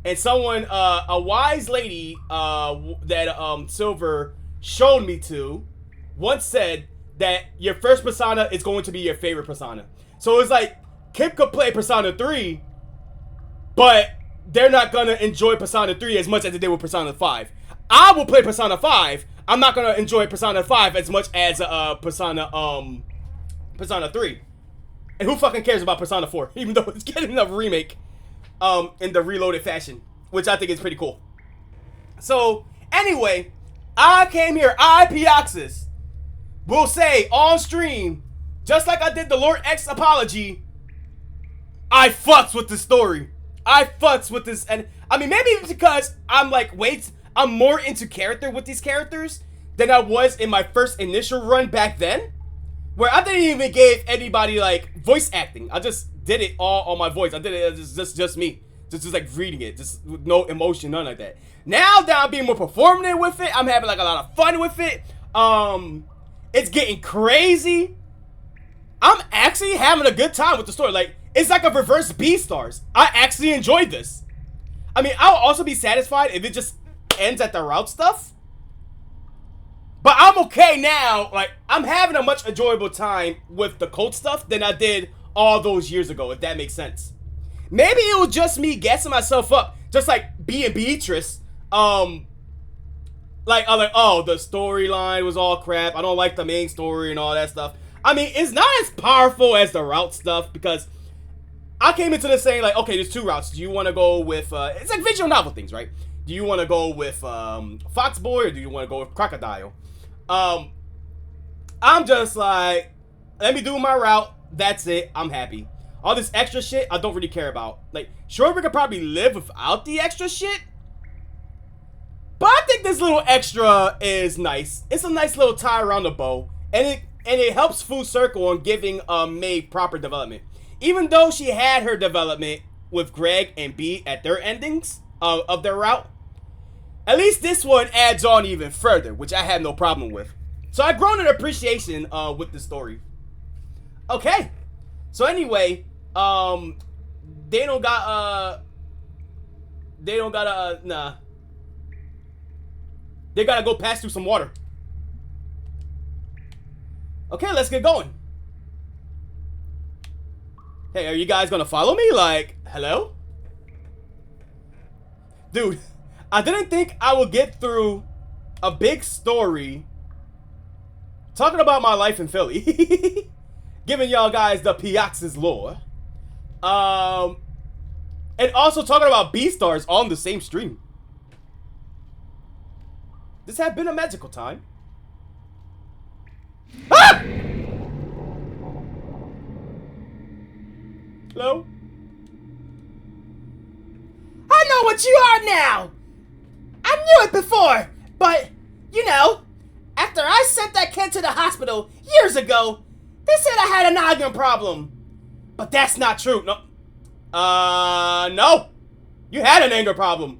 And someone, a wise lady, that Silver showed me to, once said that your first persona is going to be your favorite persona. So it's like, Kip could play Persona 3, but they're not gonna enjoy Persona 3 as much as they did with Persona 5. I will play Persona 5. I'm not gonna enjoy Persona 5 as much as Persona 3. And who fucking cares about Persona 4? Even though it's getting a remake in the reloaded fashion, which I think is pretty cool. So anyway, I came here, Pioxys will say on stream, just like I did the Lord X apology, I fucks with the story. I fucks with this, and I mean, maybe it's because I'm like, I'm more into character with these characters than I was in my first initial run back then, where I didn't even give anybody like voice acting. I just did it all on my voice. I did it just me, just like reading it, just with no emotion, none like that. Now that I'm being more performative with it, I'm having like a lot of fun with it. It's getting crazy. I'm actually having a good time with the story. Like, it's like a reverse Beastars. I actually enjoyed this. I mean, I'll also be satisfied if it just ends at the route stuff. But I'm okay now. Like, I'm having a much enjoyable time with the cult stuff than I did all those years ago, if that makes sense. Maybe it was just me gassing myself up, just like being Beatrice. Like, I'm like, oh, the storyline was all crap. I don't like the main story and all that stuff. I mean, it's not as powerful as the route stuff, because I came into this saying, like, okay, there's two routes. Do you want to go with, it's like visual novel things, right? Do you want to go with Foxboy, or do you want to go with Crocodile? I'm just like, let me do my route. That's it. I'm happy. All this extra shit, I don't really care about. Like, sure, we could probably live without the extra shit, but I think this little extra is nice. It's a nice little tie around the bow, and it helps full circle on giving May proper development. Even though she had her development with Gregg and B at their endings of their route, at least this one adds on even further, which I had no problem with. So I've grown an appreciation with the story. Okay, so anyway, they don't got nah. They gotta go pass through some water. Okay, let's get going. Hey, are you guys gonna follow me? Like, hello? Dude, I didn't think I would get through a big story talking about my life in Philly. Giving y'all guys the Pioxys lore. And also talking about Beastars on the same stream. This had been a magical time. Ah! Hello? I know what you are now! I knew it before, but, you know, after I sent that kid to the hospital years ago, they said I had a noggin problem. But that's not true. No. No. You had an anger problem.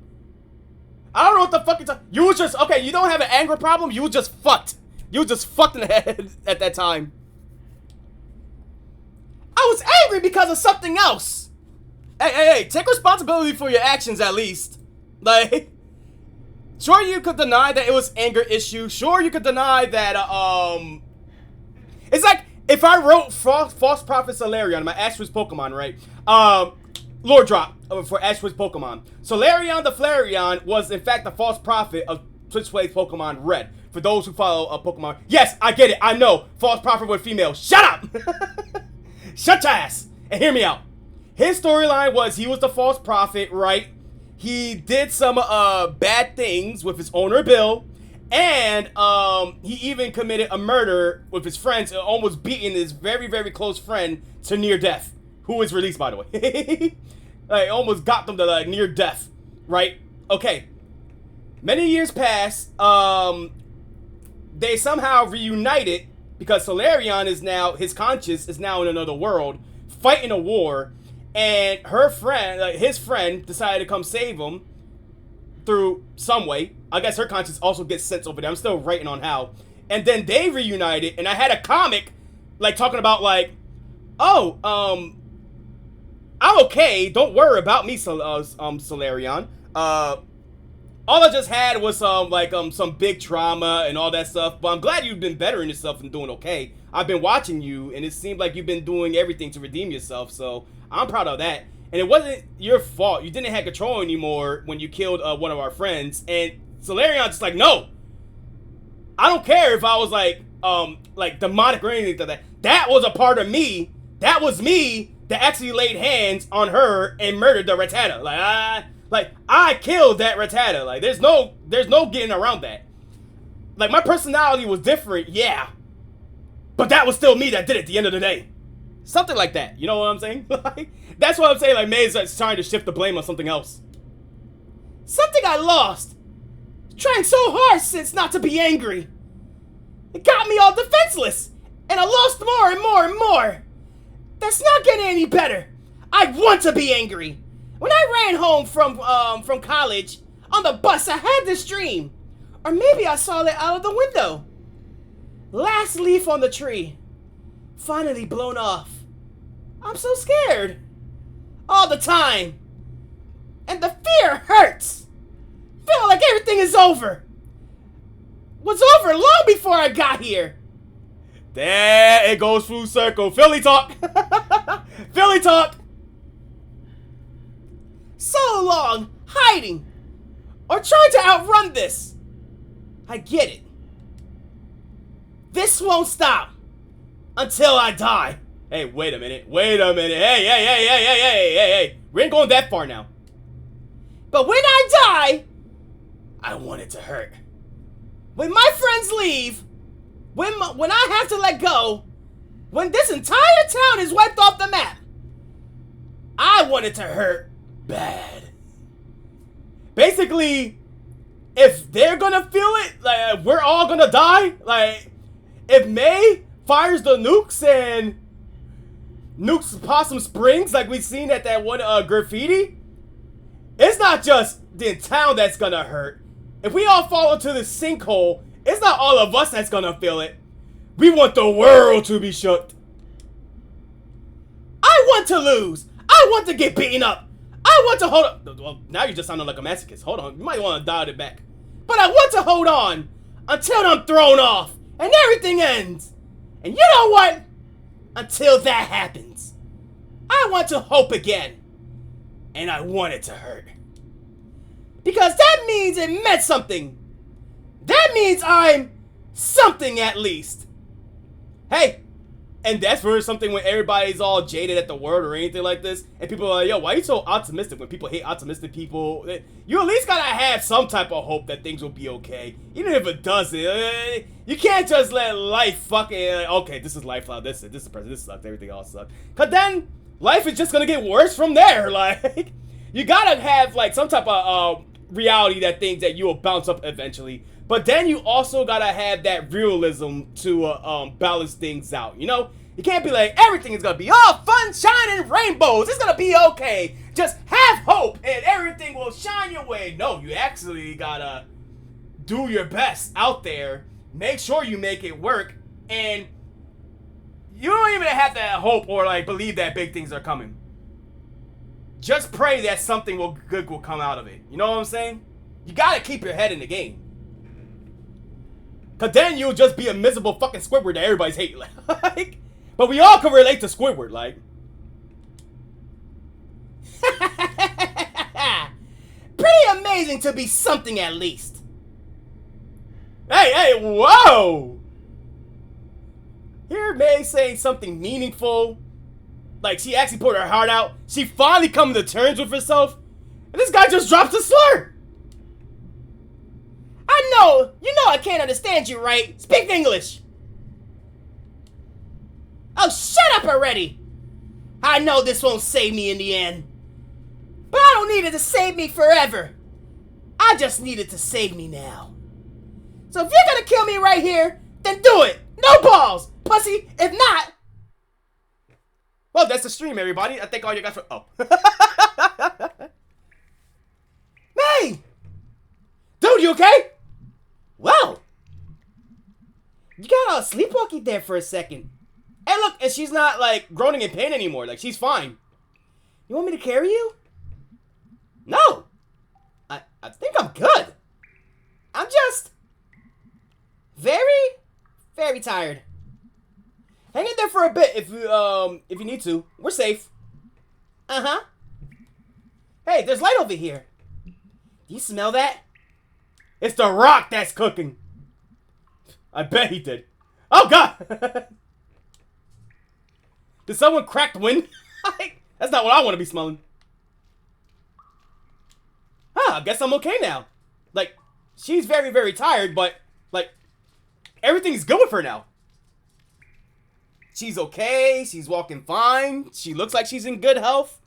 I don't know what the fuck you're talking. You was just, okay, you don't have an anger problem, you was just fucked. You was just fucked in the head at that time. I was angry because of something else. Hey, take responsibility for your actions at least. Like, sure you could deny that it was anger issue. Sure you could deny that, it's like, if I wrote False Prophet Solarion, my Ashwizz Pokemon, right? Lore drop for Ashwizz Pokemon. Solarion the Flareon was, in fact, the false prophet of Twitch Plays Pokemon Red. For those who follow Pokemon. Yes, I get it. I know. False prophet with female. Shut up! Shut your ass! And hear me out. His storyline was he was the false prophet, right? He did some bad things with his owner Bill. And he even committed a murder with his friends, almost beating his very, very close friend to near death. Who is released, by the way. Like, almost got them to like near death, right? Okay. Many years pass. They somehow reunited because Solarion is now, his conscience is now in another world, fighting a war, and her friend, his friend, decided to come save him. through some way. I guess her conscience also gets sent over there. I'm still writing on how. And then they reunited, and I had a comic, like, talking about, like, oh, I'm okay. Don't worry about me, Solarion. All I just had was some big trauma and all that stuff. But I'm glad you've been bettering yourself and doing okay. I've been watching you, and it seemed like you've been doing everything to redeem yourself. So I'm proud of that. And it wasn't your fault. You didn't have control anymore when you killed one of our friends. And Solarion's just like, no. I don't care if I was like demonic or anything like that. That was a part of me. That was me that actually laid hands on her and murdered the Rattata. Like I killed that Rattata. Like there's no getting around that. Like my personality was different, yeah. But that was still me that did it at the end of the day. Something like that. You know what I'm saying? Like that's what I'm saying. Like May's like trying to shift the blame on something else. Something I lost. Trying so hard since not to be angry. It got me all defenseless. And I lost more and more and more. That's not getting any better. I want to be angry. When I ran home from college, on the bus I had this dream. Or maybe I saw it out of the window. Last leaf on the tree. Finally blown off. I'm so scared. All the time. And the fear hurts. Feel like everything is over. Was over long before I got here. There it goes full circle. Philly talk. Philly talk. So long hiding or trying to outrun this. I get it. This won't stop until I die. Hey, wait a minute. Wait a minute. Hey. We ain't going that far now. But when I die, I want it to hurt. When my friends leave, when I have to let go, when this entire town is wiped off the map, I want it to hurt bad. Basically, if they're gonna feel it, like we're all gonna die. Like if May fires the nukes and nukes Possum Springs, like we've seen at that one graffiti, it's not just the town that's gonna hurt. If we all fall into the sinkhole, it's not all of us that's gonna feel it. We want the world to be shook. I want to lose. I want to get beaten up. I want to hold up. Well, now you're just sounding like a masochist. Hold on. You might want to dial it back. But I want to hold on until I'm thrown off and everything ends. And you know what? Until that happens, I want to hope again. And I want it to hurt. Because that means it meant something. That means I'm something at least. Hey, and that's for something when everybody's all jaded at the world or anything like this, and people are like, yo, why are you so optimistic? When people hate optimistic people, you at least gotta have some type of hope that things will be okay. Even if it doesn't, you can't just let life fucking, okay, this is life now, this is the person, this sucks, everything else sucks. Cause then, life is just gonna get worse from there, like, you gotta have, like, some type of, reality that things that you will bounce up eventually. But then you also gotta have that realism to balance things out, you know? You can't be like, everything is gonna be all fun, shine, and rainbows. It's gonna be okay. Just have hope and everything will shine your way. No, you actually gotta do your best out there. Make sure you make it work. And you don't even have to hope or like believe that big things are coming. Just pray that something good will come out of it. You know what I'm saying? You gotta keep your head in the game. Cause then you'll just be a miserable fucking Squidward that everybody's hating. Like, but we all can relate to Squidward, like. Pretty amazing to be something at least. Hey, whoa! Here May saying something meaningful. Like, she actually put her heart out. She finally come to terms with herself. And this guy just drops a slur. I know. You know I can't understand you, right? Speak English. Oh, shut up already. I know this won't save me in the end. But I don't need it to save me forever. I just need it to save me now. So if you're gonna kill me right here, then do it. No balls, pussy. If not... Well, that's the stream, everybody. I think all you guys for... Oh. May! looky there for a second. Hey, look, and she's not, like, groaning in pain anymore. Like, she's fine. You want me to carry you? No. I think I'm good. I'm just very, very tired. Hang in there for a bit if you need to. We're safe. Uh-huh. Hey, there's light over here. Do you smell that? It's the rock that's cooking. I bet he did. Oh, God! Did someone crack the wind? That's not what I want to be smelling. I guess I'm okay now. Like, she's very, very tired, but, like, everything's good with her now. She's okay. She's walking fine. She looks like she's in good health.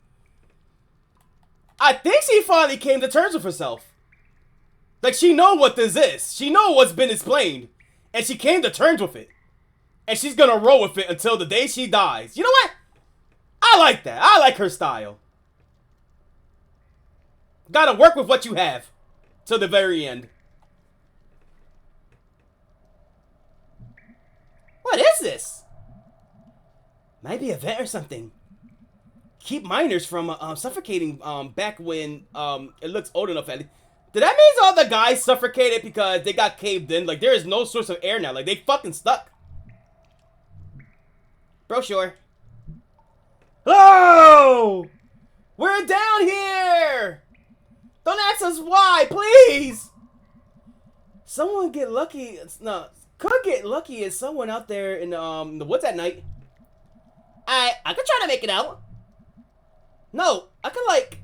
I think she finally came to terms with herself. Like, she know what this is. She know what's been explained. And she came to terms with it. And she's gonna roll with it until the day she dies. You know what? I like that. I like her style. Gotta work with what you have. Till the very end. What is this? Might be a vet or something. Keep miners from suffocating back when it looks old enough at least. Did that mean all the guys suffocated because they got caved in? Like, there is no source of air now. Like, they fucking stuck. Brochure. Oh! We're down here! Don't ask us why, please! Someone get lucky. No, could get lucky as someone out there in the woods at night. I could try to make it out. No, I could like...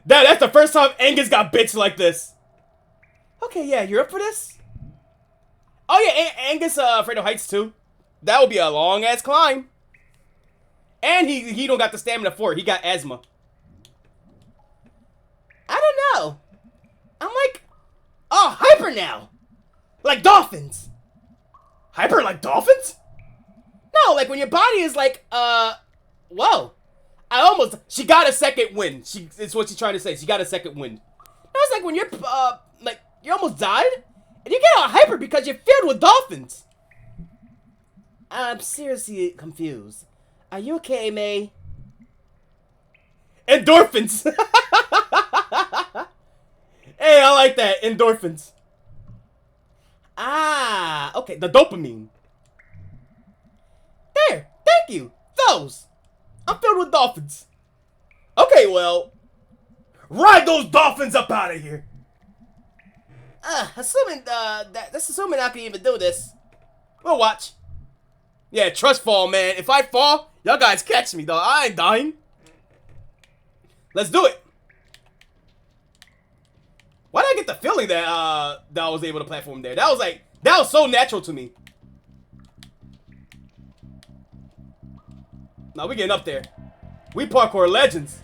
That's the first time Angus got bitched like this. Okay, yeah, you're up for this? Oh yeah, Angus afraid of heights too. That would be a long ass climb. And he don't got the stamina for it. He got asthma. I don't know. I'm like, oh, hyper now. Like dolphins. Hyper like dolphins? No, like when your body is like, whoa. She got a second wind. It's what she's trying to say. She got a second wind. No, it's like when you're, like, you almost died, and you get all hyper because you're filled with dolphins. I'm seriously confused. Are you okay, May? Endorphins! Hey, I like that. Endorphins. Ah, okay. The dopamine. There. Thank you. Those. I'm filled with dolphins. Okay, well. Ride those dolphins up out of here. Assuming, that's assuming I can even do this. We'll watch. Yeah, trust fall, man. If I fall, y'all guys catch me, though. I ain't dying. Let's do it. Why did I get the feeling that, that I was able to platform there? That was so natural to me. Now we getting up there. We parkour legends.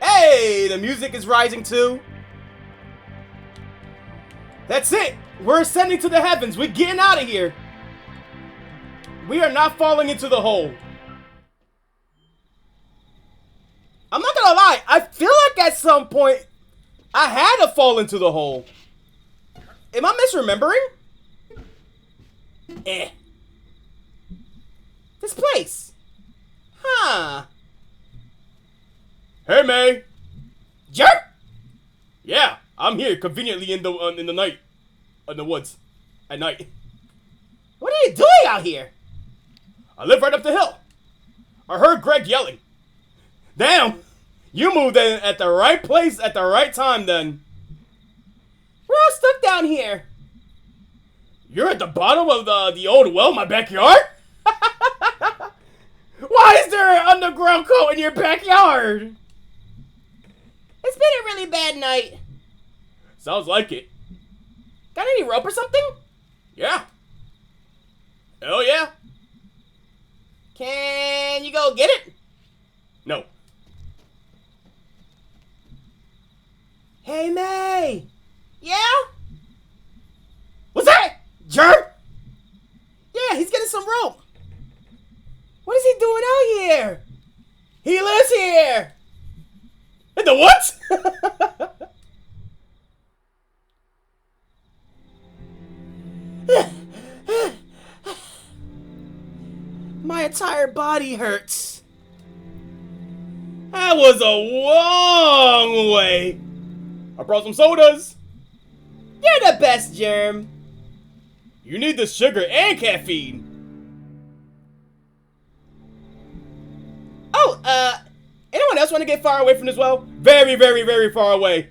Hey, the music is rising too. That's it. We're ascending to the heavens. We're getting out of here. We are not falling into the hole. I'm not gonna lie. I feel like at some point I had to fall into the hole. Am I misremembering? This place. Huh. Hey, May. Jerk? Yeah, I'm here conveniently in the night. In the woods. At night. What are you doing out here? I live right up the hill. I heard Gregg yelling. Damn. You moved in at the right place at the right time then. We're all stuck down here. You're at the bottom of the old well in my backyard? Why is there an underground cult in your backyard? It's been a really bad night. Sounds like it. Got any rope or something? Yeah. Hell yeah. Can you go get it? No. Hey, May. Yeah? What's that? Jerk? Yeah, he's getting some rope. What is he doing out here? He lives here. In the what? My entire body hurts. That was a long way. I brought some sodas. You're the best, Germ. You need the sugar and caffeine. Oh, anyone else want to get far away from this well? Very, very, very far away.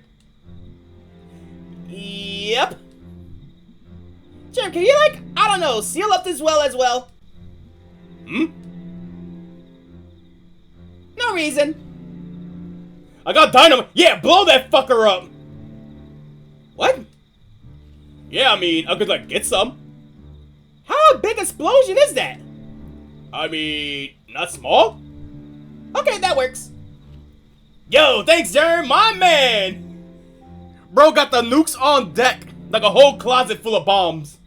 Yep. Germ, can you, like, I don't know, seal up this well as well? No reason. I got dynamite. Yeah, blow that fucker up. What? Yeah, I mean, I could, like, get some. How big explosion is that? I mean, not small. Okay, that works. Yo, thanks, Germ, my man. Bro got the nukes on deck, like a whole closet full of bombs.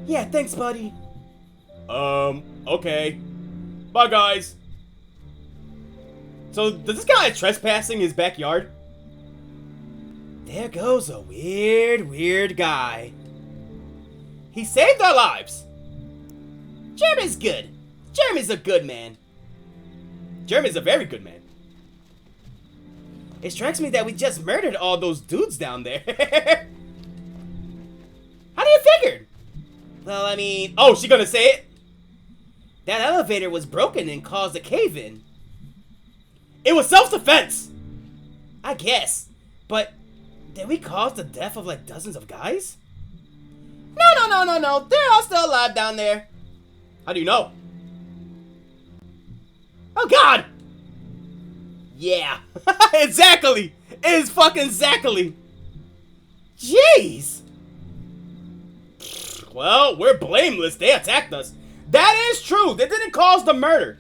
Yeah, thanks, buddy. Okay. Bye, guys. So, does this guy trespassing his backyard? There goes a weird guy. He saved our lives. Germ is good. Germ is a good man. Germ is a very good man. It strikes me that we just murdered all those dudes down there. How do you figure? Well, I mean... Oh, she gonna say it? That elevator was broken and caused a cave-in. It was self-defense. I guess. But did we cause the death of like dozens of guys? No. They're all still alive down there. How do you know? Oh, God! Yeah. Exactly. It is fucking exactly. Jeez! Well, we're blameless. They attacked us. That is true. They didn't cause the murder.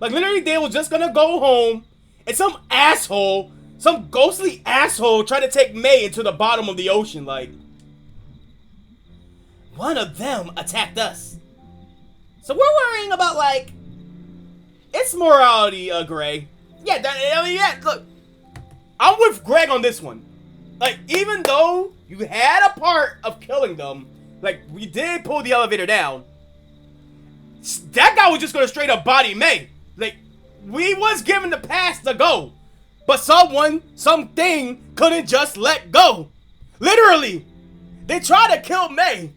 Like, literally, they were just gonna go home, and some asshole, some ghostly asshole tried to take May into the bottom of the ocean, like. One of them attacked us. So we're worrying about, like... It's morality, Gregg. Yeah, look. I'm with Gregg on this one. Like, even though you had a part of killing them, like, we did pull the elevator down, that guy was just gonna straight up body May. Like, we was given the pass to go, but something couldn't just let go. Literally, they tried to kill May.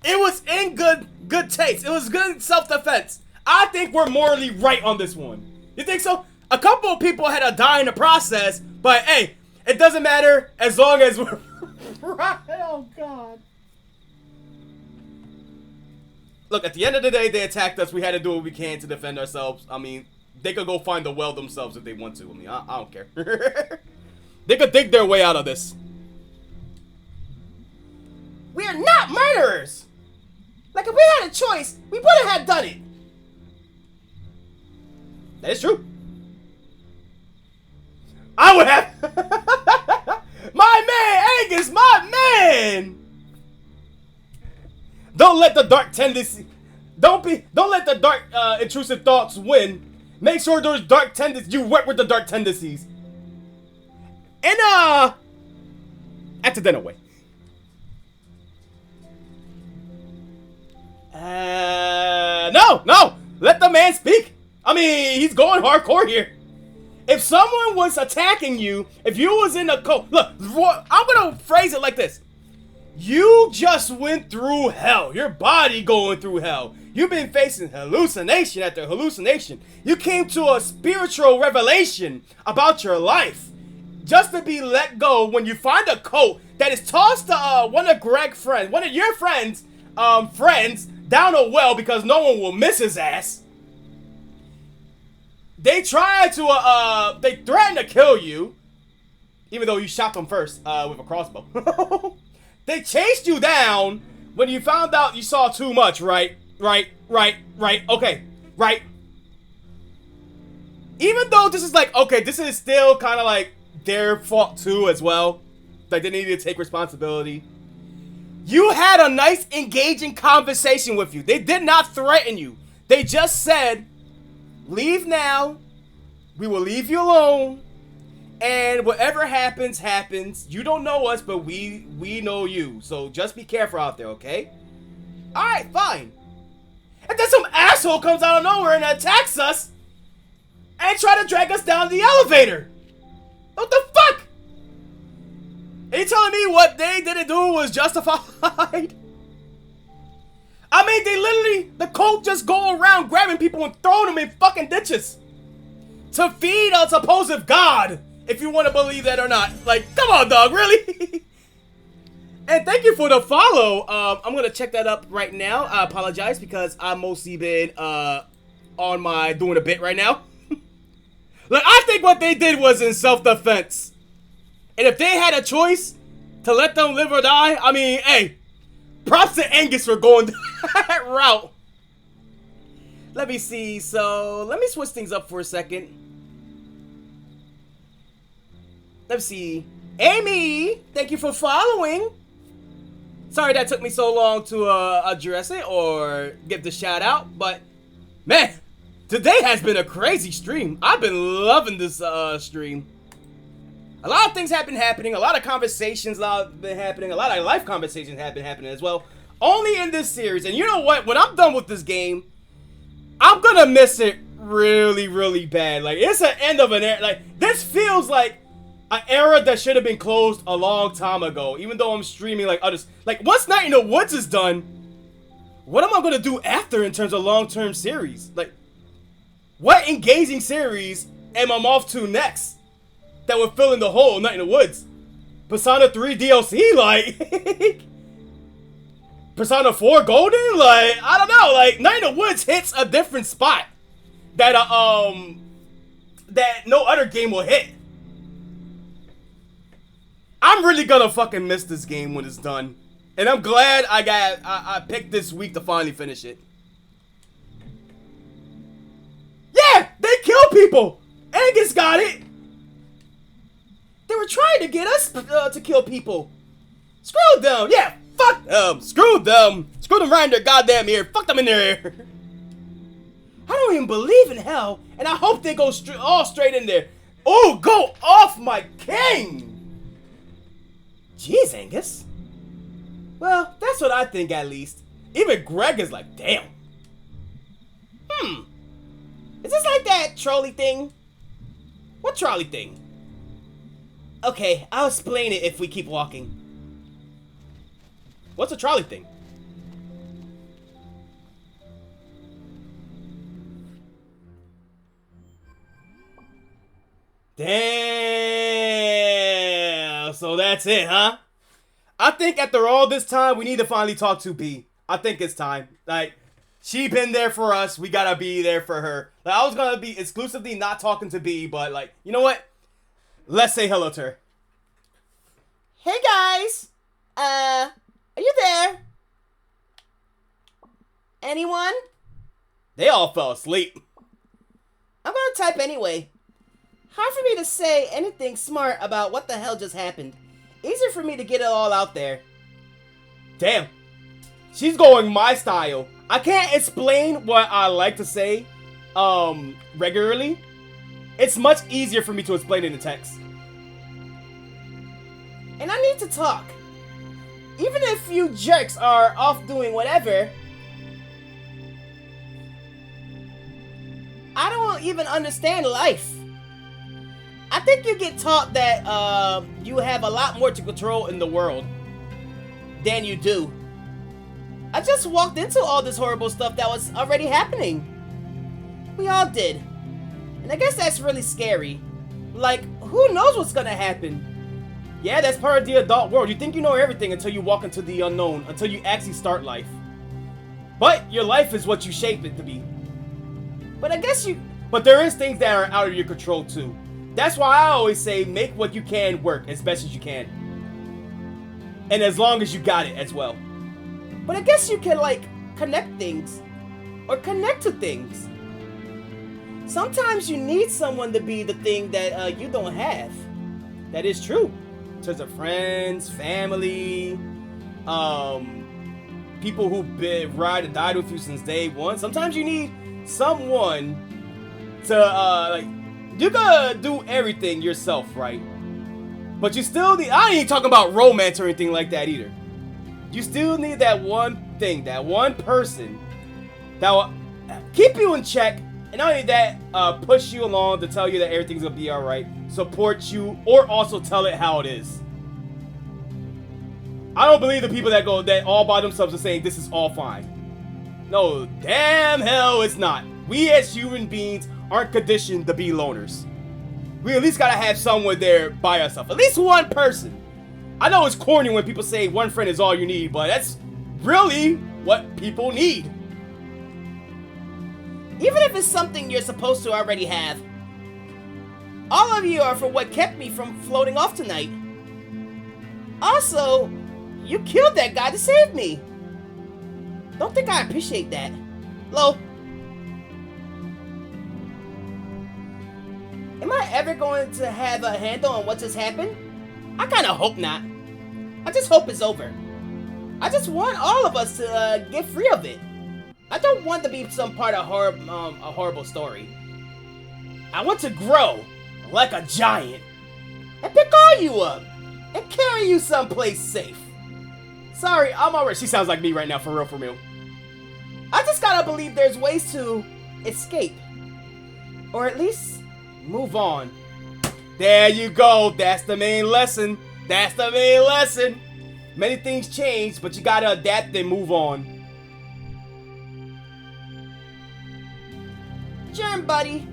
It was in good taste. It was good self-defense. I think we're morally right on this one. You think so? A couple of people had to die in the process, but hey, it doesn't matter as long as we're right. Oh, God. Look, at the end of the day, they attacked us. We had to do what we can to defend ourselves. I mean, they could go find the well themselves if they want to. I mean, I don't care. They could dig their way out of this. We're not murderers! Like, if we had a choice, we would have done it. That is true. I would have. My man, Angus, my man. Don't let the dark tendency. Don't let the dark, intrusive thoughts win. Make sure those dark tendencies. You work with the dark tendencies. In a accidental way. No. Let the man speak. I mean, he's going hardcore here. If someone was attacking you, if you was in a cult, look, I'm gonna phrase it like this. You just went through hell. Your body going through hell. You've been facing hallucination after hallucination. You came to a spiritual revelation about your life. Just to be let go when you find a coat that is tossed to one of Gregg's friends, one of your friends, down a well because no one will miss his ass. They tried to, they threatened to kill you, even though you shot them first, with a crossbow. They chased you down when you found out you saw too much, right? Okay, right. Even though this is like, okay, this is still kind of like their fault too as well. Like, they needed to take responsibility. You had a nice, engaging conversation with you. They did not threaten you. They just said, leave now. We will leave you alone. And whatever happens, happens. You don't know us, but we know you. So just be careful out there, okay? Alright, fine. And then some asshole comes out of nowhere and attacks us and try to drag us down the elevator. What the fuck? Are you telling me what they didn't do was justified? I mean, they literally, the cult just go around grabbing people and throwing them in fucking ditches to feed a supposed god, if you want to believe that or not. Like, come on, dog, really? And thank you for the follow. I'm going to check that up right now. I apologize because I've mostly been on my doing a bit right now. Like, I think what they did was in self-defense. And if they had a choice to let them live or die, I mean, hey, props to Angus for going that route. Let me see. So, let me switch things up for a second. Let's see. Amy, thank you for following. Sorry that took me so long to address it or give the shout out, but man, today has been a crazy stream. I've been loving this stream. A lot of things have been happening, a lot of conversations have been happening, a lot of life conversations have been happening as well. Only in this series, and you know what? When I'm done with this game, I'm gonna miss it really, really bad. Like, it's an end of an era. Like, this feels like an era that should have been closed a long time ago, even though I'm streaming like others. Like, once Night in the Woods is done, what am I gonna do after in terms of long-term series? Like, what engaging series am I off to next that would fill in the hole Night in the Woods? Persona 3 DLC, like Persona 4 Golden? Like, I don't know, like, Night in the Woods hits a different spot that that no other game will hit. I'm really gonna fucking miss this game when it's done. And I'm glad I picked this week to finally finish it. Yeah! They kill people! Angus got it! They were trying to get us to kill people. Screw them! Yeah, fuck them! Screw them! Screw them right in their goddamn ear. Fuck them in their ear. I don't even believe in hell, and I hope they go all straight in there. Oh, go off, my king! Jeez, Angus. Well, that's what I think, at least. Even Gregg is like, damn. Is this like that trolley thing? What trolley thing? Okay, I'll explain it if we keep walking. What's a trolley thing? Damn! So that's it, huh? I think after all this time, we need to finally talk to B. I think it's time. Like, she been there for us. We gotta be there for her. Like, I was gonna be exclusively not talking to B, but like, you know what? Let's say hello to her. Hey guys! Are you there? Anyone? They all fell asleep. I'm gonna type anyway. Hard for me to say anything smart about what the hell just happened. Easier for me to get it all out there. Damn. She's going my style. I can't explain what I like to say regularly. It's much easier for me to explain in the text. And I need to talk. Even if you jerks are off doing whatever, I don't even understand life. I think you get taught that you have a lot more to control in the world than you do. I just walked into all this horrible stuff that was already happening. We all did. And I guess that's really scary. Like, who knows what's gonna happen? Yeah, that's part of the adult world. You think you know everything until you walk into the unknown, until you actually start life. But your life is what you shape it to be. But there is things that are out of your control too. That's why I always say make what you can work as best as you can. And as long as you got it as well. But I guess you can, like, connect things. Or connect to things. Sometimes you need someone to be the thing that you don't have. That is true. In terms of friends, family, people who've been ride or died with you since day one. Sometimes you need someone to you gotta do everything yourself, right? But you still need, I ain't talking about romance or anything like that either. You still need that one thing, that one person that will keep you in check, and not only that, push you along to tell you that everything's gonna be alright, support you, or also tell it how it is. I don't believe the people that go that all by themselves are saying this is all fine. No, damn hell it's not. We as human beings aren't conditioned to be loners. We at least gotta have someone there by ourselves. At least one person. I know it's corny when people say one friend is all you need, but that's really what people need. Even if it's something you're supposed to already have. All of you are for what kept me from floating off tonight. Also, you killed that guy to save me. Don't think I appreciate that. Lo. Am I ever going to have a handle on what just happened? I kind of hope not. I just hope it's over. I just want all of us to get free of it. I don't want to be some part of a horrible story. I want to grow like a giant and pick all you up and carry you someplace safe. Sorry, I'm alright. She sounds like me right now, for real, for real. I just gotta believe there's ways to escape. Or at least move on. There you go. That's the main lesson. That's the main lesson. Many things change, but you gotta adapt and move on. Germ, buddy.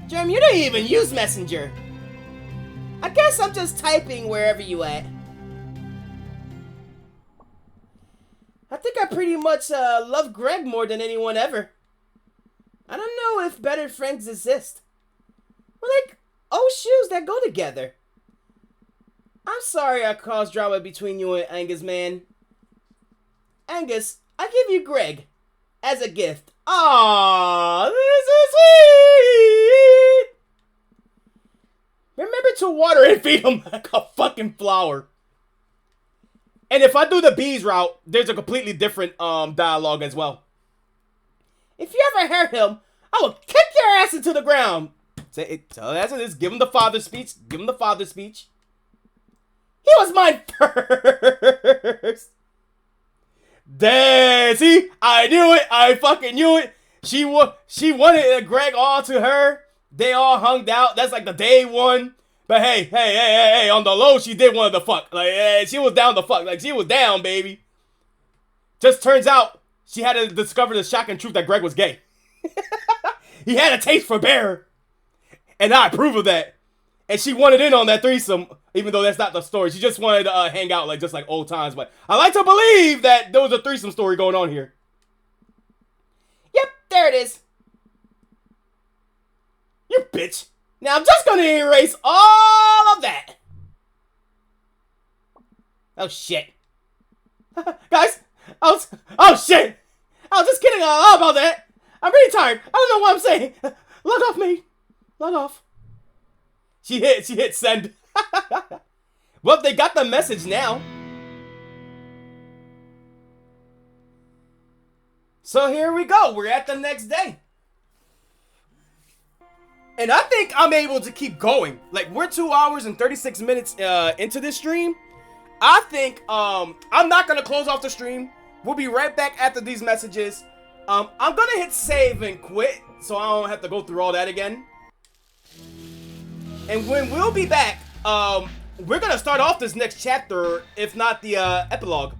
Germ, you don't even use Messenger. I guess I'm just typing wherever you at. I think I pretty much love Gregg more than anyone ever. I don't know if better friends exist. We're like old shoes that go together. I'm sorry I caused drama between you and Angus, man. Angus, I give you Gregg as a gift. Aww, this is sweet. Remember to water and feed him like a fucking flower. And if I do the bees route, there's a completely different dialogue as well. If you ever hurt him, I will kick your ass into the ground. Say it. Tell that's it is. Give him the father speech. Give him the father speech. He was mine first. Damn, see? I knew it. I fucking knew it. She wanted Gregg all to her. They all hung out. That's like the day one. But hey, on the low, she did want to fuck. Like, she was down to fuck. Like, she was down, baby. Just turns out, she had to discover the shocking truth that Gregg was gay. He had a taste for bear. And I approve of that. And she wanted in on that threesome, even though that's not the story. She just wanted to hang out like just like old times. But I like to believe that there was a threesome story going on here. Yep, there it is. You bitch. Now I'm just gonna erase all of that. Oh shit. Guys, oh shit. I was just kidding about that. I'm really tired. I don't know what I'm saying. Log off, mate. Log off. She hit send. Well, they got the message now. So here we go. We're at the next day. And I think I'm able to keep going. Like, we're 2 hours and 36 minutes into this stream. I think I'm not gonna close off the stream. We'll be right back after these messages. I'm gonna hit save and quit, so I don't have to go through all that again. And when we'll be back, we're gonna start off this next chapter, if not the epilogue.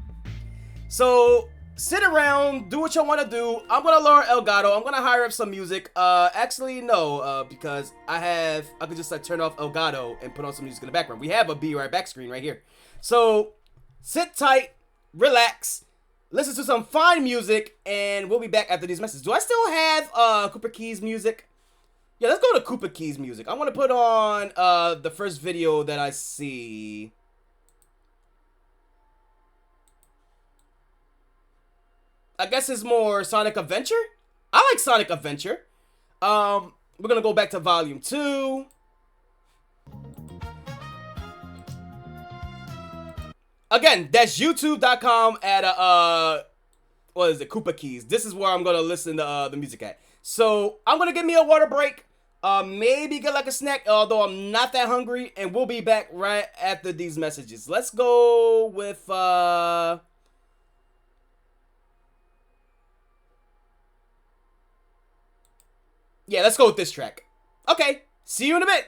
So sit around, do what you want to do. I'm gonna learn Elgato. I'm gonna hire up some music. Actually no, because I could just like turn off Elgato and put on some music in the background. We have a Be Right Back screen right here. So sit tight, relax, listen to some fine music, and we'll be back after these messages. Do I still have Cooper Keys music? Yeah, let's go to Cooper Keys music. I want to put on the first video that I see. I guess it's more Sonic Adventure. I like Sonic Adventure. We're gonna go back to volume 2. Again, that's youtube.com at what is it, Koopa Keys. This is where I'm gonna listen to the music at. So I'm gonna give me a water break. Maybe get like a snack, although I'm not that hungry, and we'll be back right after these messages. Let's go with yeah, let's go with this track. Okay, see you in a bit.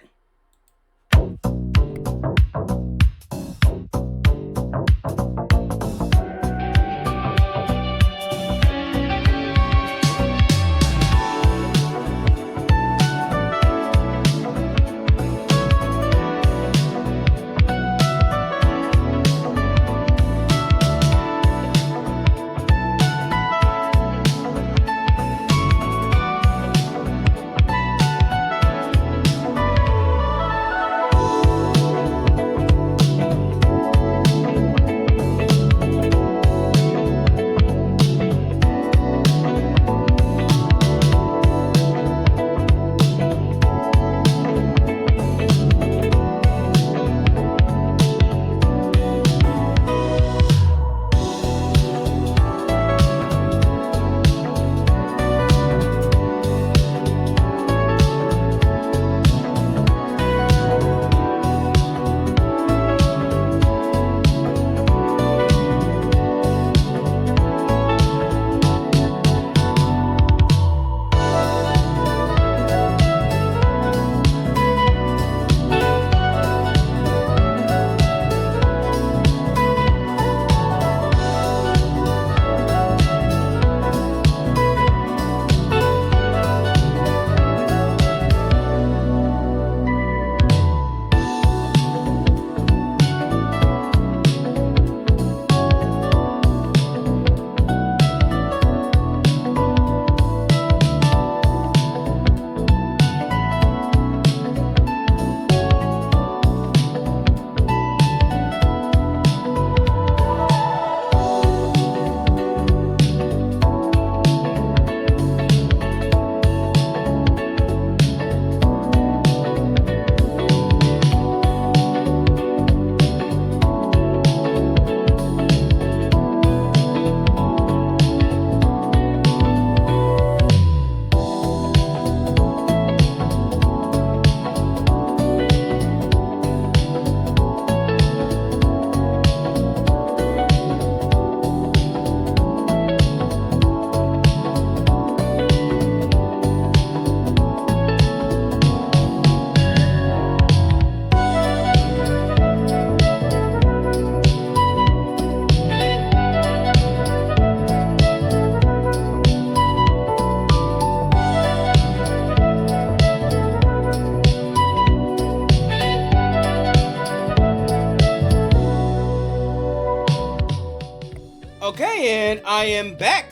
Okay, and I am back.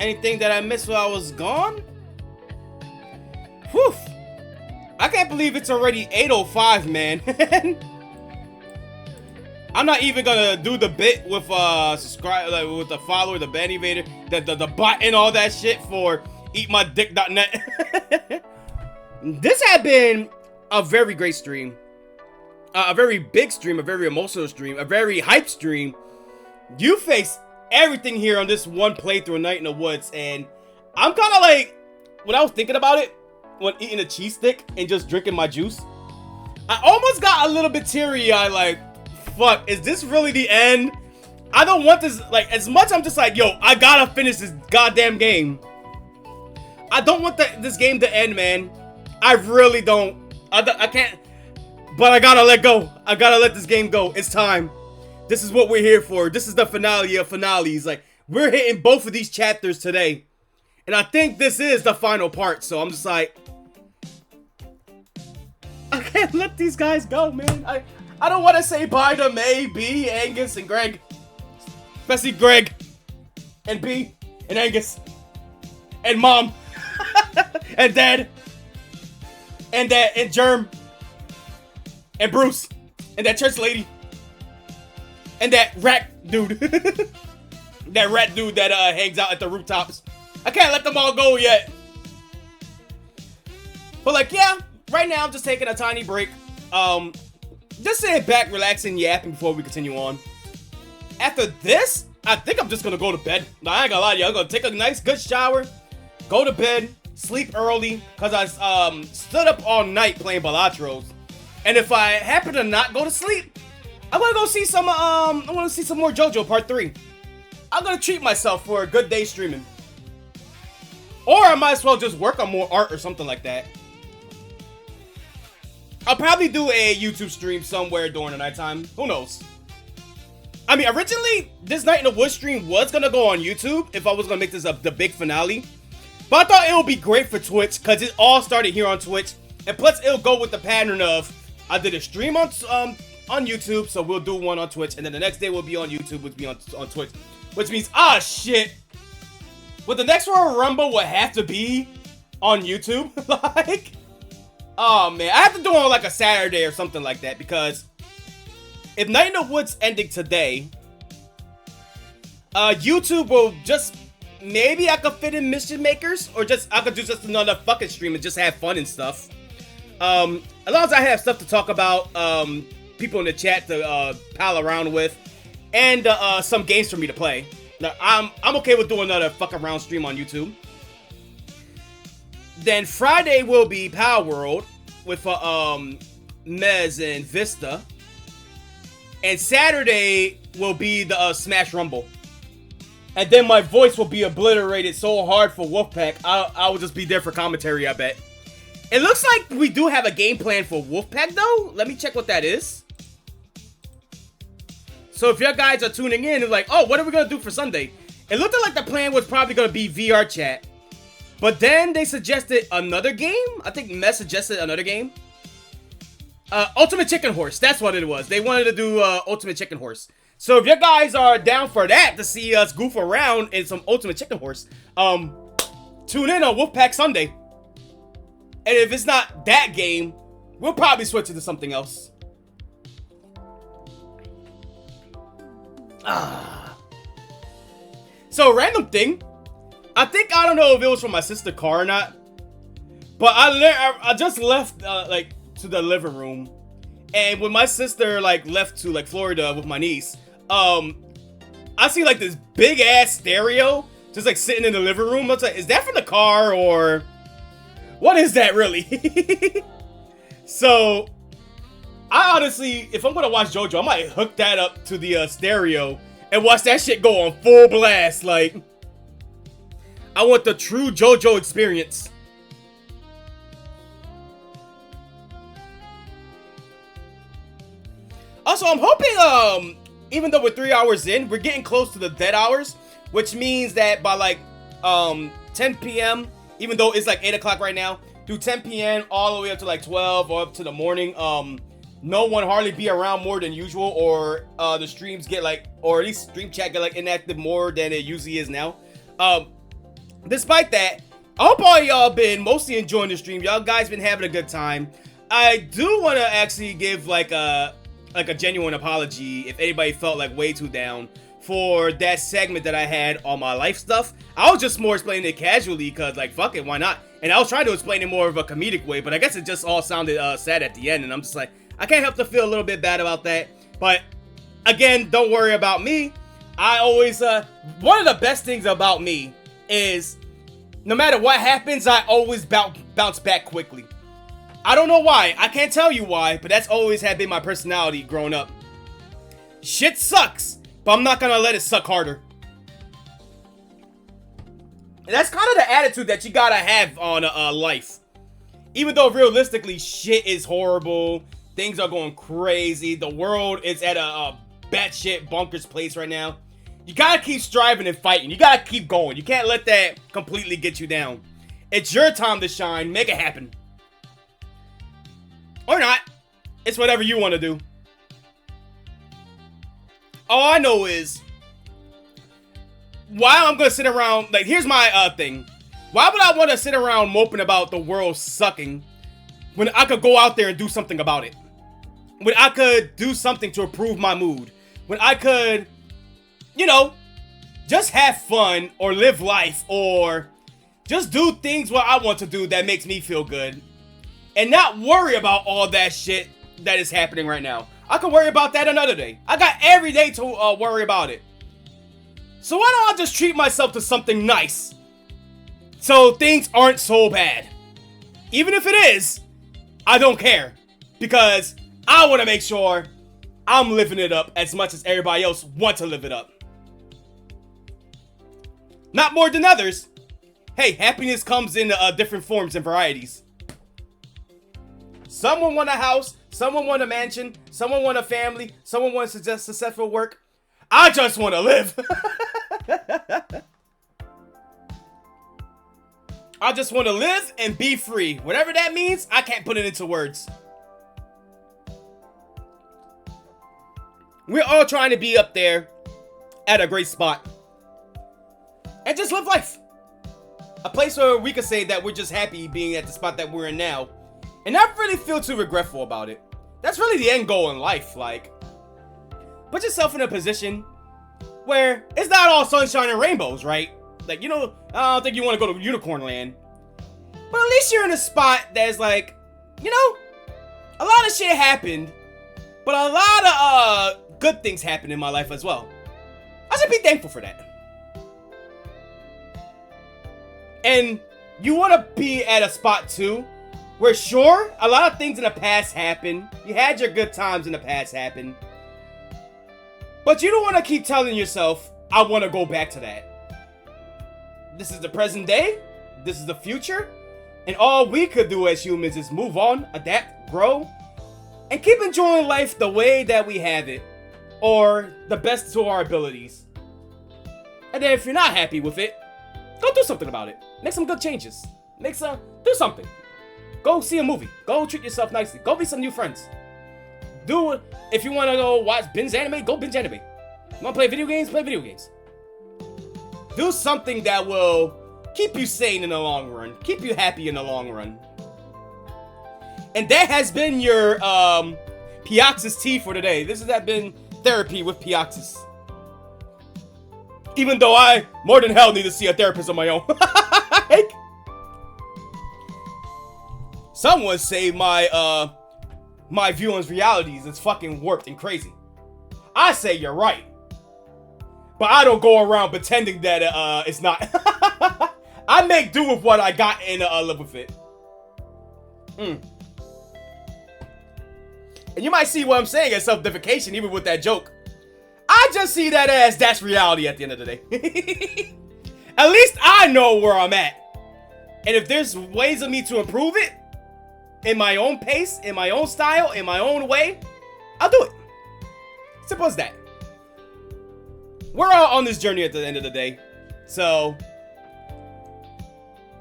Anything that I missed while I was gone? Whew. I can't believe it's already 8:05, man. I'm not even gonna do the bit with subscribe, like with the follower, the ban evader, the bot and all that shit for eatmydick.net. This had been a very great stream. A very big stream, a very emotional stream, a very hype stream. You faced everything here on this one playthrough of Night in the Woods, and I'm kind of like, when I was thinking about it, when eating a cheese stick and just drinking my juice, I almost got a little bit teary-eyed, like, fuck, is this really the end? I don't want this, like, as much I'm just like, yo, I gotta finish this goddamn game. I don't want this game to end, man. I really don't. I can't, but I gotta let go. I gotta let this game go. It's time. This is what we're here for. This is the finale of finales. Like, we're hitting both of these chapters today. And I think this is the final part. So I'm just like, I can't let these guys go, man. I don't want to say bye to May, B, Angus, and Gregg. Especially Gregg. And B, and Angus. And Mom. And Dad. And Germ. And Bruce. And that church lady. And that rat dude. That rat dude that hangs out at the rooftops. I can't let them all go yet. But like, yeah, right now I'm just taking a tiny break. Just sitting back, relaxing, yapping before we continue on. After this, I think I'm just gonna go to bed. I ain't gonna lie to you. I'm gonna take a nice good shower, go to bed, sleep early, because I stood up all night playing Balatros. And if I happen to not go to sleep, I'm gonna go see some, I want to see some more JoJo Part 3. I'm gonna treat myself for a good day streaming. Or I might as well just work on more art or something like that. I'll probably do a YouTube stream somewhere during the nighttime. Who knows? I mean, originally, this Night in the Woods stream was gonna go on YouTube if I was gonna make this the big finale. But I thought it would be great for Twitch because it all started here on Twitch. And plus, it'll go with the pattern of I did a stream on YouTube, so we'll do one on Twitch. And then the next day will be on YouTube, which will be on Twitch. Which means, shit. But the next Royal Rumble would have to be on YouTube. Like, oh man, I have to do it on like a Saturday or something like that because if Night in the Woods ending today, YouTube will just, maybe I could fit in Mission Makers or just, I could do just another fucking stream and just have fun and stuff. As long as I have stuff to talk about, people in the chat to pal around with, and some games for me to play. Now, I'm okay with doing another fuck around stream on YouTube. Then Friday will be Power World with Mez and Vista. And Saturday will be the Smash Rumble. And then my voice will be obliterated so hard for Wolfpack, I will just be there for commentary, I bet. It looks like we do have a game plan for Wolfpack though. Let me check what that is. So if you guys are tuning in, it's like, oh, what are we gonna do for Sunday? It looked like the plan was probably gonna be VR chat. But then they suggested another game. I think Mess suggested another game. Ultimate Chicken Horse, that's what it was. They wanted to do Ultimate Chicken Horse. So if you guys are down for that, to see us goof around in some Ultimate Chicken Horse, tune in on Wolfpack Sunday. And if it's not that game, we'll probably switch it to something else. So random thing, I don't know if it was from my sister's car or not, but I just left like to the living room, and when my sister like left to like Florida with my niece, I see like this big ass stereo just like sitting in the living room. I was like, is that from the car or what is that really? So I honestly, if I'm gonna watch JoJo, I might hook that up to the stereo and watch that shit go on full blast. Like, I want the true JoJo experience. Also, I'm hoping, even though we're 3 hours in, we're getting close to the dead hours, which means that by like 10 p.m., even though it's like 8 o'clock right now, through 10 p.m. all the way up to like 12 or up to the morning, no one hardly be around more than usual, or the streams get like, or at least stream chat get like inactive more than it usually is now. Despite that, I hope all y'all been mostly enjoying the stream. Y'all guys been having a good time. I do want to actually give like a genuine apology if anybody felt like way too down for that segment that I had on my life stuff. I was just more explaining it casually because like, fuck it, why not? And I was trying to explain it more of a comedic way, but I guess it just all sounded sad at the end, and I'm just like, I can't help to feel a little bit bad about that. But again, don't worry about me. I always, one of the best things about me is no matter what happens, I always bounce back quickly. I don't know why. I can't tell you why, but that's always had been my personality growing up. Shit sucks, but I'm not gonna let it suck harder. And that's kind of the attitude that you gotta have on life. Even though realistically, shit is horrible. Things are going crazy. The world is at a batshit bonkers place right now. You gotta keep striving and fighting. You gotta keep going. You can't let that completely get you down. It's your time to shine. Make it happen. Or not. It's whatever you want to do. All I know is, why I'm gonna sit around, like, here's my thing. Why would I want to sit around moping about the world sucking when I could go out there and do something about it? When I could do something to improve my mood? When I could, you know, just have fun or live life or just do things what I want to do that makes me feel good and not worry about all that shit that is happening right now. I can worry about that another day. I got every day to worry about it. So why don't I just treat myself to something nice? So things aren't so bad. Even if it is, I don't care. Because I want to make sure I'm living it up as much as everybody else wants to live it up. Not more than others. Hey, happiness comes in different forms and varieties. Someone want a house, someone want a mansion, someone want a family, someone wants successful work. I just want to live. I just want to live and be free. Whatever that means, I can't put it into words. We're all trying to be up there at a great spot. And just live life. A place where we could say that we're just happy being at the spot that we're in now. And not really feel too regretful about it. That's really the end goal in life. Like, put yourself in a position where it's not all sunshine and rainbows, right? Like, you know, I don't think you want to go to Unicorn Land. But at least you're in a spot that's like, you know, a lot of shit happened. But a lot of good things happened in my life as well. I should be thankful for that. And you want to be at a spot too, where sure, a lot of things in the past happened. You had your good times in the past happen. But you don't want to keep telling yourself, I want to go back to that. This is the present day. This is the future. And all we could do as humans is move on, adapt, grow, and keep enjoying life the way that we have it. Or the best to our abilities. And then if you're not happy with it, go do something about it. Make some good changes. Do something. Go see a movie. Go treat yourself nicely. Go meet some new friends. Do it. If you want to go binge anime, go binge anime. You want to play video games? Play video games. Do something that will keep you sane in the long run. Keep you happy in the long run. And that has been your Pioxys tea for today. This has been therapy with Pioxys. Even though I more than hell need to see a therapist on my own. Someone say my my view on realities is fucking warped and crazy. I say you're right. But I don't go around pretending that it's not. I make do with what I got and live with it. And you might see what I'm saying as self-deprecation even with that joke. I just see that as that's reality at the end of the day. At least I know where I'm at. And if there's ways of me to improve it, in my own pace, in my own style, in my own way, I'll do it. Simple as that. We're all on this journey at the end of the day. So,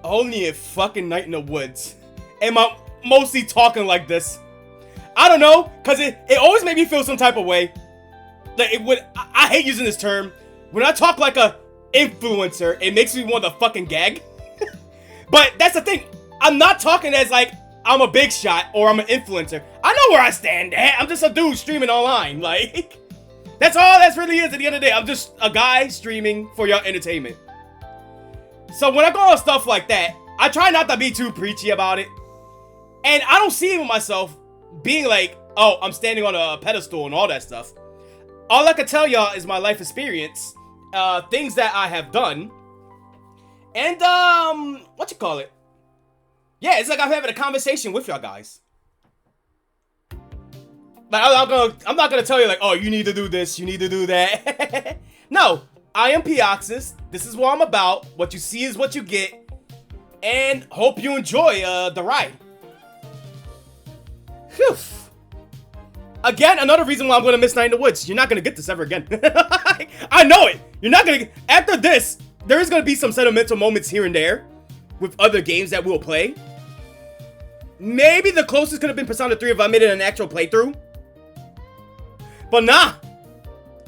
only a fucking night in the woods. Am I mostly talking like this? I don't know, because it always made me feel some type of way. Like I hate using this term. When I talk like a influencer, it makes me want to fucking gag. But that's the thing. I'm not talking as like I'm a big shot or I'm an influencer. I know where I stand at. I'm just a dude streaming online. Like, that's all that really is at the end of the day. I'm just a guy streaming for your entertainment. So when I go on stuff like that, I try not to be too preachy about it. And I don't see myself being like, oh, I'm standing on a pedestal and all that stuff. All I can tell y'all is my life experience, things that I have done, and what you call it? Yeah, it's like I'm having a conversation with y'all guys. Like I'm not gonna tell you like, oh, you need to do this, you need to do that. No, I am Pioxys. This is what I'm about. What you see is what you get, and hope you enjoy the ride. Phew. Again, another reason why I'm gonna miss Night in the Woods. You're not gonna get this ever again. I know it. You're not gonna. After this, there is gonna be some sentimental moments here and there with other games that we'll play. Maybe the closest could have been Persona 3 if I made it an actual playthrough. But nah.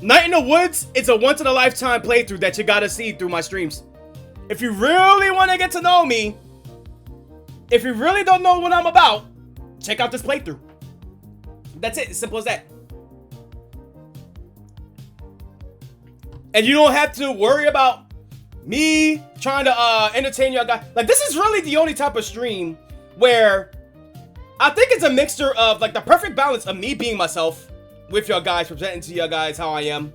Night in the Woods, it's a once-in-a-lifetime playthrough that you gotta see through my streams. If you really want to get to know me, if you really don't know what I'm about, check out this playthrough. That's it. As simple as that. And you don't have to worry about me trying to entertain y'all guys. Like, this is really the only type of stream where I think it's a mixture of like the perfect balance of me being myself with y'all guys, presenting to y'all guys how I am,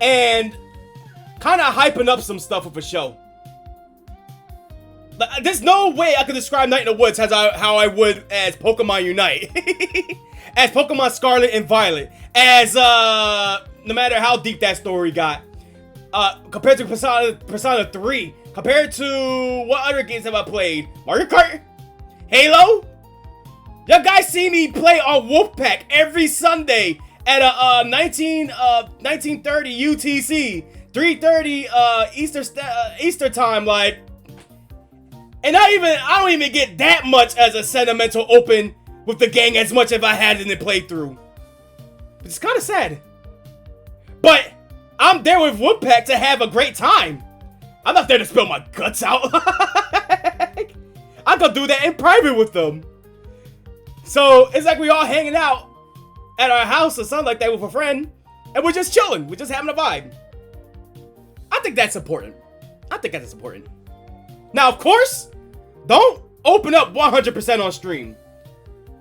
and kind of hyping up some stuff with a show. There's no way I could describe Night in the Woods as how I would as Pokemon Unite. As Pokemon Scarlet and Violet. As, no matter how deep that story got. Compared to Persona 3. Compared to what other games have I played? Mario Kart? Halo? Y'all guys see me play on Wolfpack every Sunday at a 1930 UTC. 3:30 Easter time, like. And I don't even get that much as a sentimental open with the gang as much as I had in the playthrough. It's kind of sad. But I'm there with Woodpack to have a great time. I'm not there to spill my guts out. I could do that in private with them. So it's like we all hanging out at our house or something like that with a friend. And we're just chilling. We're just having a vibe. I think that's important. Now, of course, don't open up 100% on stream.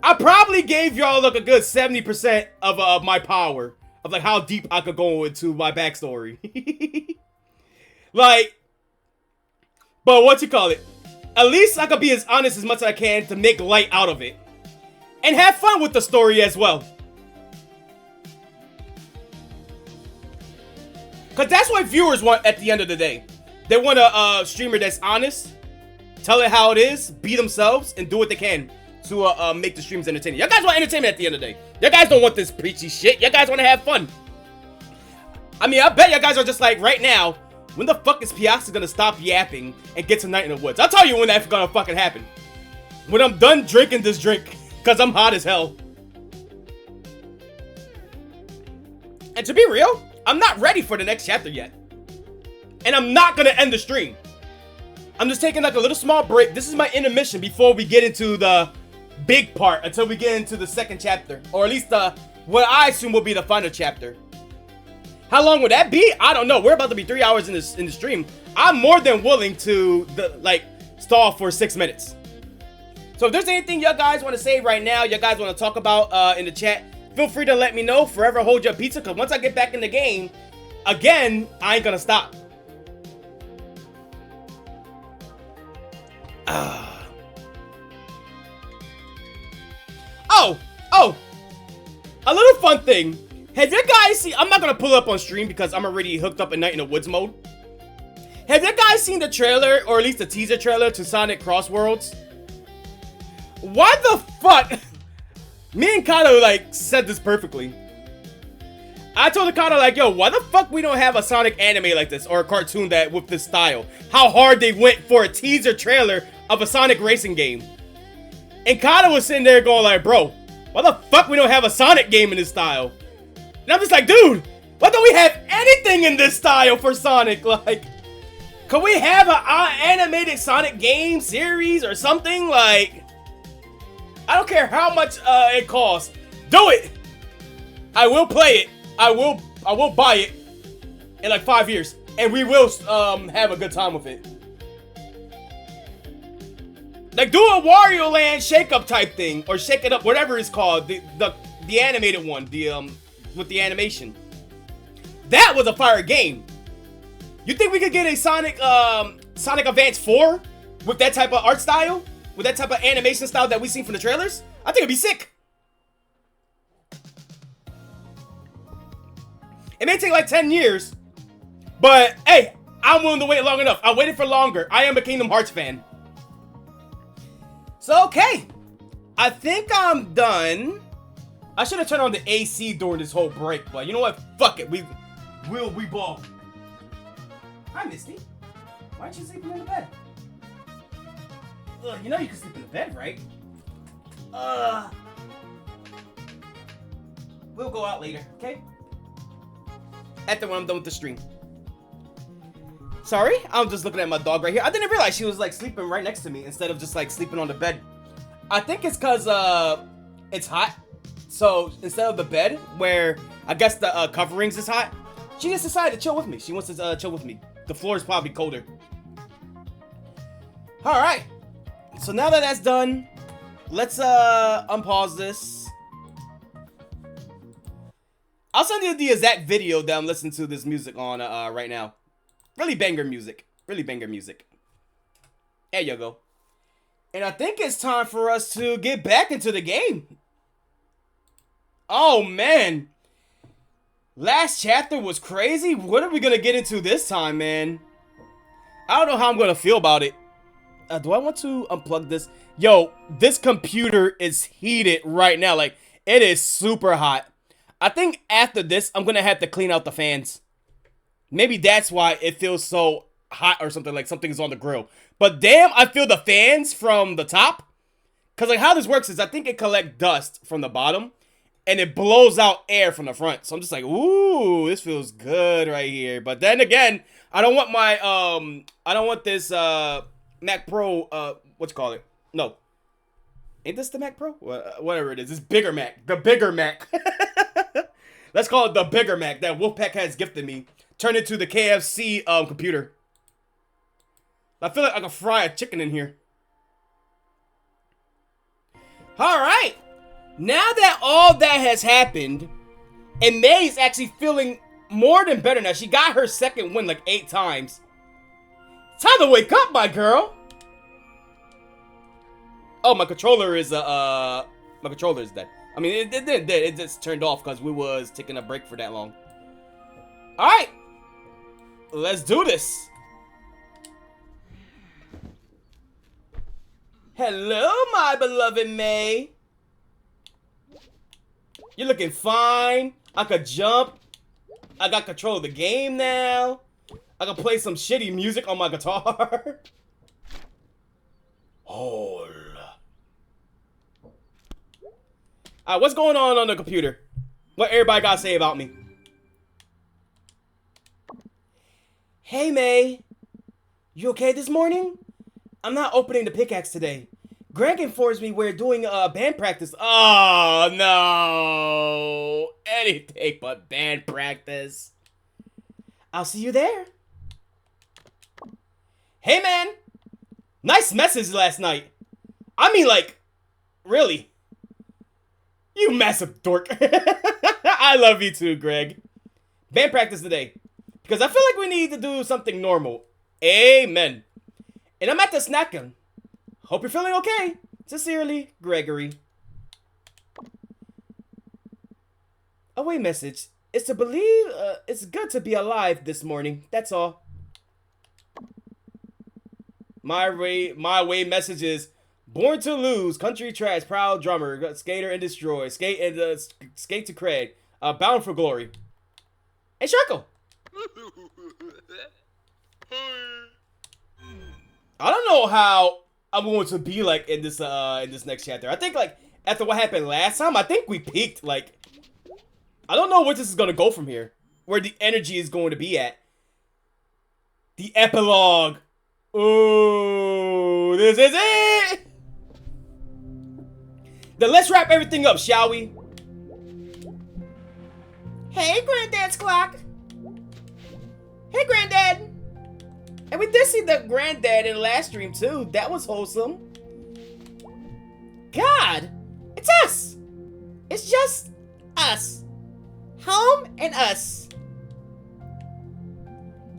I probably gave y'all like a good 70% of my power. Of like how deep I could go into my backstory. Like, but what you call it? At least I could be as honest as much as I can to make light out of it. And have fun with the story as well. Because that's what viewers want at the end of the day. They want a streamer that's honest, tell it how it is, be themselves, and do what they can to make the streams entertaining. Y'all guys want entertainment at the end of the day. Y'all guys don't want this preachy shit. Y'all guys want to have fun. I mean, I bet y'all guys are just like, right now, when the fuck is Pioxys gonna stop yapping and get to Night in the Woods? I'll tell you when that's gonna fucking happen. When I'm done drinking this drink, because I'm hot as hell. And to be real, I'm not ready for the next chapter yet. And I'm not gonna end the stream. I'm just taking like a little small break. This is my intermission before we get into the big part, until we get into the second chapter. Or at least what I assume will be the final chapter. How long would that be? I don't know. We're about to be 3 hours in the stream. I'm more than willing to stall for 6 minutes. So if there's anything y'all guys want to say right now, y'all guys want to talk about in the chat, feel free to let me know. Forever hold your pizza, because once I get back in the game, again, I ain't gonna stop. Oh, a little fun thing. Have you guys seen, I'm not gonna pull up on stream because I'm already hooked up in Night in the Woods mode. Have you guys seen the trailer, or at least the teaser trailer to Sonic Cross Worlds? Why the fuck? Me and Kato said this perfectly. I told Kato yo, why the fuck we don't have a Sonic anime like this, or a cartoon that with this style? How hard they went for a teaser trailer of a Sonic racing game. And Kato was sitting there going bro, why the fuck we don't have a Sonic game in this style? And I'm just like, dude, why don't we have anything in this style for Sonic? Could we have an animated Sonic game series or something? I don't care how much it costs. Do it! I will play it. I will buy it in 5 years. And we will have a good time with it. Do a Wario Land shake-up type thing. Or shake it up, whatever it's called. The animated one. With the animation. That was a fire game. You think we could get a Sonic Advance 4 with that type of art style? With that type of animation style that we've seen from the trailers? I think it'd be sick. It may take 10 years. But, hey, I'm willing to wait long enough. I waited for longer. I am a Kingdom Hearts fan. So, okay. I think I'm done. I should have turned on the AC during this whole break. But you know what? Fuck it. We'll ball. Hi, Misty. Why aren't you sleeping in the bed? You know you can sleep in the bed, right? We'll go out later, okay? After when I'm done with the stream. Sorry, I'm just looking at my dog right here. I didn't realize she was sleeping right next to me instead of just sleeping on the bed. I think it's cause it's hot. So instead of the bed, where I guess the coverings is hot, she just decided to chill with me. She wants to chill with me. The floor is probably colder. All right. So now that that's done, let's unpause this. I'll send you the exact video that I'm listening to this music on right now. Really banger music. Really banger music. There you go. And I think it's time for us to get back into the game. Oh, man. Last chapter was crazy. What are we going to get into this time, man? I don't know how I'm going to feel about it. Do I want to unplug this? Yo, this computer is heated right now. Like, it is super hot. I think after this, I'm going to have to clean out the fans. Maybe that's why it feels so hot or something, like something's on the grill. But damn, I feel the fans from the top. Because like how this works is I think it collects dust from the bottom and it blows out air from the front. So I'm just like, ooh, this feels good right here. But then again, I don't want my, I don't want this Mac Pro, what you call it? No. Ain't this the Mac Pro? Whatever it is. It's bigger Mac. The bigger Mac. Let's call it the bigger Mac that Wolfpack has gifted me. Turn it to the KFC computer. I feel like I can fry a chicken in here. Alright. Now that all that has happened, and May's actually feeling more than better now. She got her second win like 8 times. It's time to wake up, my girl. Oh, my controller is dead. I mean, it didn't dead. It just turned off because we was taking a break for that long. Alright. Let's do this. Hello, my beloved May. You're looking fine. I could jump. I got control of the game now. I can play some shitty music on my guitar. Oh. Alright, what's going on the computer? What everybody gotta say about me? Hey, May. You okay this morning? I'm not opening the pickaxe today. Gregg informs me we're doing band practice. Oh, no. Anything but band practice. I'll see you there. Hey, man. Nice message last night. I mean, like, really. You massive dork. I love you too, Gregg. Band practice today. Because I feel like we need to do something normal. Amen. And I'm at the snacking. Hope you're feeling okay. Sincerely, Gregory. Away message. It's to believe it's good to be alive this morning. That's all. My way message is born to lose, country trash, proud drummer, skater and destroy, skate to Craig, bound for glory. Hey, Sharko. I don't know how I'm going to be like in this next chapter. I think like after what happened last time, I think we peaked. Like I don't know where this is gonna go from here. Where the energy is going to be at. The epilogue. Ooh, this is it. Then let's wrap everything up, shall we? Hey, Granddad's clock. Hey, Granddad. And we did see the Granddad in the last stream, too. That was wholesome. God, it's us. It's just us. Home and us.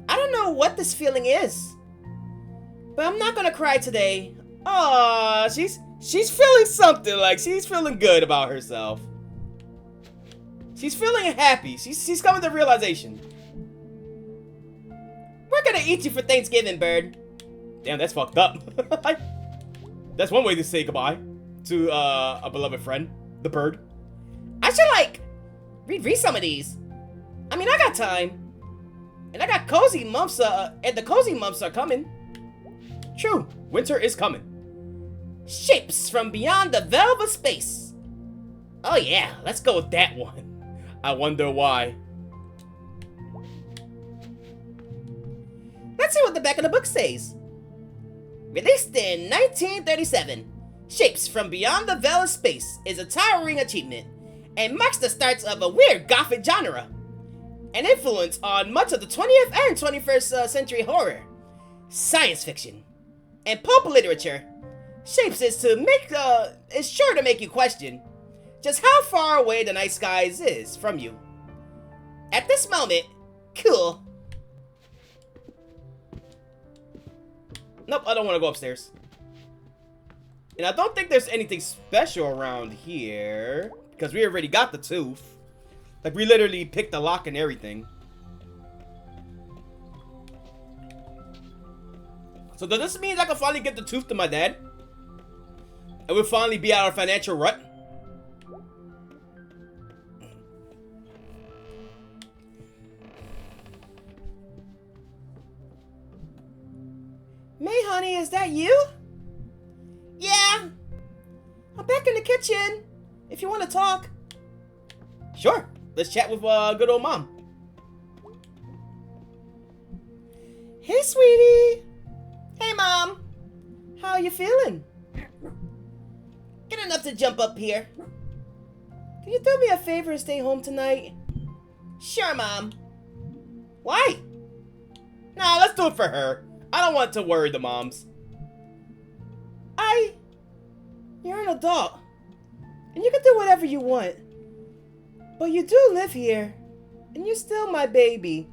I don't know what this feeling is. But I'm not gonna cry today. Aw, she's feeling something. Like, she's feeling good about herself. She's feeling happy. She's coming to realization. We're gonna eat you for Thanksgiving, bird. Damn, that's fucked up. That's one way to say goodbye to a beloved friend, the bird. I should, like, read some of these. I mean, I got time. And I got cozy months, and the cozy months are coming. True, winter is coming. Shapes from beyond the velvet of space. Oh yeah, let's go with that one. I wonder why. Let's see what the back of the book says. Released in 1937, Shapes from Beyond the Veil of Space is a towering achievement and marks the start of a weird gothic genre. An influence on much of the 20th and 21st century horror, science fiction, and pulp literature. Shapes is sure to make you question just how far away the night skies is from you. At this moment, cool. Nope, I don't want to go upstairs. And I don't think there's anything special around here. Because we already got the tooth. Like, we literally picked the lock and everything. So does this mean I can finally get the tooth to my dad? And we'll finally be out of financial rut? May, honey, is that you? Yeah. I'm back in the kitchen. If you want to talk. Sure. Let's chat with good old mom. Hey, sweetie. Hey, Mom. How are you feeling? Good enough to jump up here. Can you do me a favor and stay home tonight? Sure, Mom. Why? Nah, let's do it for her. I don't want to worry the moms. You're an adult. And you can do whatever you want. But you do live here. And you're still my baby.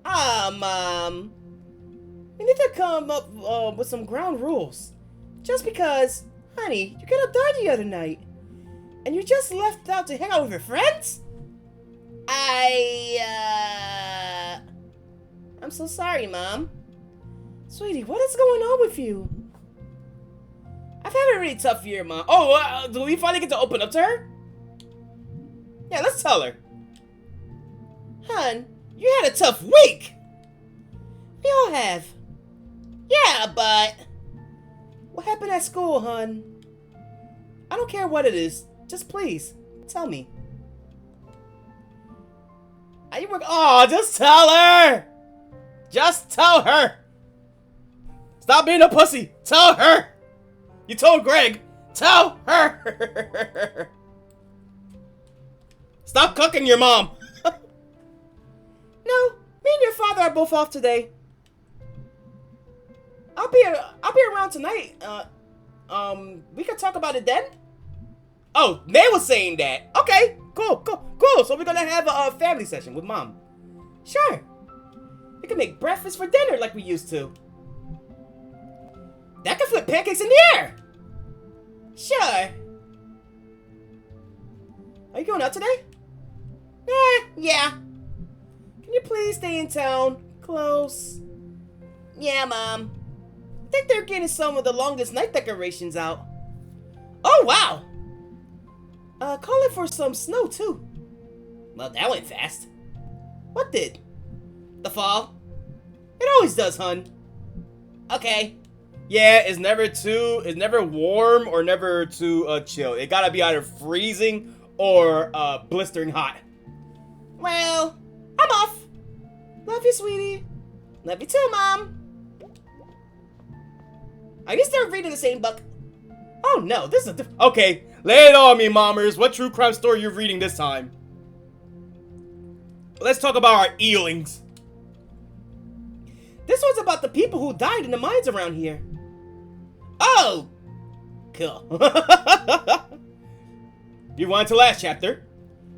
Mom. We need to come up with some ground rules. Just because, honey, you got a die the other night. And you just left out to hang out with your friends? I'm so sorry, Mom. Sweetie, what is going on with you? I've had a really tough year, Mom. Oh, do we finally get to open up to her? Yeah, let's tell her. Hun, you had a tough week. We all have. Yeah, but... What happened at school, hun? I don't care what it is. Just please, tell me. Oh, just tell her! Just tell her! Stop being a pussy! Tell her! You told Gregg! Tell her! Stop cooking your mom! No, me and your father are both off today. I'll be around tonight. We can talk about it then. Oh, May was saying that. Okay, cool. So we're gonna have a family session with Mom. Sure. We can make breakfast for dinner like we used to. That can flip pancakes in the air. Sure. Are you going out today? Yeah. Can you please stay in town? Close. Yeah, Mom. I think they're getting some of the longest night decorations out. Oh, wow. Calling for some snow, too. Well, that went fast. What did? The fall. It always does, hun. Okay. Yeah, it's never warm or never too chill. It gotta be either freezing or blistering hot. Well, I'm off. Love you, sweetie. Love you too, Mom. Are you still reading the same book? Oh no, this is okay. Lay it on me, Mommers. What true crime story you're reading this time? Let's talk about our eelings. This one's about the people who died in the mines around here. Oh! Cool. You want to last chapter?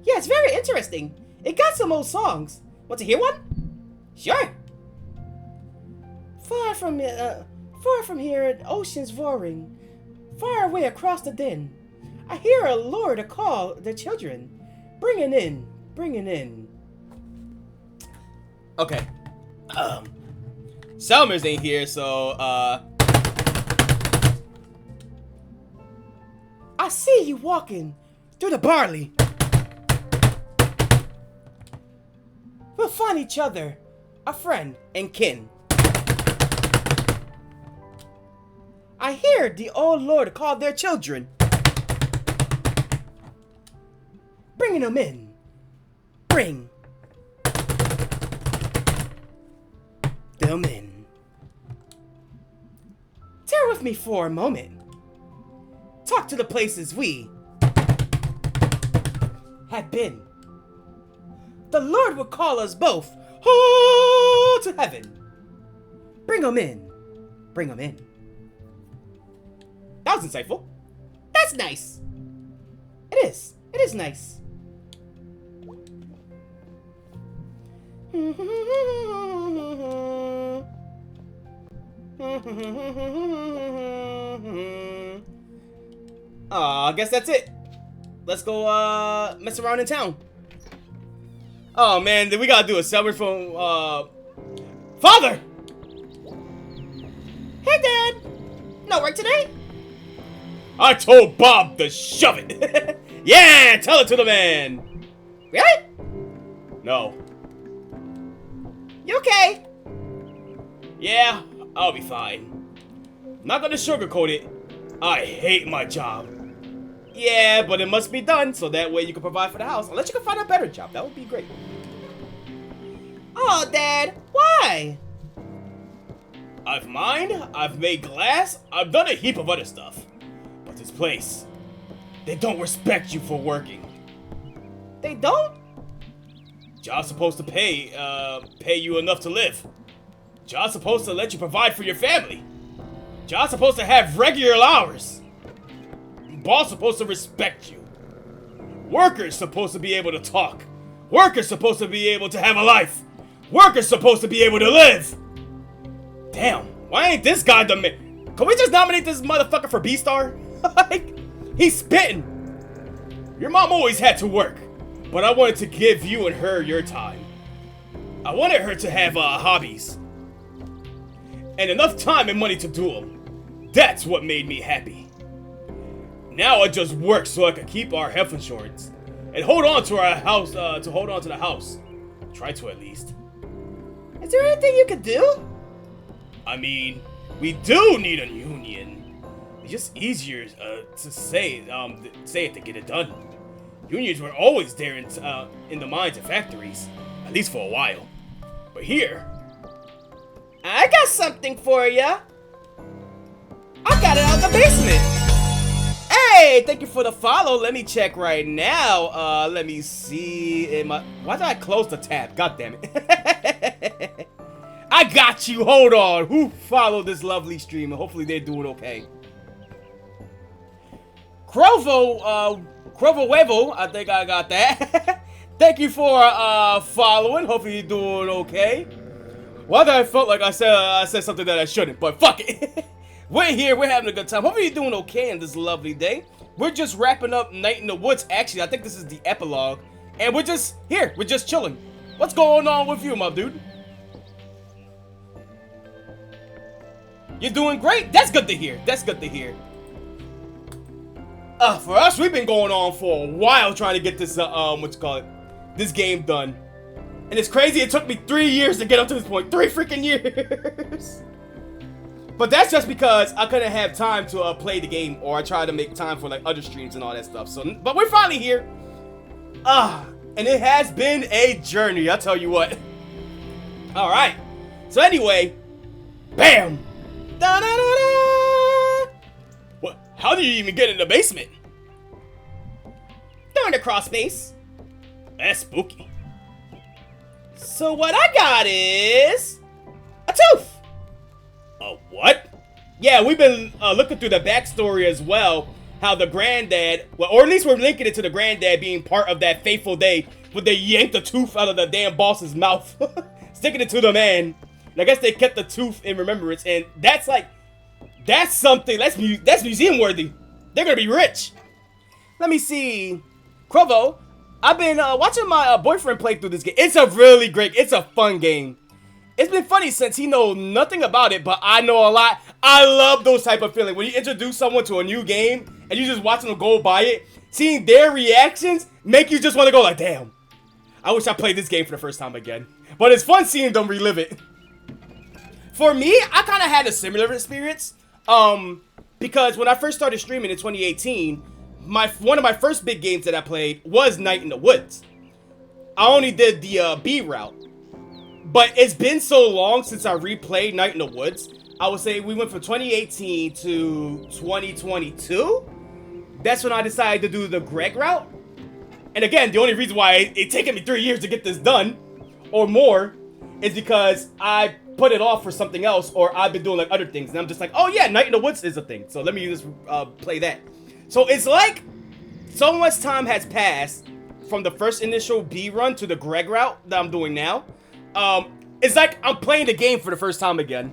Yeah, it's very interesting. It got some old songs. Want to hear one? Sure. Far from here, ocean's roaring. Far away across the din, I hear a lord call their children. Bringing in. Okay. Selmer's ain't here, so, I see you walking through the barley. We'll find each other, a friend and kin. I hear the old lord call their children. Bringing them in. Bring them in. Tear with me for a moment. Talk to the places we have been. The Lord will call us both to heaven. Bring them in. Bring them in. that was insightful. That's nice. It is. It is nice. I guess that's it. Let's go mess around in town. Oh man, then we gotta do a summary from Father! Hey, Dad. No work today? I told Bob to shove it. Yeah, tell it to the man. Really? No. You okay? Yeah, I'll be fine. Not gonna sugarcoat it. I hate my job. Yeah, but it must be done so that way you can provide for the house. Unless you can find a better job, that would be great. Oh, Dad. Why? I've mined, I've made glass, I've done a heap of other stuff. But this place, they don't respect you for working. They don't? Job's supposed to pay you enough to live. Job's supposed to let you provide for your family. Job's supposed to have regular hours. Boss supposed to respect you. Workers supposed to be able to talk. Workers supposed to be able to have a life. Workers supposed to be able to live. Damn, why ain't this guy the man? Can we just nominate this motherfucker for B-Star? Like, he's spitting. Your mom always had to work, but I wanted to give you and her your time. I wanted her to have hobbies. And enough time and money to do them. That's what made me happy. Now I just work so I can keep our health insurance. And hold on to our house, to hold on to the house. Try to at least. Is there anything you could do? I mean, we do need a union. It's just easier to say it to get it done. Unions were always there in the mines and factories, at least for a while. But here, I got something for ya. I got it out of the basement. hey, thank you for the follow. Let me check right now. Let me see. Why did I close the tab? God damn it. I got you. Hold on. Who followed this lovely stream? Hopefully they're doing okay. Crovo Huevo, I think I got that. Thank you for following. Hopefully you're doing okay. Whether I felt like I said something that I shouldn't, but fuck it. We're here. We're having a good time. Hopefully you're doing okay in this lovely day. We're just wrapping up Night in the Woods. Actually, I think this is the epilogue. And we're just here. We're just chilling. What's going on with you, my dude? You're doing great? That's good to hear. That's good to hear. For us, we've been going on for a while trying to get this, this game done. And it's crazy, it took me 3 years to get up to this point. 3 freaking years! But that's just because I couldn't have time to play the game, or I tried to make time for like other streams and all that stuff. So, but we're finally here. And it has been a journey, I'll tell you what. Alright. So anyway, bam! Da-da-da-da! What? How did you even get in the basement? During the cross space. That's spooky. So what I got is a tooth. A what? Yeah, we've been looking through the backstory as well. How the granddad, well, or at least we're linking it to the granddad being part of that fateful day when they yanked the tooth out of the damn boss's mouth, sticking it to the man. And I guess they kept the tooth in remembrance, and that's something. That's museum worthy. They're gonna be rich. Let me see, Crovo. I've been watching my boyfriend play through this game. It's a really great, it's a fun game. It's been funny since he knows nothing about it, but I know a lot. I love those type of feelings. When you introduce someone to a new game, and you just watching them go by it, seeing their reactions make you just want to go like, damn, I wish I played this game for the first time again. But it's fun seeing them relive it. For me, I kind of had a similar experience. Because when I first started streaming in 2018, one of my first big games that I played was Night in the Woods. I only did the B route. But it's been so long since I replayed Night in the Woods. I would say we went from 2018 to 2022. That's when I decided to do the Gregg route. And again, the only reason why it taken me 3 years to get this done, or more, is because I put it off for something else, or I've been doing like other things. And I'm just like, oh yeah, Night in the Woods is a thing. So let me just play that. So it's like so much time has passed from the first initial B run to the Gregg route that I'm doing now. It's like I'm playing the game for the first time again.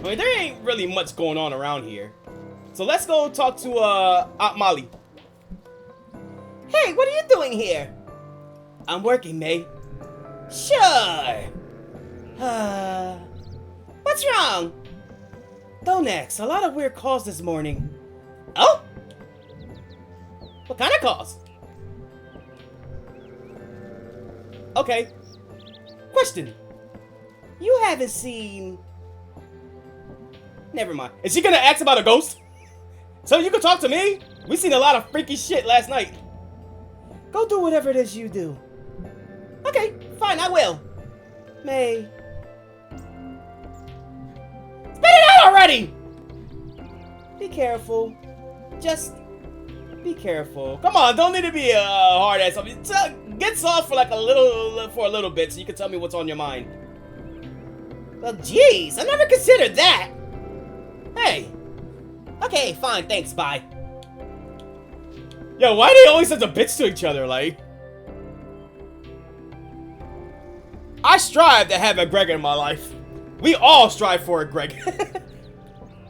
I mean, there ain't really much going on around here. So let's go talk to Aunt Molly. Hey, what are you doing here? I'm working, May. Sure. What's wrong? Donax, a lot of weird calls this morning. Oh? What kind of calls? Okay. Question. You haven't seen... Never mind. Is she gonna ask about a ghost? So you can talk to me? We seen a lot of freaky shit last night. Go do whatever it is you do. Okay, fine, I will. May... Spit it out already! Be careful. Just... be careful. Come on, don't need to be a hard ass. Get soft for like a little bit so you can tell me what's on your mind. Well, jeez, I never considered that. Hey. Okay, fine, thanks, bye. Yo, why are they always such a bitch to each other, like? I strive to have a Gregg in my life. We all strive for a Gregg.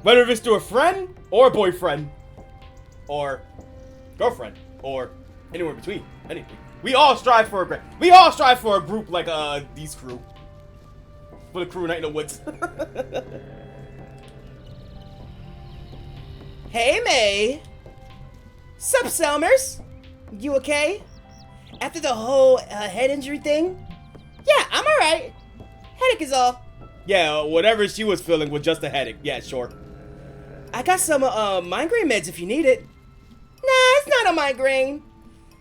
Whether it's to a friend, or a boyfriend, or girlfriend, or anywhere between. Anything. We all strive for a Gregg. We all strive for a group like these crew. For the crew night in the woods. Hey, May. Sup, Selmers? You okay? After the whole head injury thing? Yeah, I'm alright. Headache is all. Yeah, whatever she was feeling was just a headache. Yeah, sure. I got some migraine meds if you need it. Nah, it's not a migraine.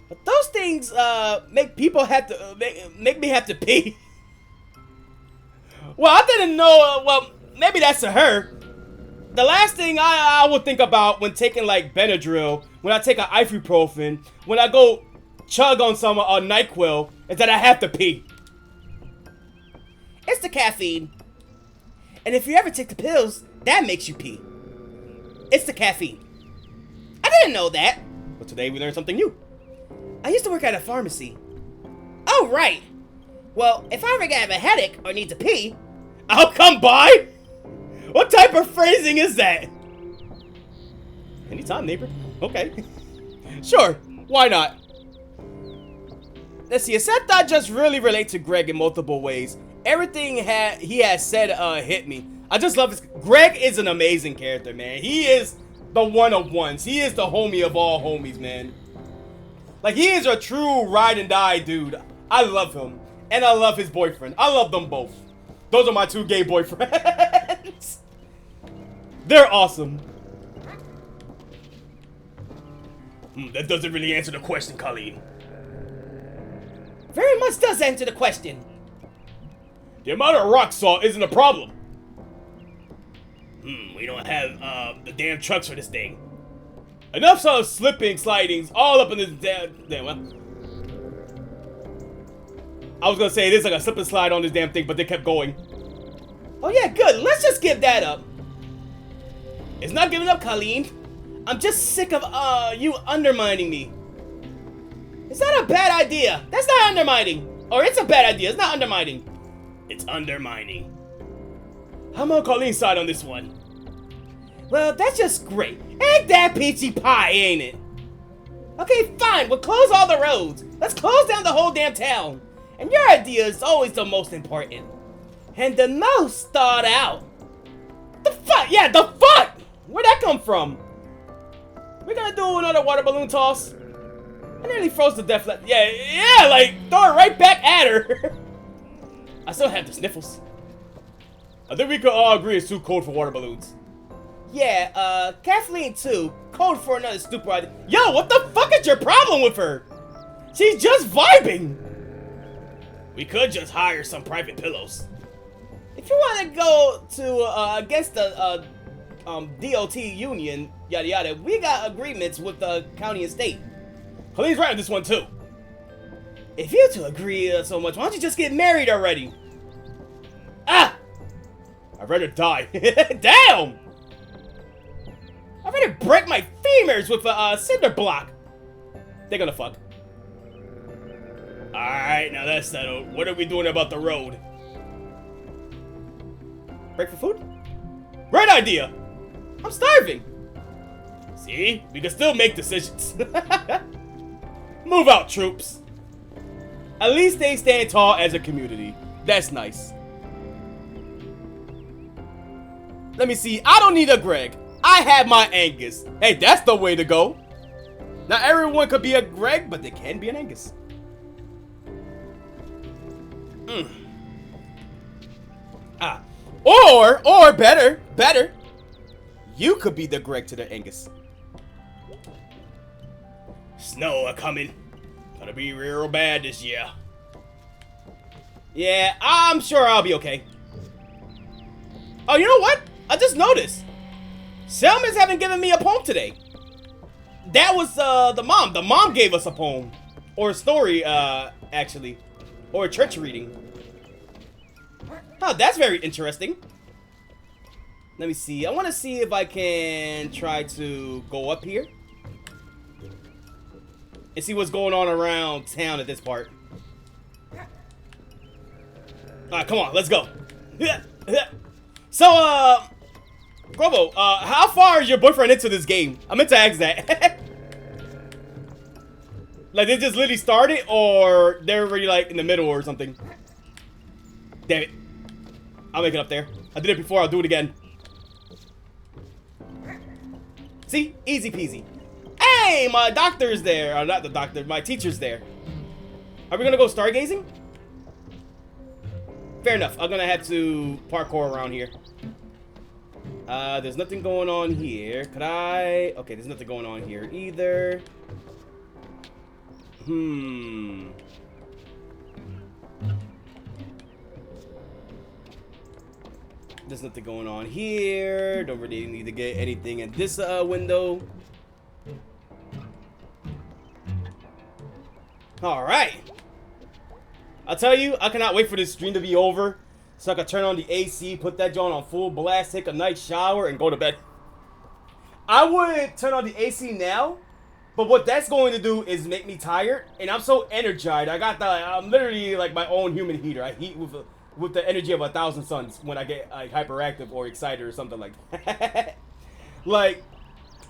But those things make people have to make me have to pee. Well, I didn't know. Well, maybe that's to her. The last thing I would think about when taking like Benadryl, when I take an ibuprofen, when I go chug on some NyQuil, is that I have to pee. It's the caffeine. And if you ever take the pills, that makes you pee. It's the caffeine. I didn't know that. But today we learned something new. I used to work at a pharmacy. Oh, right. Well, if I ever have a headache or need to pee, I'll come by? What type of phrasing is that? Anytime, neighbor. Okay. Sure, why not? Let's see, except I just really relate to Gregg in multiple ways. Everything he has said hit me. I just love this. Gregg is an amazing character, man. He is the one of ones. He is the homie of all homies, man. Like, he is a true ride and die dude. I love him. And I love his boyfriend. I love them both. Those are my two gay boyfriends. They're awesome. That doesn't really answer the question, Colleen. very much does answer the question. The amount of rock salt isn't a problem. We don't have the damn trucks for this thing. Enough of slipping, slidings, all up in this damn well. I was gonna say there's like a slip and slide on this damn thing, but they kept going. Oh yeah, good. Let's just give that up. It's not giving up, Colleen. I'm just sick of you undermining me. Is that a bad idea? That's not undermining. Or it's a bad idea. It's not undermining. It's undermining. I'm on Colleen's side on this one. Well, that's just great. Ain't that peachy pie, ain't it? Okay, fine. We'll close all the roads. Let's close down the whole damn town. And your idea is always the most important. And the most thought out. The fuck? Yeah, the fuck? Where'd that come from? We're gonna do another water balloon toss. I nearly froze to death. Yeah, like, throw it right back at her. I still have the sniffles. I think we could all agree it's too cold for water balloons. Yeah, Kathleen too. Cold for another stupid idea. Yo, what the fuck is your problem with her? She's just vibing. We could just hire some private pillows. If you want to go to, against the, DOT union, yada yada, we got agreements with the county and state. Colleen's right on this one too. If you two agree so much, why don't you just get married already? Ah! I'd rather die. Damn! I'd rather break my femurs with a cinder block. They're gonna fuck. Alright, now that's settled. What are we doing about the road? Break for food? Great idea. I'm starving. See? We can still make decisions. Move out, troops. At least they stand tall as a community. That's nice. Let me see. I don't need a Gregg. I have my Angus. Hey, that's the way to go. Not everyone could be a Gregg, but they can be an Angus. Or better, you could be the Gregg to the Angus. Snow a coming. Gonna be real bad this year. Yeah, I'm sure I'll be okay. Oh, you know what? I just noticed. Selma's haven't given me a poem today. That was the mom. The mom gave us a poem. Or a story, actually. Or a church reading. Oh, that's very interesting. Let me see. I want to see if I can try to go up here. And see what's going on around town at this part. Alright, come on. Let's go. So, Grobo, how far is your boyfriend into this game? I meant to ask that. Like, they just literally started, or they're already, like, in the middle or something? Damn it. I'll make it up there. I did it before, I'll do it again. See? Easy peasy. Hey, my doctor's there. Or not the doctor, my teacher's there. Are we gonna go stargazing? Fair enough. I'm gonna have to parkour around here. There's nothing going on here. Could I? Okay, there's nothing going on here either. There's nothing going on here. Don't really need to get anything in this window. Alright. I'll tell you, I cannot wait for this stream to be over so I can turn on the AC, put that joint on full blast, take a nice shower, and go to bed. I would turn on the AC now, but what that's going to do is make me tired, and I'm so energized. I'm literally like my own human heater. I heat with the energy of 1,000 suns when I get like hyperactive or excited or something like that. Like,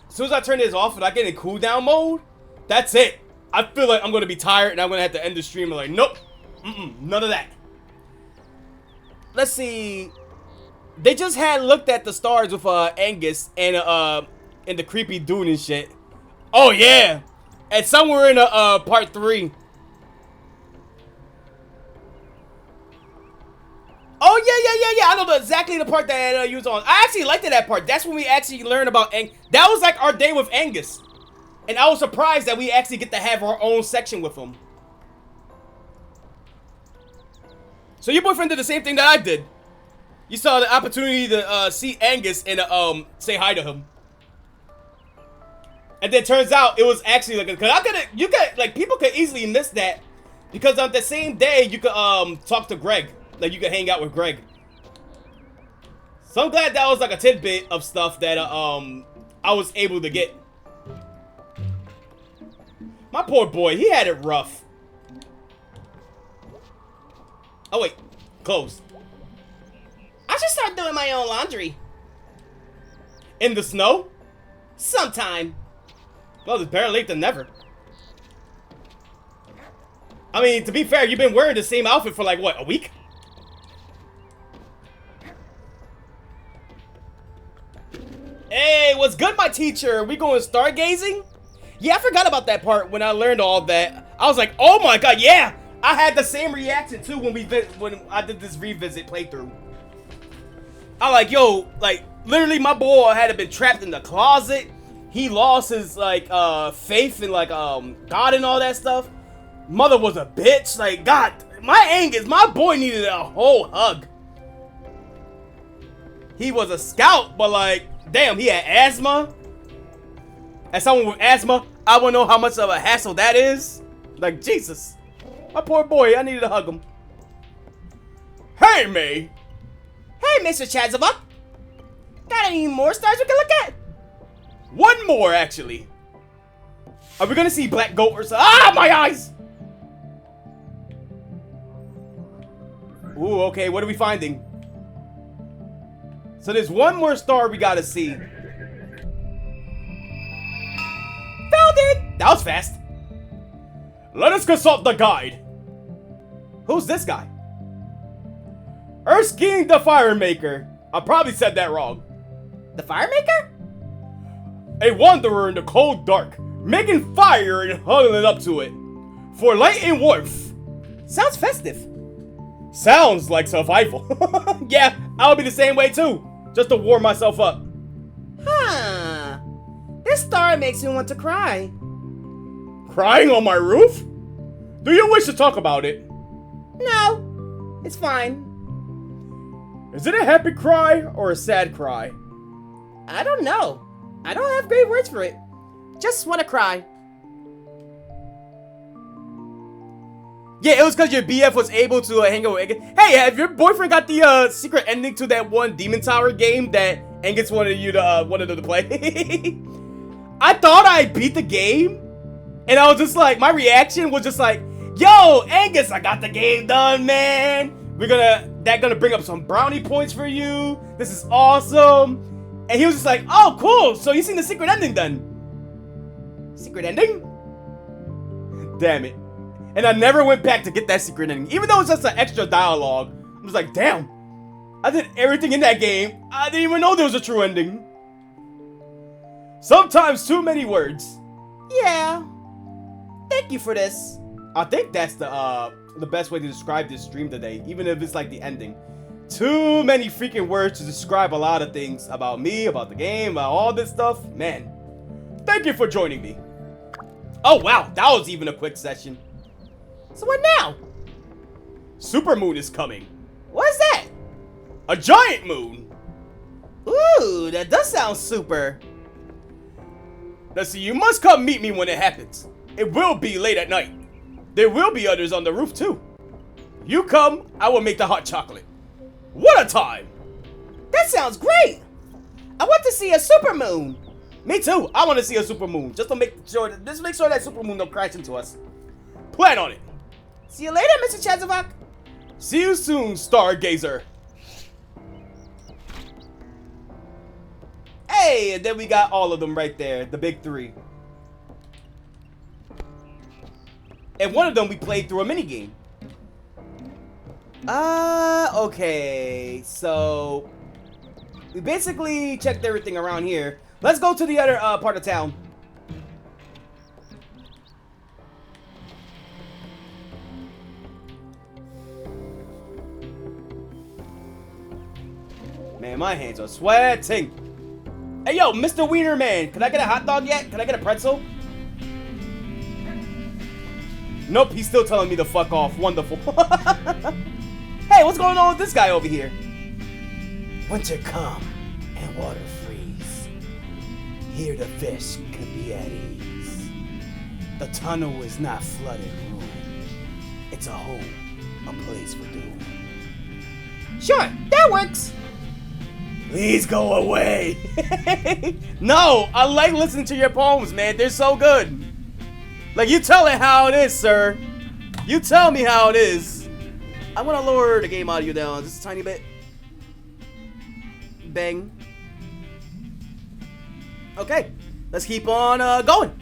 as soon as I turn this off and I get in cooldown mode, that's it. I feel like I'm going to be tired and I'm going to have to end the stream and like, nope, none of that. Let's see. They just had looked at the stars with Angus and the creepy dude and shit. Oh yeah, and somewhere in part 3. Oh yeah. I know exactly the part that you was on. I actually liked that part. That's when we actually learned about Angus. That was like our day with Angus. And I was surprised that we actually get to have our own section with him. So your boyfriend did the same thing that I did. You saw the opportunity to see Angus and say hi to him. And then turns out it was actually like, cause people could easily miss that because on the same day you could talk to Gregg, like you could hang out with Gregg. So I'm glad that was like a tidbit of stuff that I was able to get. My poor boy, he had it rough. Oh wait, closed. I should start doing my own laundry. In the snow? Sometime. Well, it's better late than never. I mean, to be fair, you've been wearing the same outfit for like, what, a week? Hey, what's good, my teacher? We going stargazing? Yeah, I forgot about that part when I learned all that. I was like, oh my god, yeah! I had the same reaction too when I did this revisit playthrough. I like, yo, like, literally my boy had been trapped in the closet. He lost his, like, faith in, like, God and all that stuff. Mother was a bitch. Like, God, my Angus, my boy needed a whole hug. He was a scout, but, like, damn, he had asthma. As someone with asthma, I wouldn't know how much of a hassle that is. Like, Jesus. My poor boy, I needed to hug him. Hey, May. Hey, Mr. Chazabuk. Got any more stars we can look at? One more, actually. Are we gonna see Black Goat or something? Ah, my eyes! Ooh, okay, what are we finding? So there's one more star we gotta see. Found it! That was fast. Let us consult the guide. Who's this guy? Erskine the Firemaker. I probably said that wrong. The Firemaker? A wanderer in the cold dark, making fire and huddling up to it. For light and warmth. Sounds festive. Sounds like survival. Yeah, I'll be the same way too. Just to warm myself up. Huh. This star makes me want to cry. Crying on my roof? Do you wish to talk about it? No, it's fine. Is it a happy cry or a sad cry? I don't know. I don't have great words for it. Just want to cry. Yeah, it was because your BF was able to hang out with Angus. Hey, have your boyfriend got the secret ending to that one Demon Tower game that Angus wanted to play? I thought I beat the game, and I was just like, my reaction was just like, yo, Angus, I got the game done, man. That's gonna bring up some brownie points for you. This is awesome. And he was just like, oh, cool. So you seen the secret ending then? Secret ending? Damn it. And I never went back to get that secret ending. Even though it's just an extra dialogue. I was like, damn. I did everything in that game. I didn't even know there was a true ending. Sometimes too many words. Yeah. Thank you for this. I think that's the best way to describe this stream today. Even if it's like the ending. Too many freaking words to describe a lot of things about me, about the game, about all this stuff. Man. Thank you for joining me. Oh, wow. That was even a quick session. So what now? Supermoon is coming. What is that? A giant moon. Ooh, that does sound super. Let's see, you must come meet me when it happens. It will be late at night. There will be others on the roof too. You come, I will make the hot chocolate. What a time! That sounds great. I want to see a supermoon. Me too. I want to see a supermoon. Just make sure that supermoon don't crash into us. Plan on it. See you later, Mr. Chazavok. See you soon, Stargazer. Hey, and then we got all of them right there. The big three. And one of them we played through a minigame. Okay. So, we basically checked everything around here. Let's go to the other part of town. Man, my hands are sweating. Hey, yo, Mr. Wiener Man, can I get a hot dog yet? Can I get a pretzel? Nope, he's still telling me to fuck off. Wonderful. Hey, what's going on with this guy over here? Winter come and water freeze. Here the fish can be at ease. The tunnel is not flooded ruin. It's a home, a place for doom. Sure, that works. Please go away. No, I like listening to your poems, man. They're so good. Like, you tell it how it is, sir. You tell me how it is. I'm gonna lower the game audio down just a tiny bit. Bang. Okay, let's keep on going.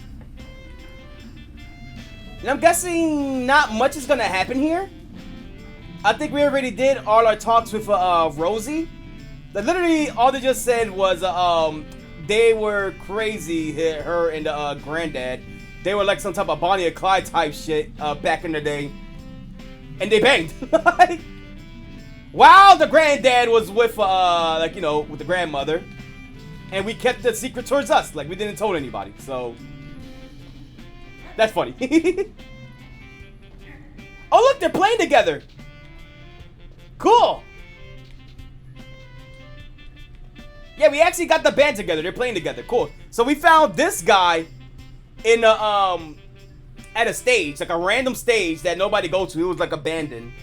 And I'm guessing not much is gonna happen here. I think we already did all our talks with Rosie. Like, literally, all they just said was they were crazy, her and the granddad. They were like some type of Bonnie and Clyde type shit back in the day. And they banged. While the granddad was with, like, you know, with the grandmother. And we kept the secret towards us. Like, we didn't tell anybody. So, that's funny. Oh, look, they're playing together. Cool. Yeah, we actually got the band together. They're playing together. Cool. So we found this guy in a at a stage, like a random stage that nobody goes to. It was like abandoned.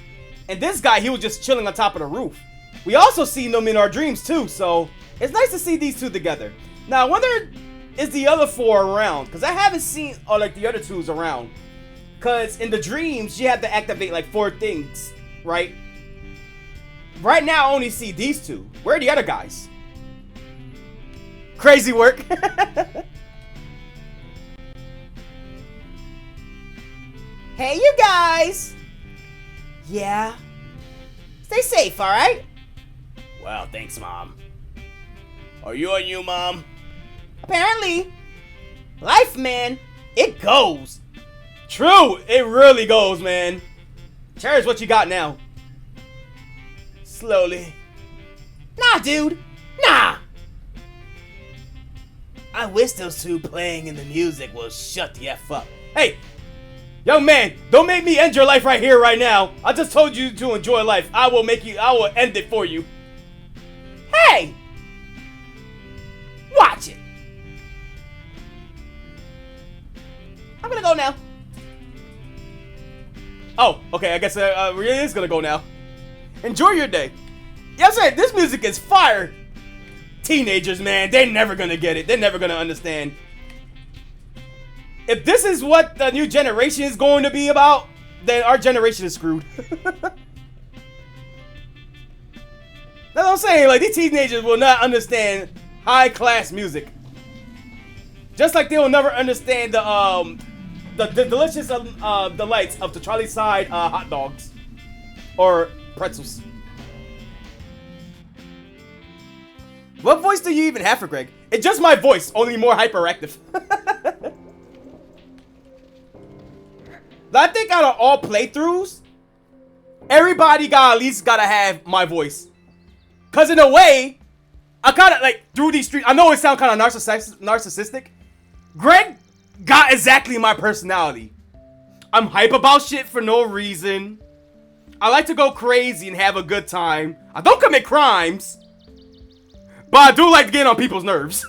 And this guy, he was just chilling on top of the roof. We also seen them in our dreams too, so it's nice to see these two together. Now I wonder, is the other four around? Because I haven't seen, or like the other two's around. Because in the dreams, you have to activate like 4 things, right? Right now, I only see these two. Where are the other guys? Crazy work. Hey, you guys! Yeah? Stay safe, alright? Well, thanks, Mom. Are you on you, Mom? Apparently. Life, man, it goes. True, it really goes, man. Cherish what you got now. Slowly. Nah, dude. Nah. I wish those two playing in the music will shut the F up. Hey, young man, don't make me end your life right here, right now. I just told you to enjoy life. I will end it for you. Hey! Watch it. I'm gonna go now. Oh, okay, I guess really is gonna go now. Enjoy your day. Yeah, I'm saying, this music is fire. Teenagers, man, they're never gonna get it. They're never gonna understand. If this is what the new generation is going to be about, then our generation is screwed. That's what I'm saying. Like, these teenagers will not understand high-class music. Just like they will never understand the delicious delights of the Charlie side hot dogs or pretzels. What voice do you even have for Gregg? It's just my voice, only more hyperactive. I think out of all playthroughs, everybody at least gotta have my voice. Cause in a way, I kinda like through these streets. I know it sounds kind of narcissistic. Gregg got exactly my personality. I'm hype about shit for no reason. I like to go crazy and have a good time. I don't commit crimes, but I do like to get on people's nerves.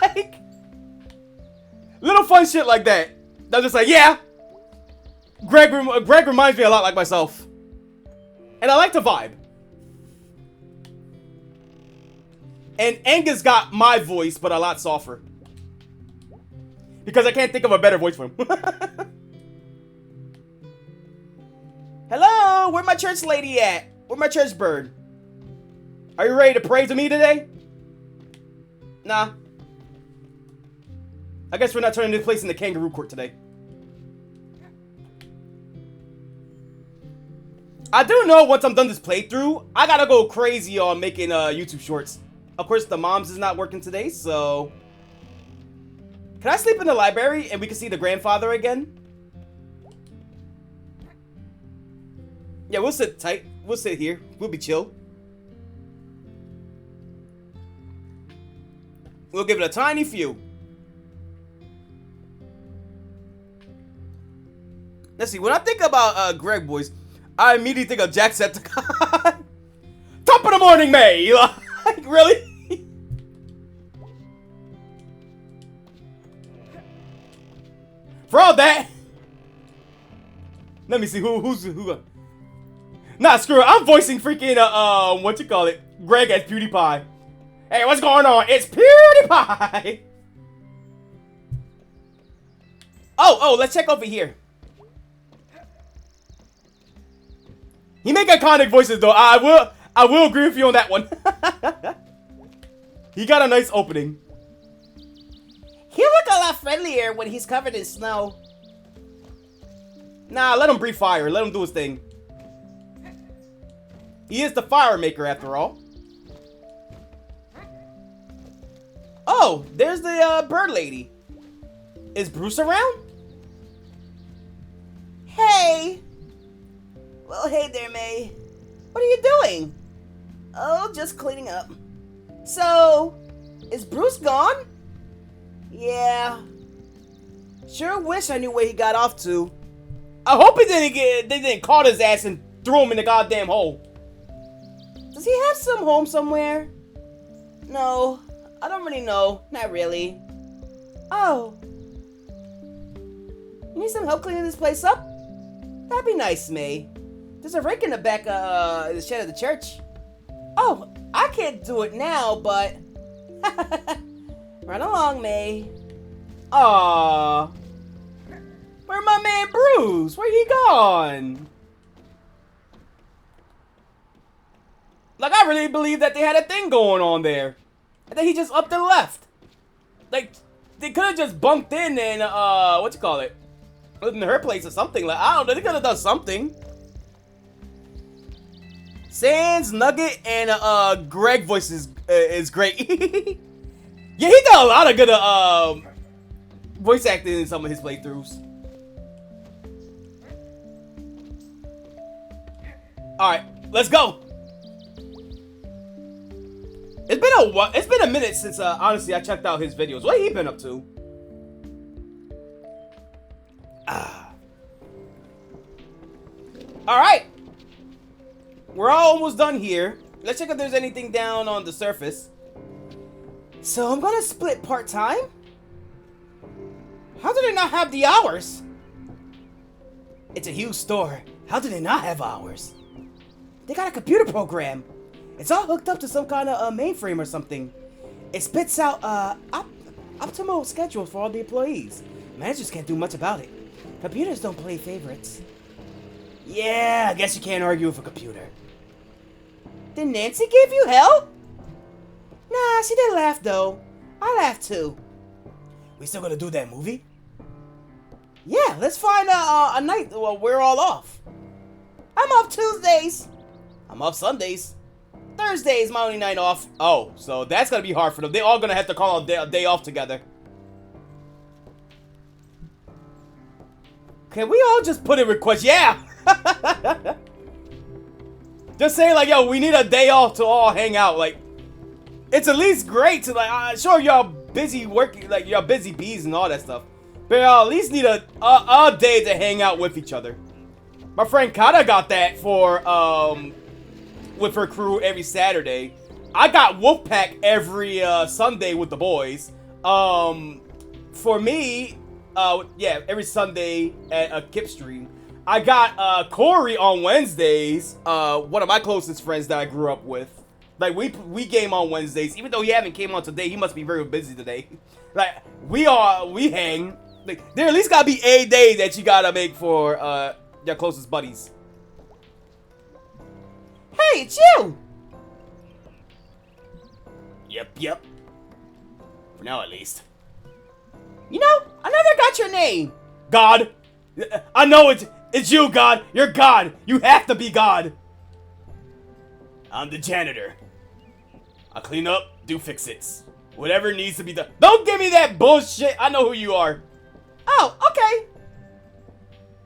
Like, little fun shit like that. I'm just like, yeah. Gregg reminds me a lot like myself. And I like to vibe. And Angus got my voice, but a lot softer. Because I can't think of a better voice for him. Hello, where my church lady at? Where my church bird? Are you ready to pray to me today? Nah. I guess we're not turning this place into kangaroo court today. I do know once I'm done this playthrough, I gotta go crazy on making YouTube shorts. Of course, the mom's is not working today, so... Can I sleep in the library and we can see the grandfather again? Yeah, we'll sit tight. We'll sit here. We'll be chill. We'll give it a tiny few. Let's see. When I think about Gregg, boys, I immediately think of Jacksepticeye. Top of the morning, May. Like, really? For all that, let me see who. Nah, screw it. I'm voicing freaking what you call it, Gregg as PewDiePie. Hey, what's going on? It's PewDiePie. Oh, let's check over here. He make iconic voices though. I will agree with you on that one. He got a nice opening. He'll look a lot friendlier when he's covered in snow. Nah, let him breathe fire. Let him do his thing. He is the fire maker after all. Oh, there's the bird lady. Is Bruce around? Hey. Well, hey there, May. What are you doing? Oh, just cleaning up. So, is Bruce gone? Yeah. Sure wish I knew where he got off to. I hope they didn't caught his ass and threw him in the goddamn hole. Does he have some home somewhere? No, I don't really know. Not really. Oh. You need some help cleaning this place up? That'd be nice, May. There's a rake in the back of the shed of the church. Oh, I can't do it now, but... Run along, May. Aww. Where my man Bruce? Where he gone? Like, I really believe that they had a thing going on there. And then he just upped and left. Like, they could have just bumped in and, what you call it? Lived in her place or something. Like, I don't know, they could have done something. Sans, Nugget, and, Gregg voice is great. Yeah, he done a lot of good, voice acting in some of his playthroughs. Alright, let's go! It's been a minute since, honestly, I checked out his videos. What he been up to? Alright! We're almost done here. Let's check if there's anything down on the surface. So I'm gonna split part-time? How do they not have the hours? It's a huge store. How do they not have hours? They got a computer program. It's all hooked up to some kind of mainframe or something. It spits out optimal schedule for all the employees. Managers can't do much about it. Computers don't play favorites. Yeah, I guess you can't argue with a computer. Did Nancy give you hell? Nah, she didn't laugh though. I laughed too. We still gonna do that movie? Yeah, let's find a night where we're all off. I'm off Tuesdays. I'm off Sundays. Thursday's my only night off. Oh, so that's gonna be hard for them. They're all gonna have to call a day off together. Can we all just put a request? Yeah! Just say like, yo, we need a day off to all hang out. Like, it's at least great to like, sure y'all busy working, like y'all busy bees and all that stuff. But y'all at least need a day to hang out with each other. My friend Kata got that for, with her crew every Saturday. I got Wolfpack every Sunday with the boys. For me, yeah, every Sunday at a Kip stream. I got Corey on Wednesdays. One of my closest friends that I grew up with. Like we game on Wednesdays. Even though he haven't came on today, he must be very busy today. Like we hang. Like there at least gotta be a day that you gotta make for your closest buddies. Hey, it's you! Yep. For now, at least. You know, I never got your name. God. I know it's you, God. You're God. You have to be God. I'm the janitor. I clean up, do fix-its. Whatever needs to be done. Don't give me that bullshit. I know who you are. Oh, okay.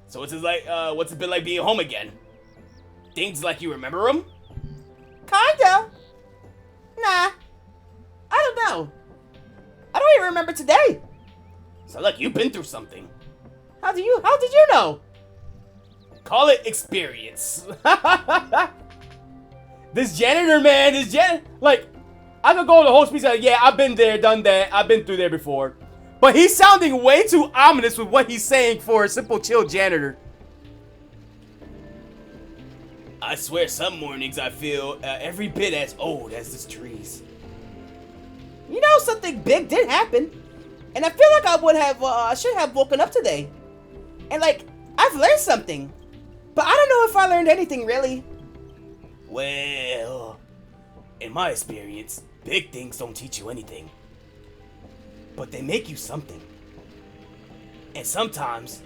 So what's it been like being home again? Things like you remember them? Kinda. Nah. I don't know. I don't even remember today. So like you've been through something. How did you know? Call it experience. This janitor man, like, I could go to the whole speech like, yeah, I've been there, done that, I've been through there before. But he's sounding way too ominous with what he's saying for a simple chill janitor. I swear some mornings I feel every bit as old as these trees. You know, something big did happen. And I feel like I should have woken up today. And like, I've learned something. But I don't know if I learned anything really. Well, in my experience, big things don't teach you anything. But they make you something. And sometimes,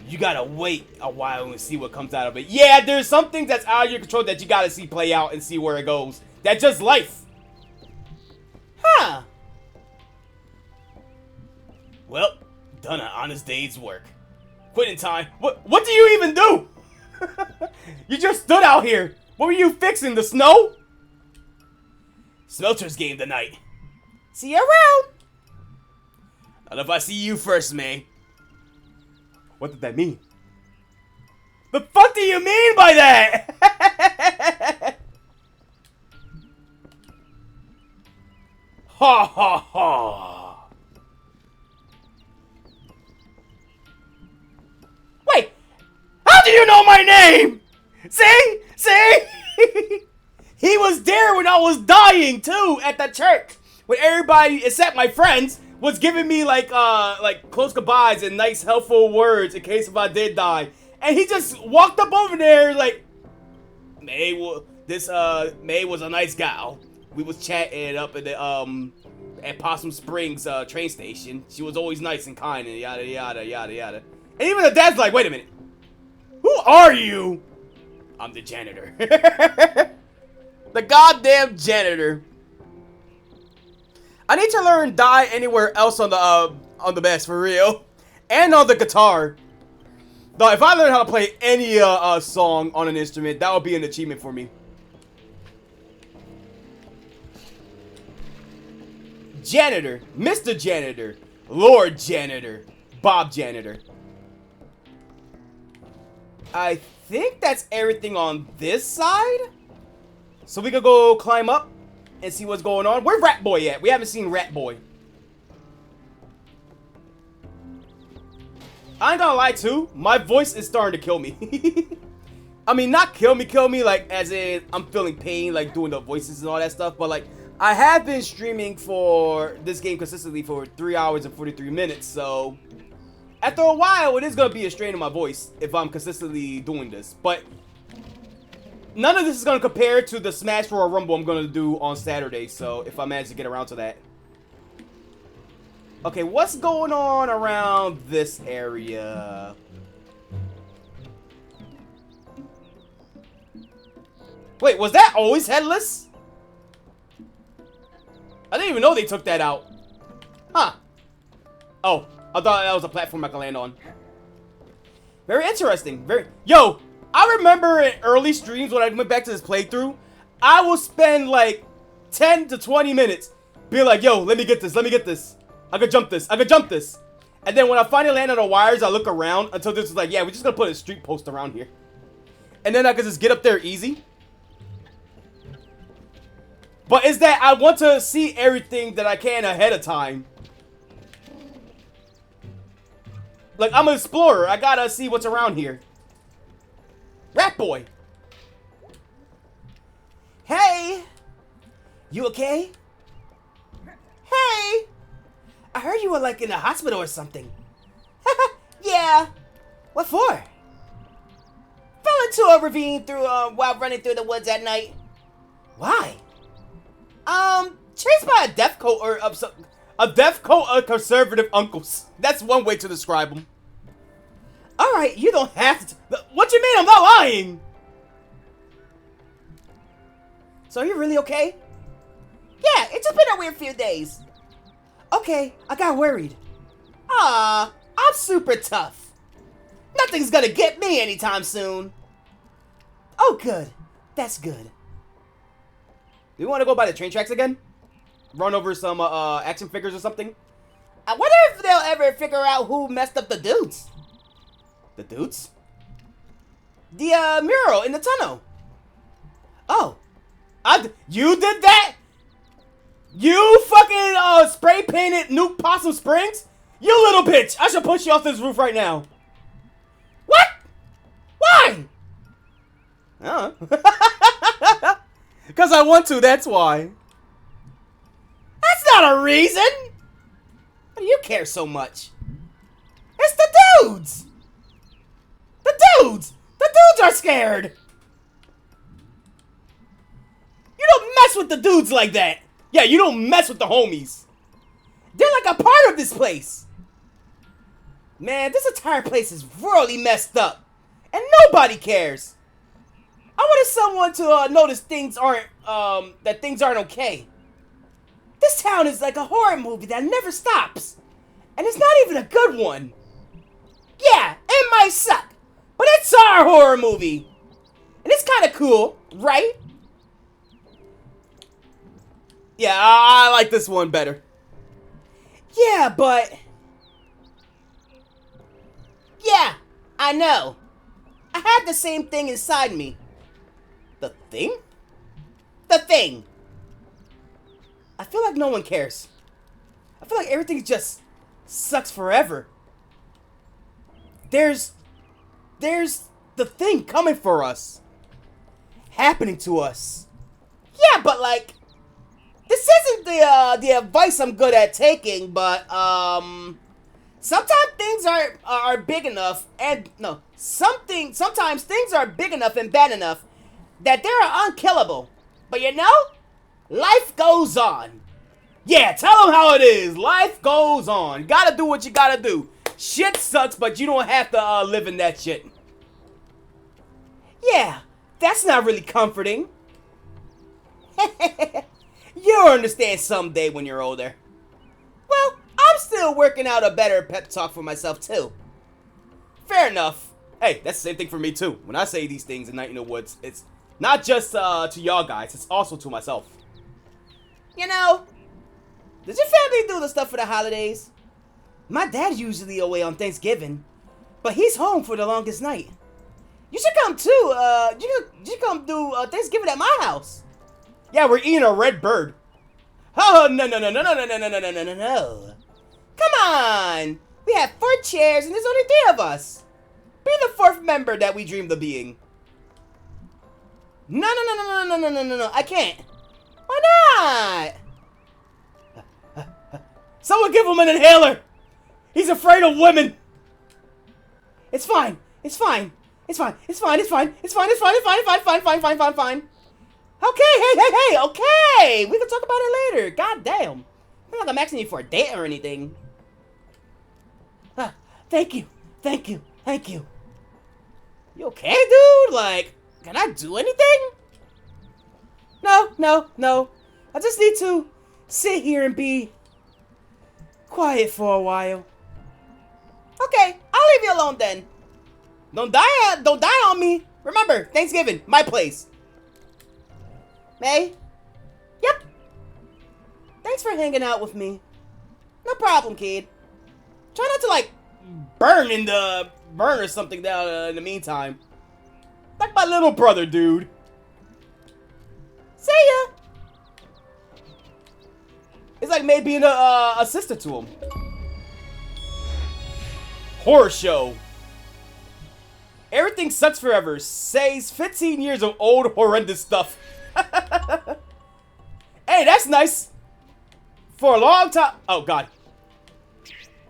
you gotta wait a while and see what comes out of it. Yeah, there's some things that's out of your control that you gotta see play out and see where it goes. That's just life. Huh. Well, done an honest day's work. Quitting time. What do you even do? You just stood out here. What were you fixing? The snow? Smelter's game tonight. See you around. Not if I see you first, May. What did that mean? The fuck do you mean by that? Ha ha ha. Wait, how do you know my name? See? He was there when I was dying too at the church. When everybody except my friends was giving me like close goodbyes and nice helpful words in case if I did die. And he just walked up over there like, May, This May was a nice gal. We was chatting up at the at Possum Springs train station. She was always nice and kind and yada yada yada yada. And even the dad's like, wait a minute. Who are you? I'm the janitor. The goddamn janitor. I need to learn Die Anywhere Else on the bass for real. And on the guitar. Though if I learn how to play any song on an instrument, that would be an achievement for me. Janitor, Mr. Janitor, Lord Janitor, Bob Janitor. I think that's everything on this side. So we could go climb up and see what's going on. Where's Rat Boy at? We haven't seen Rat Boy. I ain't gonna lie too, my voice is starting to kill me. I mean, not kill me, like, as in, I'm feeling pain, like, doing the voices and all that stuff, but, like, I have been streaming for this game consistently for 3 hours and 43 minutes, so after a while, it is gonna be a strain on my voice if I'm consistently doing this, but none of this is gonna compare to the Smash Royal Rumble I'm gonna do on Saturday, so if I manage to get around to that. Okay, what's going on around this area? Wait, was that always headless? I didn't even know they took that out. Huh. Oh, I thought that was a platform I could land on. Very interesting. Yo, I remember in early streams when I went back to this playthrough, I will spend like 10 to 20 minutes being like, yo, let me get this, let me get this. I could jump this, I could jump this. And then when I finally land on the wires, I look around until this is like, yeah, we're just gonna put a street post around here. And then I can just get up there easy. But is that I want to see everything that I can ahead of time. Like, I'm an explorer. I gotta see what's around here. Rat Boy. Hey. You okay? Hey. I heard you were, like, in a hospital or something. Yeah. What for? Fell into a ravine while running through the woods at night. Why? Chased by a death coat or a death coat of conservative uncles. That's one way to describe them. Alright, you don't have to. What you mean? I'm not lying. So are you really okay? Yeah, it's just been a weird few days. Okay, I got worried. Ah, I'm super tough. Nothing's gonna get me anytime soon. Oh, good. That's good. Do you want to go by the train tracks again? Run over some action figures or something? I wonder if they'll ever figure out who messed up the dudes. The dudes? The mural in the tunnel. Oh. You did that? You fucking spray painted Nuke Possum Springs? You little bitch! I should push you off this roof right now. What? Why? Because I want to, that's why. That's not a reason! Why do you care so much? It's the dudes! The dudes! The dudes are scared! You don't mess with the dudes like that! Yeah, you don't mess with the homies. They're like a part of this place. Man, this entire place is really messed up. And nobody cares. I wanted someone to notice things aren't, that things aren't okay. This town is like a horror movie that never stops. And it's not even a good one. Yeah, it might suck. But it's our horror movie. And it's kind of cool, right? Yeah, I like this one better. Yeah, but... Yeah, I know. I had the same thing inside me. The thing? The thing. I feel like no one cares. I feel like everything just sucks forever. There's the thing coming for us. Happening to us. Yeah, but like... This isn't the advice I'm good at taking, but, sometimes things are big enough, and, no, sometimes things are big enough and bad enough that they're unkillable. But you know, life goes on. Yeah, tell them how it is. Life goes on. Gotta do what you gotta do. Shit sucks, but you don't have to live in that shit. Yeah, that's not really comforting. You'll understand someday when you're older. Well, I'm still working out a better pep talk for myself, too. Fair enough. Hey, that's the same thing for me, too. When I say these things in Night in the Woods, it's not just to y'all guys, it's also to myself. You know, does your family do the stuff for the holidays? My dad's usually away on Thanksgiving, but he's home for the longest night. You should come, too. You should come do Thanksgiving at my house. Yeah, we're eating a red bird. Oh, no. Come on. We have 4 chairs and there's only 3 of us. Be the 4th member that we dreamed of being. No. I can't. Why not? Someone give him an inhaler. He's afraid of women. It's fine. It's fine. Okay, hey, okay! We can talk about it later. God damn. I feel like I'm asking you for a date or anything. Thank you. You okay, dude? Like, can I do anything? No. I just need to sit here and be quiet for a while. Okay, I'll leave you alone then. Don't die on me. Remember, Thanksgiving, my place. May? Yep. Thanks for hanging out with me. No problem, kid. Try not to, like, burn or something down in the meantime. Like my little brother, dude. See ya. It's like May being a sister to him. Horror show. Everything sucks forever. Says 15 years of old horrendous stuff. Hey, that's nice. For a long time. Oh, God.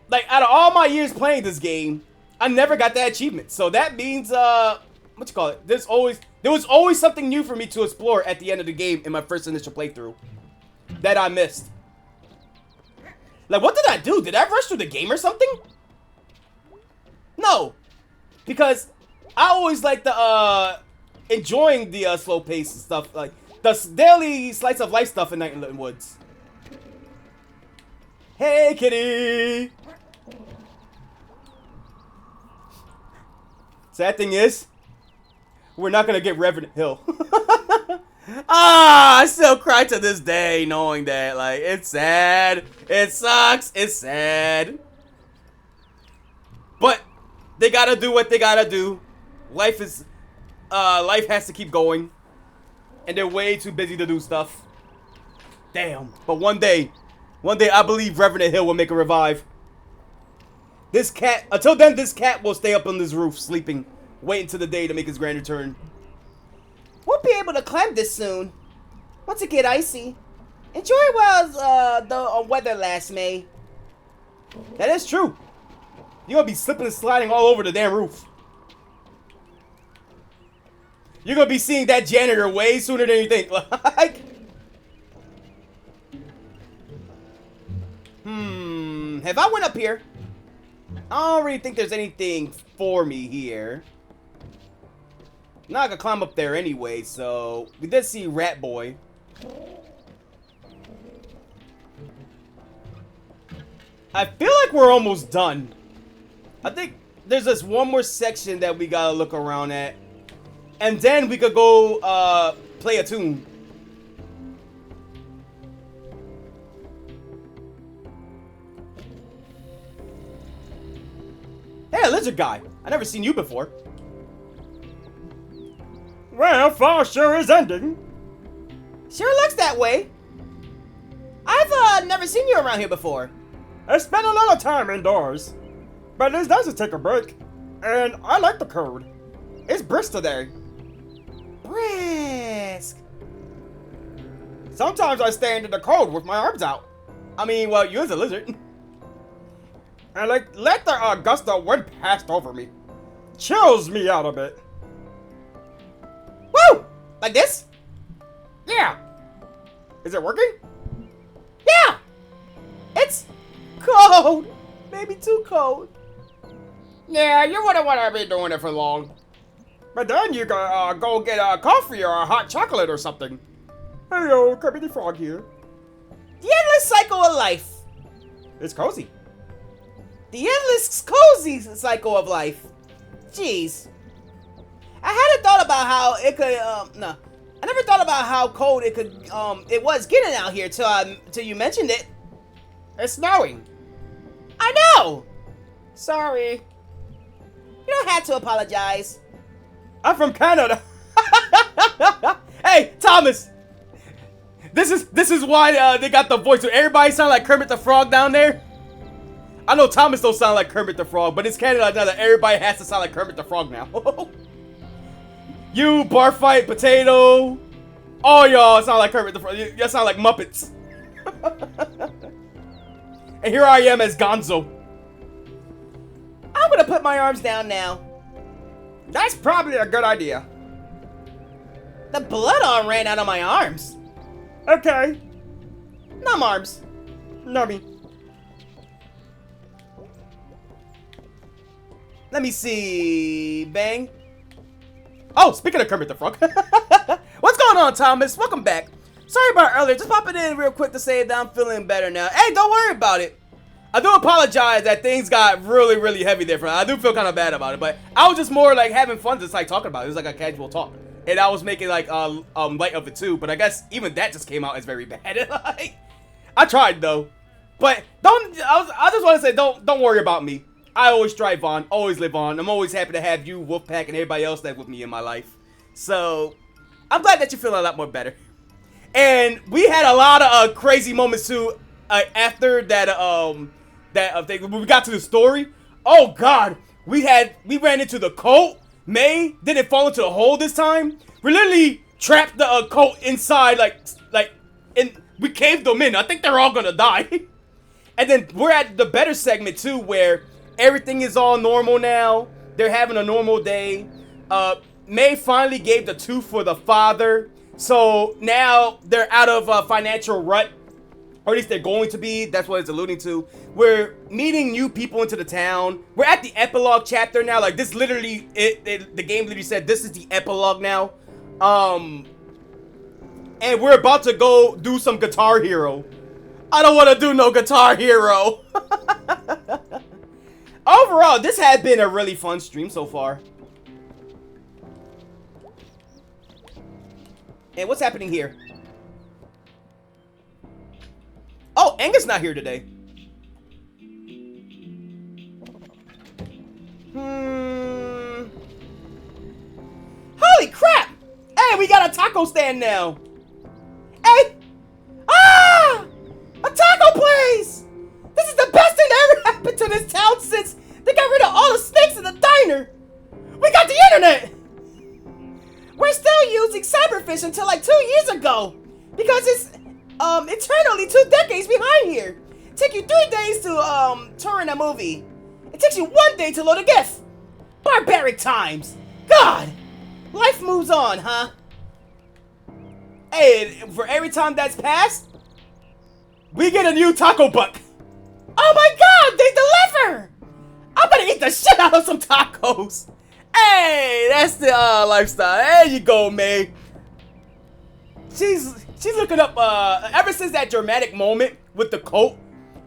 Like, out of all my years playing this game, I never got that achievement. So that means, what you call it? There was always something new for me to explore at the end of the game in my first initial playthrough that I missed. Like, what did I do? Did I rush through the game or something? No. Because I always like the, enjoying the slow pace and stuff, like the daily slice of life stuff in Night in the Woods. Hey, kitty! Sad thing is, we're not gonna get Reverend Hill. I still cry to this day knowing that, like, it's sad. It sucks. It's sad. But they gotta do what they gotta do. Life has to keep going. And they're way too busy to do stuff. Damn. But one day I believe Reverend Hill will make a revive. Until then, this cat will stay up on this roof, sleeping, waiting till the day to make his grand return. We'll be able to climb this soon. Once it get icy. Enjoy while the weather lasts, May. That is true. You're gonna be slipping and sliding all over the damn roof. You're gonna be seeing that janitor way sooner than you think. Like, have I went up here? I don't really think there's anything for me here. Not gonna climb up there anyway, so we did see Rat Boy. I feel like we're almost done. I think there's just one more section that we gotta look around at. And then we could go play a tune. Hey, lizard guy. I never seen you before. Well, fall sure is ending. Sure looks that way. I've never seen you around here before. I spent a lot of time indoors, but it's nice to take a break. And I like the code. It's brisk today. Brisk. Sometimes I stand in the cold with my arms out. I mean, well, you're a lizard. And like, let the gust of wind pass over me. Chills me out a bit. Woo! Like this? Yeah. Is it working? Yeah! It's cold. Maybe too cold. Yeah, you wouldn't want to be doing it for long. But then you can go get a coffee or a hot chocolate or something. Hello, Kirby the Frog here. The endless cycle of life. It's cozy. The endless cozy cycle of life. Jeez. I hadn't thought about how it could, no. I never thought about how cold it could, it was getting out here till you mentioned it. It's snowing. I know! Sorry. You don't have to apologize. I'm from Canada. Hey, Thomas! This is why they got the voice. So everybody sound like Kermit the Frog down there? I know Thomas don't sound like Kermit the Frog, but it's Canada now that everybody has to sound like Kermit the Frog now. You, Barfight, Potato, all y'all sound like Kermit the Frog. Y'all sound like Muppets. And here I am as Gonzo. I'm gonna put my arms down now. That's probably a good idea. The blood arm ran out of my arms. Okay. Numb arms. Nummy. Let me see. Bang. Oh, speaking of Kermit the Frog. What's going on, Thomas? Welcome back. Sorry about earlier. Just popping in real quick to say that I'm feeling better now. Hey, don't worry about it. I do apologize that things got really, really heavy there. I do feel kind of bad about it, but I was just more like having fun, just like talking about it. It was like a casual talk, and I was making like light of it too. But I guess even that just came out as very bad. Like, I tried though, but I just want to say don't worry about me. I always strive on, always live on. I'm always happy to have you, Wolfpack, and everybody else that's with me in my life. So I'm glad that you're feeling a lot more better. And we had a lot of crazy moments too after that thing. When we got to the story, oh god, we ran into the cult. May didn't fall into the hole this time. We literally trapped the cult inside, and we caved them in. I think they're all gonna die. And then we're at the better segment too, where everything is all normal now. They're having a normal day. May finally gave the tooth for the father. So now they're out of a financial rut. Or at least they're going to be. That's what it's alluding to. We're meeting new people into the town. We're at the epilogue chapter now. Like, this literally, the game literally said this is the epilogue now. And we're about to go do some Guitar Hero. I don't want to do no Guitar Hero. Overall, this has been a really fun stream so far. And what's happening here? Oh, Angus not here today. Holy crap! Hey, we got a taco stand now. Hey! Ah! A taco place! This is the best thing that ever happened to this town since they got rid of all the snakes in the diner. We got the internet! We're still using cyberfish until like 2 years ago. Because it's eternally 2 decades behind here. Take you 3 days to turn a movie. It takes you 1 day to load a GIF. Barbaric times. God. Life moves on, huh? Hey, for every time that's passed, we get a new taco buck. Oh my god, they deliver! I'm gonna eat the shit out of some tacos. Hey, that's the lifestyle. There you go, May. She's looking up ever since that dramatic moment with the cult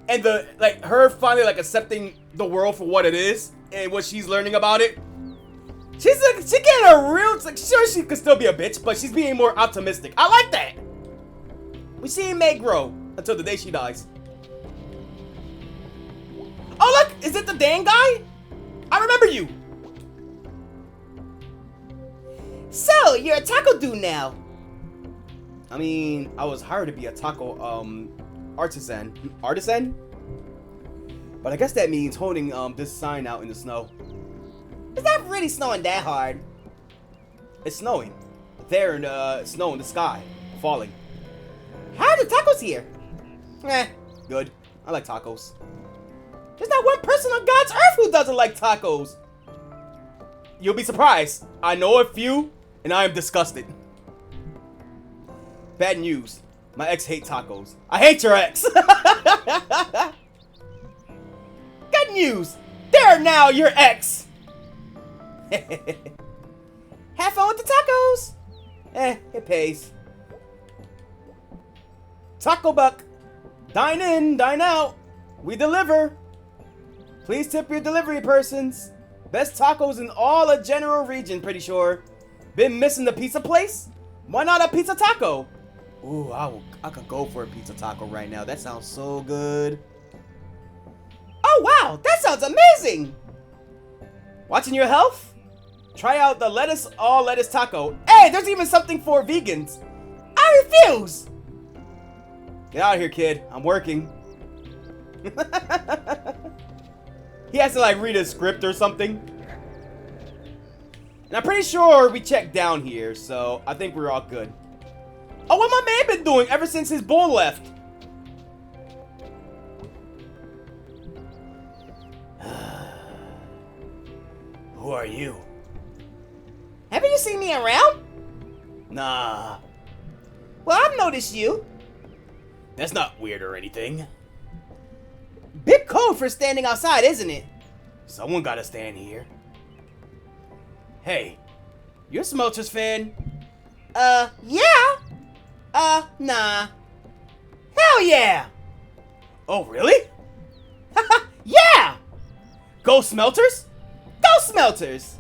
and the her finally accepting the world for what it is and what she's learning about it. She getting a real sure she could still be a bitch, but she's being more optimistic. I like that. We see May grow until the day she dies. Oh look, is it the Dan guy? I remember you. So you're a taco dude now. I mean, I was hired to be a taco artisan, but I guess that means holding this sign out in the snow. It's not really snowing that hard. It's snowing. There in the snow in the sky, falling. How are the tacos here? Good. I like tacos. There's not one person on God's earth who doesn't like tacos. You'll be surprised. I know a few, and I am disgusted. Bad news. My ex hates tacos. I hate your ex. Good news. They are now your ex. Have fun with the tacos. It pays. Taco Buck. Dine in, dine out. We deliver. Please tip your delivery persons. Best tacos in all the general region, pretty sure. Been missing the pizza place? Why not a pizza taco? Ooh, I could go for a pizza taco right now. That sounds so good. Oh wow, that sounds amazing. Watching your health? Try out the all lettuce taco. Hey, there's even something for vegans. I refuse. Get out of here, kid. I'm working. He has to like read a script or something. And I'm pretty sure we checked down here, so I think we're all good. Oh, what my man been doing ever since his bull left? Who are you? Haven't you seen me around? Nah. Well, I've noticed you. That's not weird or anything. Big cold for standing outside, isn't it? Someone gotta stand here. Hey, you a Smelters fan? Yeah. Nah. Hell yeah. Oh, really? Yeah. Go Smelters? Go Smelters.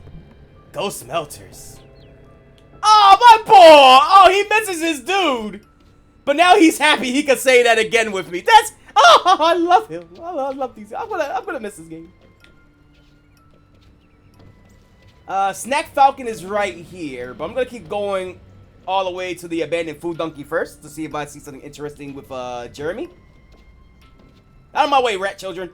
Go Smelters. Oh, my boy! Oh, he misses his dude. But now he's happy he can say that again with me. That's... Oh, I love him. I love these. I'm gonna miss this game. Snack Falcon is right here, but I'm gonna keep going all the way to the abandoned food donkey first to see if I see something interesting with Jeremy. Out of my way, rat children.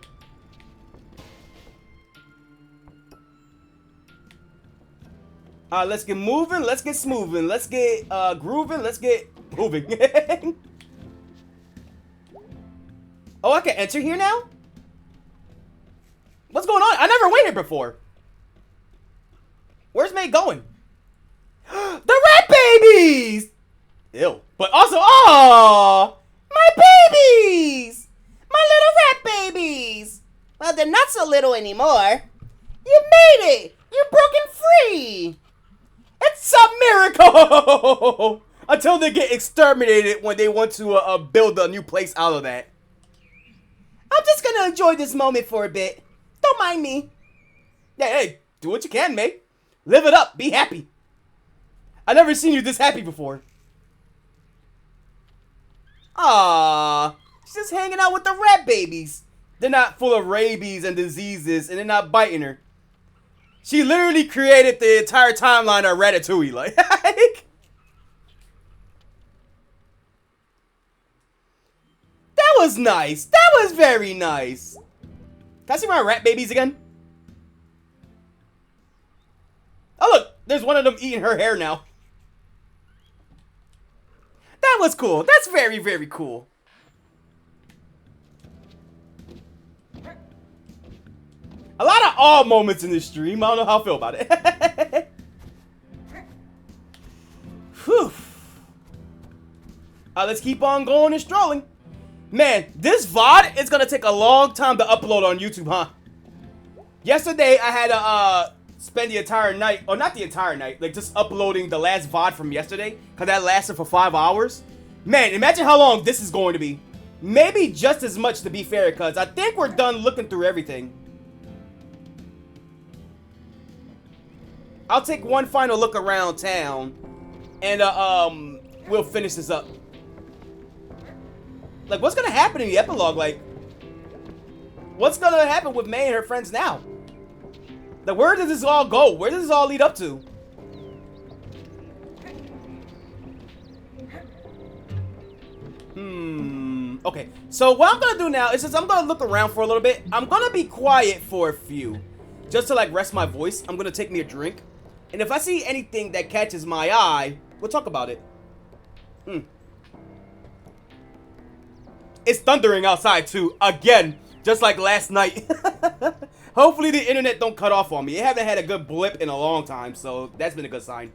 Let's get moving. Let's get smoothing. Let's get grooving. Let's get moving. Oh, I can enter here now? What's going on? I never went here before. Where's May going? The rat babies! Ew. But also, oh, My babies. My little rat babies. Well, they're not so little anymore. You made it. You're broken free. it's a miracle! Until they get exterminated when they want to build a new place out of that. I'm just gonna enjoy this moment for a bit. Don't mind me. Yeah, hey, do what you can, May. Live it up. Be happy. I've never seen you this happy before. Ah, she's just hanging out with the rat babies. They're not full of rabies and diseases, and they're not biting her. She literally created the entire timeline of Ratatouille. Like, that was nice. That was very nice. Can I see my rat babies again? Oh, look. There's one of them eating her hair now. That was cool. That's very, very cool. A lot of awe moments in this stream. I don't know how I feel about it. Whew. Let's keep on going and strolling. Man, this VOD is gonna take a long time to upload on YouTube, huh? Yesterday, I had to spend the entire night, or not the entire night, like just uploading the last VOD from yesterday, because that lasted for 5 hours. Man, imagine how long this is going to be. Maybe just as much, to be fair, because I think we're done looking through everything. I'll take one final look around town, and we'll finish this up. Like, what's gonna happen in the epilogue? Like, what's gonna happen with May and her friends now? Like, where does this all go? Where does this all lead up to? Okay, so what I'm gonna do now is, since I'm gonna look around for a little bit, I'm gonna be quiet for a few. Just to, like, rest my voice. I'm gonna take me a drink. And if I see anything that catches my eye, we'll talk about it. It's thundering outside, too. Again, just like last night. Hopefully the internet don't cut off on me. It haven't had a good blip in a long time, so that's been a good sign.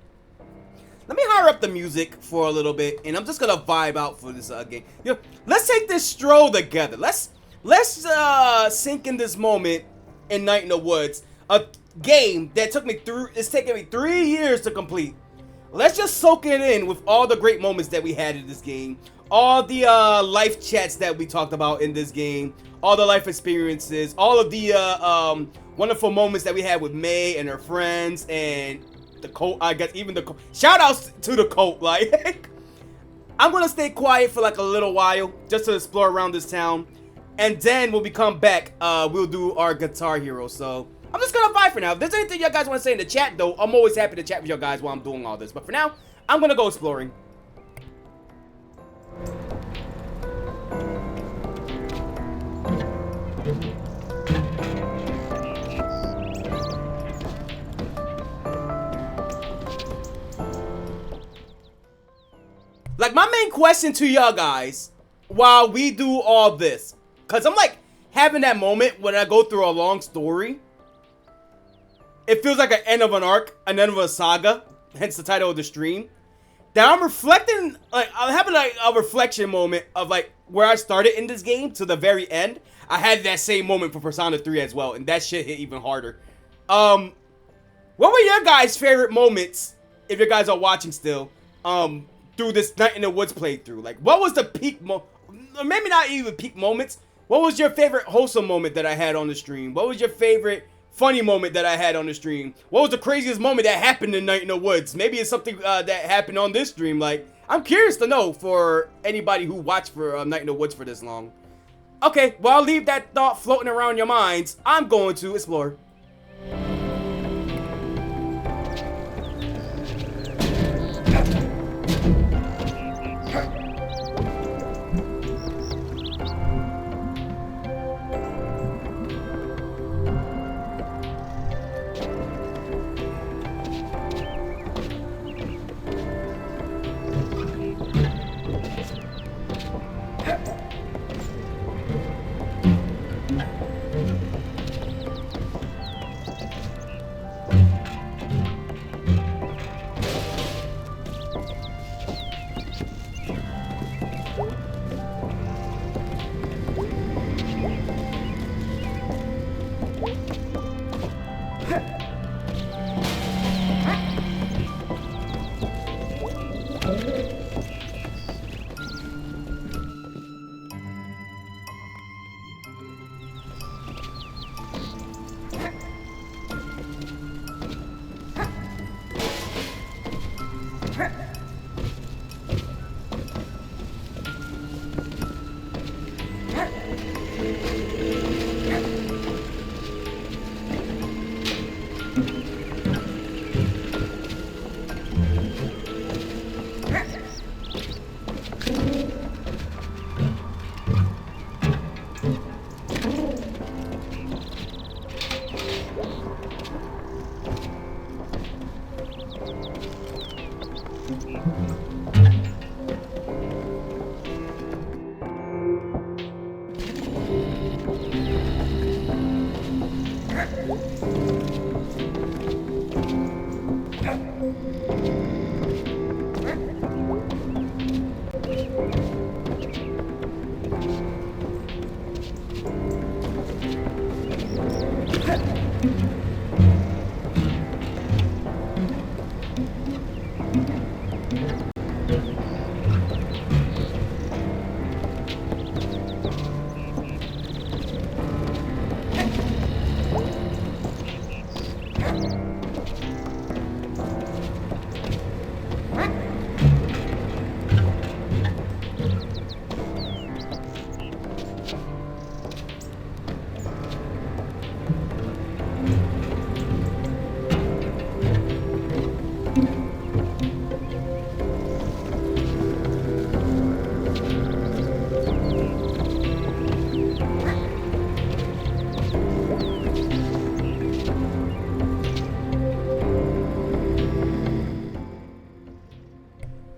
let me hire up the music for a little bit, and I'm just gonna vibe out for this game. You know, let's take this stroll together. Let's sink in this moment in Night in the Woods, a game that took me through. It's taken me 3 years to complete. Let's just soak it in with all the great moments that we had in this game, all the life chats that we talked about in this game, all the life experiences, all of the wonderful moments that we had with May and her friends, and the cult. I guess even the cult. Shout outs to the cult. Like, I'm gonna stay quiet for like a little while just to explore around this town, and then when we come back, we'll do our Guitar Hero. So I'm just gonna vibe for now. If there's anything you guys want to say in the chat, though, I'm always happy to chat with you guys while I'm doing all this. But for now, I'm gonna go exploring. Like, my main question to y'all guys while we do all this, because I'm like having that moment when I go through a long story. It feels like an end of an arc, an end of a saga, hence the title of the stream. That I'm reflecting, like, I'm having like a reflection moment of like where I started in this game to the very end. I had that same moment for Persona 3 as well, and that shit hit even harder. What were your guys' favorite moments, if you guys are watching still, through this Night in the Woods playthrough? Like, what was the peak maybe not even peak moments. What was your favorite wholesome moment that I had on the stream? What was your favorite funny moment that I had on the stream? What was the craziest moment that happened in Night in the Woods? Maybe it's something that happened on this stream. Like, I'm curious to know for anybody who watched for Night in the Woods for this long. Okay, well, I'll leave that thought floating around your minds. I'm going to explore.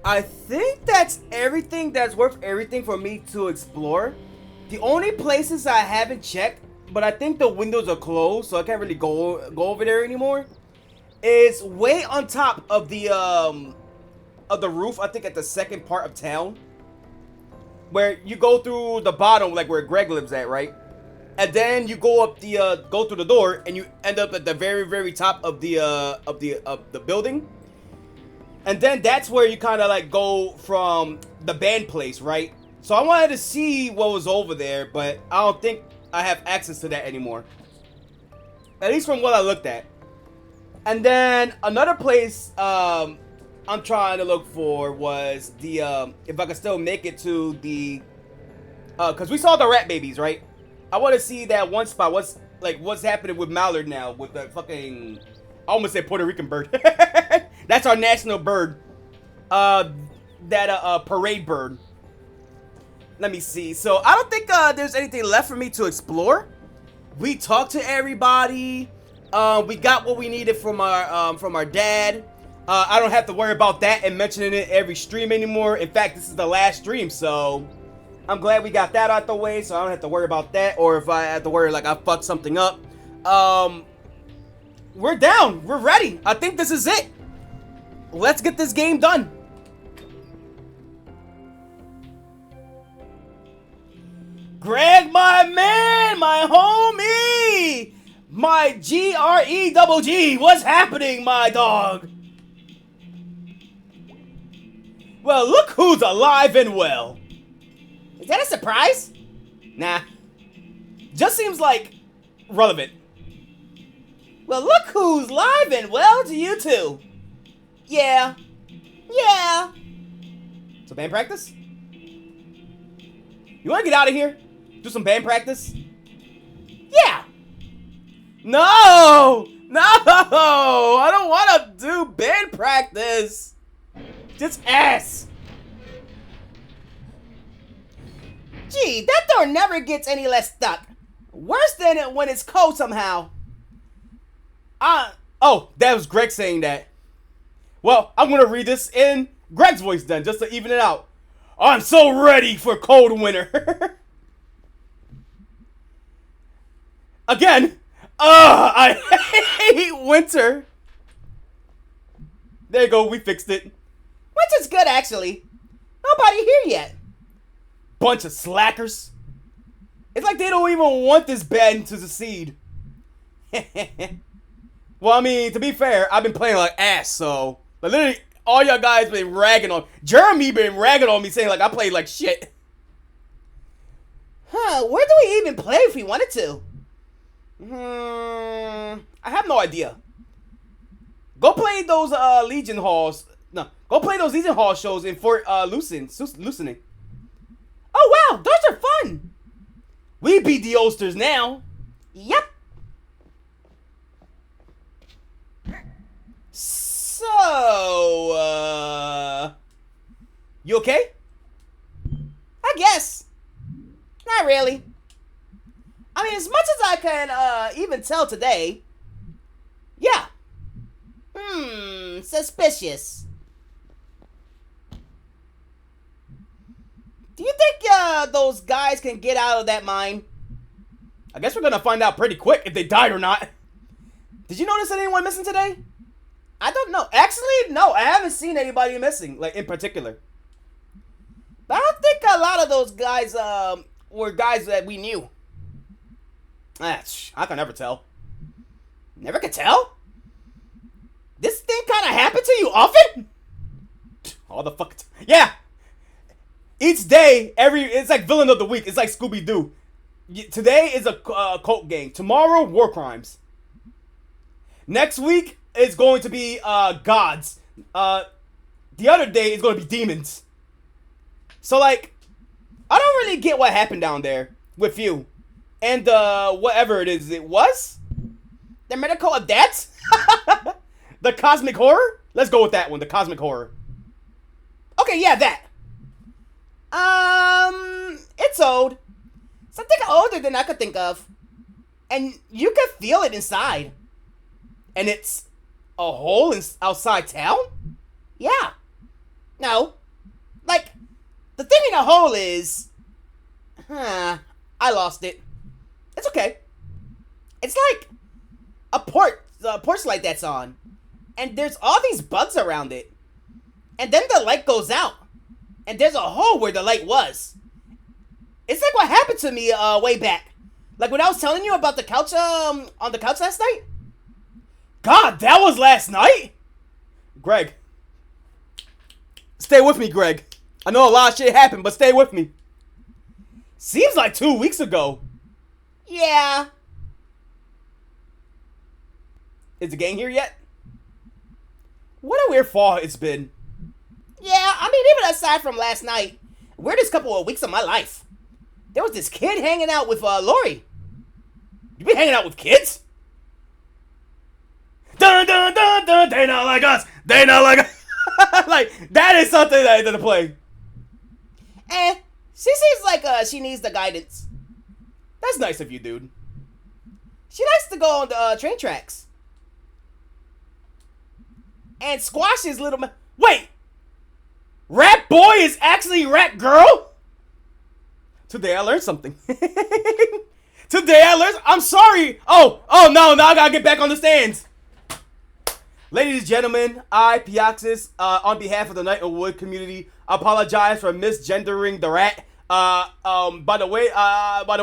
I think that's everything that's worth everything for me to explore. The only places I haven't checked, but I think the windows are closed, so I can't really go over there anymore, is way on top of the of the roof, I think at the second part of town. Where you go through the bottom, like where Gregg lives at, right? And then you go up the go through the door, and you end up at the very, very top of the building. And then that's where you kind of like go from the band place, right? So I wanted to see what was over there, but I don't think I have access to that anymore. At least from what I looked at. And then another place I'm trying to look for was the if I could still make it to the because we saw the rat babies, right? I want to see that one spot. What's happening with Mallard now with the fucking, I almost said Puerto Rican bird. That's our national bird. That parade bird. Let me see. So I don't think there's anything left for me to explore. We talked to everybody. We got what we needed from our dad. I don't have to worry about that and mentioning it every stream anymore. In fact, this is the last stream, so I'm glad we got that out the way, so I don't have to worry about that, or if I have to worry like I fucked something up. We're down. We're ready. I think this is it. Let's get this game done. Gregg, my man, my homie, my G-R-E-G-G. What's happening, my dog? Well, look who's alive and well. Is that a surprise? Nah. Just seems like relevant. Well, look who's live and well to you too. Yeah. Yeah. So band practice? You wanna get out of here? Do some band practice? Yeah. No! No! I don't wanna do band practice. Just ass. Gee, that door never gets any less stuck. Worse than it when it's cold somehow. Oh, that was Gregg saying that. Well, I'm gonna read this in Gregg's voice then, just to even it out. I'm so ready for cold winter. Again. I hate winter. There you go, we fixed it. Winter's good, actually. Nobody here yet. Bunch of slackers. It's like they don't even want this band to succeed. Well, I mean, to be fair, I've been playing like ass, so like literally all y'all guys been ragging on Jeremy been ragging on me saying like I played like shit. Huh, where do we even play if we wanted to? I have no idea. Go play those Legion Halls. No, go play those Legion Hall shows in Fort Loosening. Oh wow, those are fun. We beat the Ulsters now. Yep. So, you okay? I guess. Not really. I mean, as much as I can even tell today. Yeah. Suspicious. Do you think those guys can get out of that mine? I guess we're gonna find out pretty quick if they died or not. Did you notice anyone missing today? I don't know. Actually, no, I haven't seen anybody missing, like in particular. But I don't think a lot of those guys were guys that we knew. I can never tell. Never could tell? This thing kind of happened to you often? All the fuck. Yeah. Each day, it's like villain of the week. It's like Scooby-Doo. Today is a cult gang. Tomorrow, war crimes. Next week is going to be gods. The other day is going to be demons. So like, I don't really get what happened down there with you. And whatever it is, it was? The medical of death? The cosmic horror? Let's go with that one, the cosmic horror. Okay, yeah, that. It's old. Something older than I could think of. And you could feel it inside. And it's a hole outside town? Yeah. No. Like, the thing in a hole is... I lost it. It's okay. It's like a porch light that's on. And there's all these bugs around it. And then the light goes out. And there's a hole where the light was. It's like what happened to me way back. Like when I was telling you about the couch on the couch last night. God, that was last night? Gregg. Stay with me, Gregg. I know a lot of shit happened, but stay with me. Seems like 2 weeks ago. Yeah. Is the gang here yet? What a weird fall it's been. Yeah, I mean, even aside from last night, weirdest couple of weeks of my life. There was this kid hanging out with Lori. You be hanging out with kids? Dun dun dun dun, they not like us. They not like us. Like, that is something that to play. She seems like she needs the guidance. That's nice of you, dude. She likes to go on the train tracks. And squash his little... Wait! Rat boy is actually rat girl? Today I learned something. Today I learned... I'm sorry! Oh no, now I gotta get back on the stands. Ladies and gentlemen, I, Pioxys, on behalf of the Night of Wood community, apologize for misgendering the rat. By the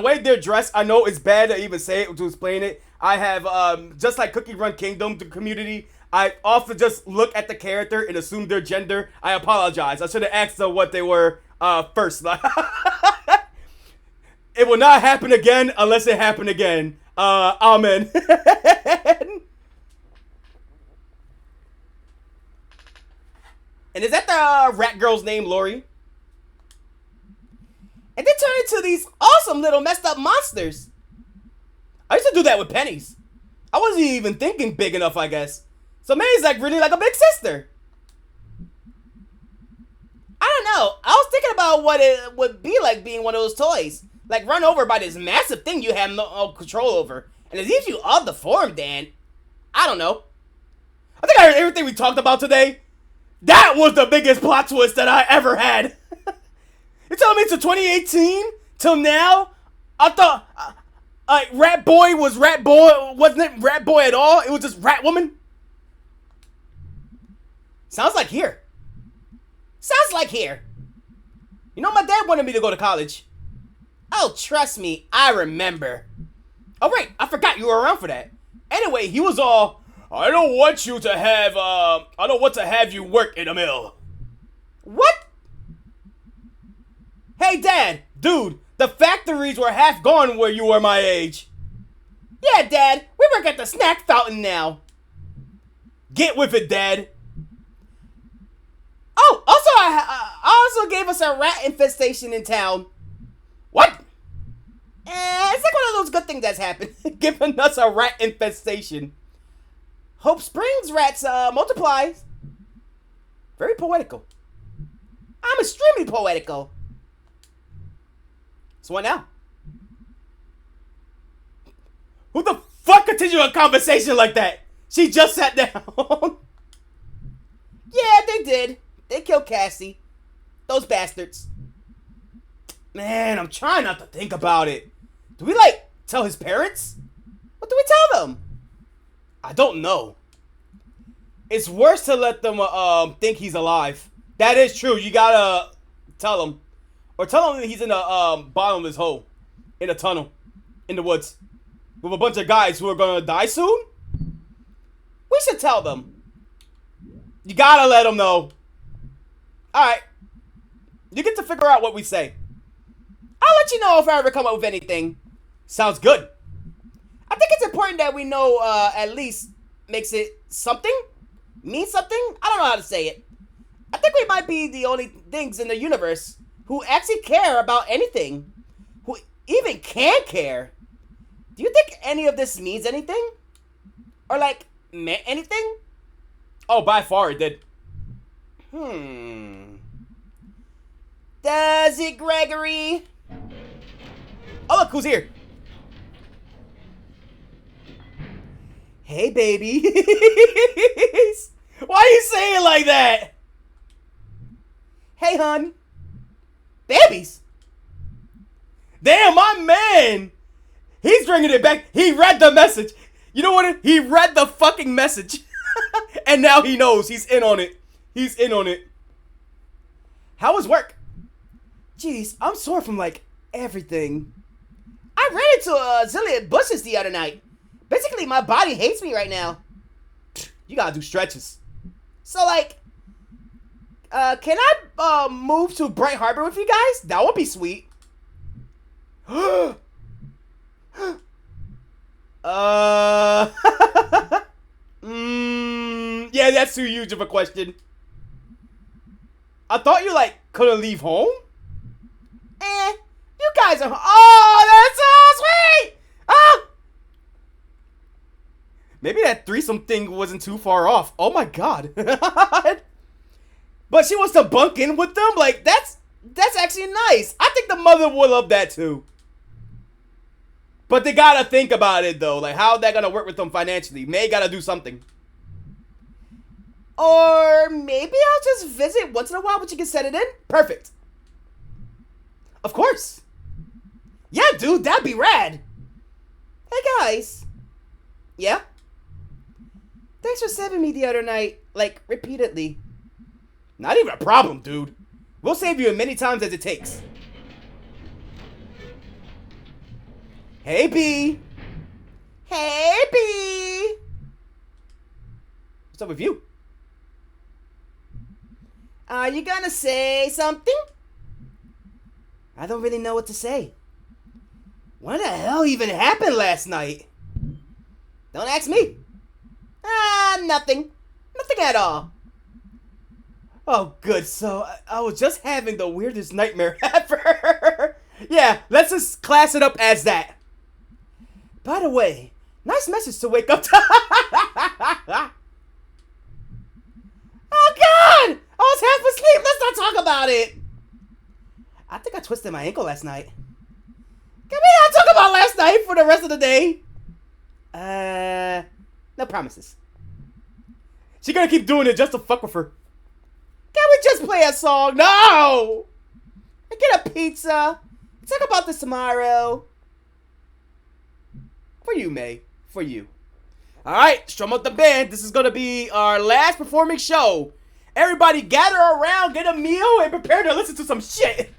way they're dressed, I know it's bad to even say it, to explain it. I have, just like Cookie Run Kingdom, the community, I often just look at the character and assume their gender. I apologize. I should have asked them what they were, first. It will not happen again unless it happen again. Amen. And is that the rat girl's name, Lori? And they turn into these awesome little messed up monsters. I used to do that with pennies. I wasn't even thinking big enough, I guess. So May's like really like a big sister. I don't know. I was thinking about what it would be like being one of those toys. Like run over by this massive thing you have no control over. And it leaves you all deformed, Dan. I don't know. I think I heard everything we talked about today. That was the biggest plot twist that I ever had. You're telling me it's 2018 till now? I thought Rat Boy was Rat Boy. Wasn't it Rat Boy at all? It was just Rat Woman. Sounds like here. Sounds like here. You know, my dad wanted me to go to college. Oh, trust me, I remember. Oh, right, I forgot you were around for that. Anyway, he was all, I don't want to have you work in a mill. What? Hey, Dad, dude, the factories were half gone where you were my age. Yeah, Dad, we work at the snack fountain now. Get with it, Dad. Oh, also, I also gave us a rat infestation in town. What? It's like one of those good things that's happened. Giving us a rat infestation. Hope Springs rats multiplies. Very poetical. I'm extremely poetical. So what now? Who the fuck continued a conversation like that? She just sat down. Yeah, they did. They killed Cassie. Those bastards. Man, I'm trying not to think about it. Do we, like, tell his parents? What do we tell them? I don't know. It's worse to let them think he's alive. That is true. You gotta tell him. Or tell him that he's in a bottomless hole. In a tunnel. In the woods. With a bunch of guys who are gonna die soon? We should tell them. You gotta let them know. Alright. You get to figure out what we say. I'll let you know if I ever come up with anything. Sounds good. I think it's important that we know at least makes it something? Means something? I don't know how to say it. I think we might be the only things in the universe who actually care about anything. Who even can care. Do you think any of this means anything? Or like, meant anything? Oh, by far it did. Does it, Gregory? Oh, look, who's here? Hey, baby. Why are you saying it like that? Hey, hon. Babies. Damn, my man. He's bringing it back. He read the message. You know what? He read the fucking message. And now he knows. He's in on it. He's in on it. How was work? Jeez, I'm sore from, like, everything. I ran into a zillion bushes the other night. Basically, my body hates me right now. You gotta do stretches. So, like, can I, move to Bright Harbor with you guys? That would be sweet. Yeah, that's too huge of a question. I thought you, like, couldn't leave home? You guys are, oh, that's so sweet! Oh! Maybe that threesome thing wasn't too far off. Oh my god. But she wants to bunk in with them? Like, that's actually nice. I think the mother would love that too. But they gotta think about it though. Like, how that gonna work with them financially? May gotta do something. Or maybe I'll just visit once in a while, but you can set it in. Perfect. Of course. Yeah, dude, that'd be rad. Hey, guys. Yeah? Thanks for saving me the other night, like, repeatedly. Not even a problem, dude. We'll save you as many times as it takes. Hey, B. Hey, B. What's up with you? Are you gonna say something? I don't really know what to say. What the hell even happened last night? Don't ask me. Nothing. Nothing at all. Oh, good. So, I was just having the weirdest nightmare ever. Yeah, let's just class it up as that. By the way, nice message to wake up to. Oh, God! I was half asleep. Let's not talk about it. I think I twisted my ankle last night. Can we not talk about last night for the rest of the day? No promises. She gonna keep doing it just to fuck with her. Can we just play a song? No! And get a pizza. Talk about this tomorrow. For you, May. For you. Alright, strum up the band. This is gonna be our last performing show. Everybody gather around, get a meal, and prepare to listen to some shit.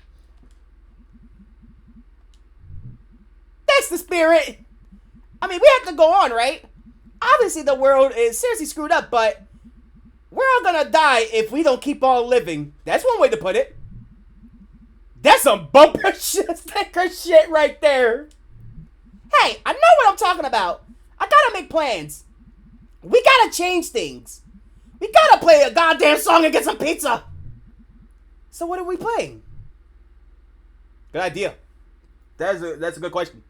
That's the spirit. I mean, we have to go on, right? Obviously, the world is seriously screwed up, but we're all gonna die if we don't keep on living. That's one way to put it. That's some bumper shit, sticker shit right there. Hey, I know what I'm talking about. I gotta make plans. We gotta change things. We gotta play a goddamn song and get some pizza. So what are we playing? Good idea. That's a good question.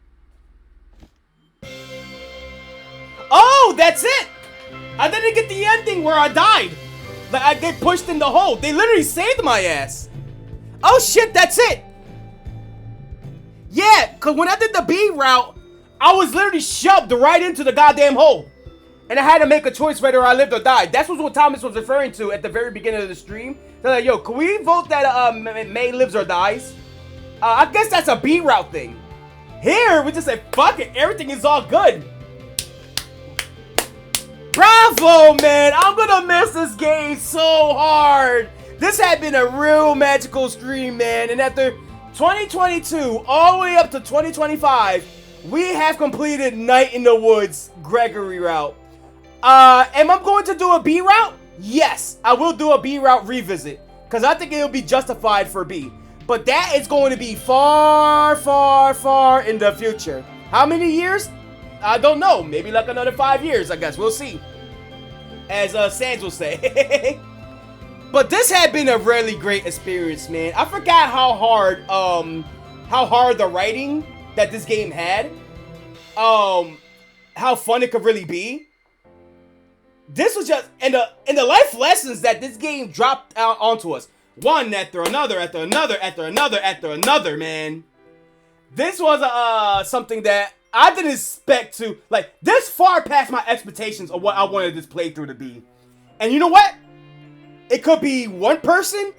Oh, that's it! I didn't get the ending where I died. Like, I get pushed in the hole. They literally saved my ass. Oh shit, that's it! Yeah, cause when I did the B route, I was literally shoved right into the goddamn hole. And I had to make a choice whether I lived or died. That's what Thomas was referring to at the very beginning of the stream. They're like, yo, can we vote that May lives or dies? I guess that's a B route thing. Here, we just say, fuck it, everything is all good. Bravo, man! I'm gonna miss this game so hard. This had been a real magical stream, man. And after 2022, all the way up to 2025, we have completed Night in the Woods Gregory route. Am I going to do a B route? Yes, I will do a B route revisit. Because I think it'll be justified for B. But that is going to be far, far, far in the future. How many years? I don't know. Maybe like another 5 years, I guess. We'll see. As Sans will say. But this had been a really great experience, man. I forgot how hard the writing that this game had. How fun it could really be. This was just, and the life lessons that this game dropped out onto us. One after another, after another, after another, after another, man. This was something that I didn't expect to, like, this far past my expectations of what I wanted this playthrough to be. And you know what? It could be one person,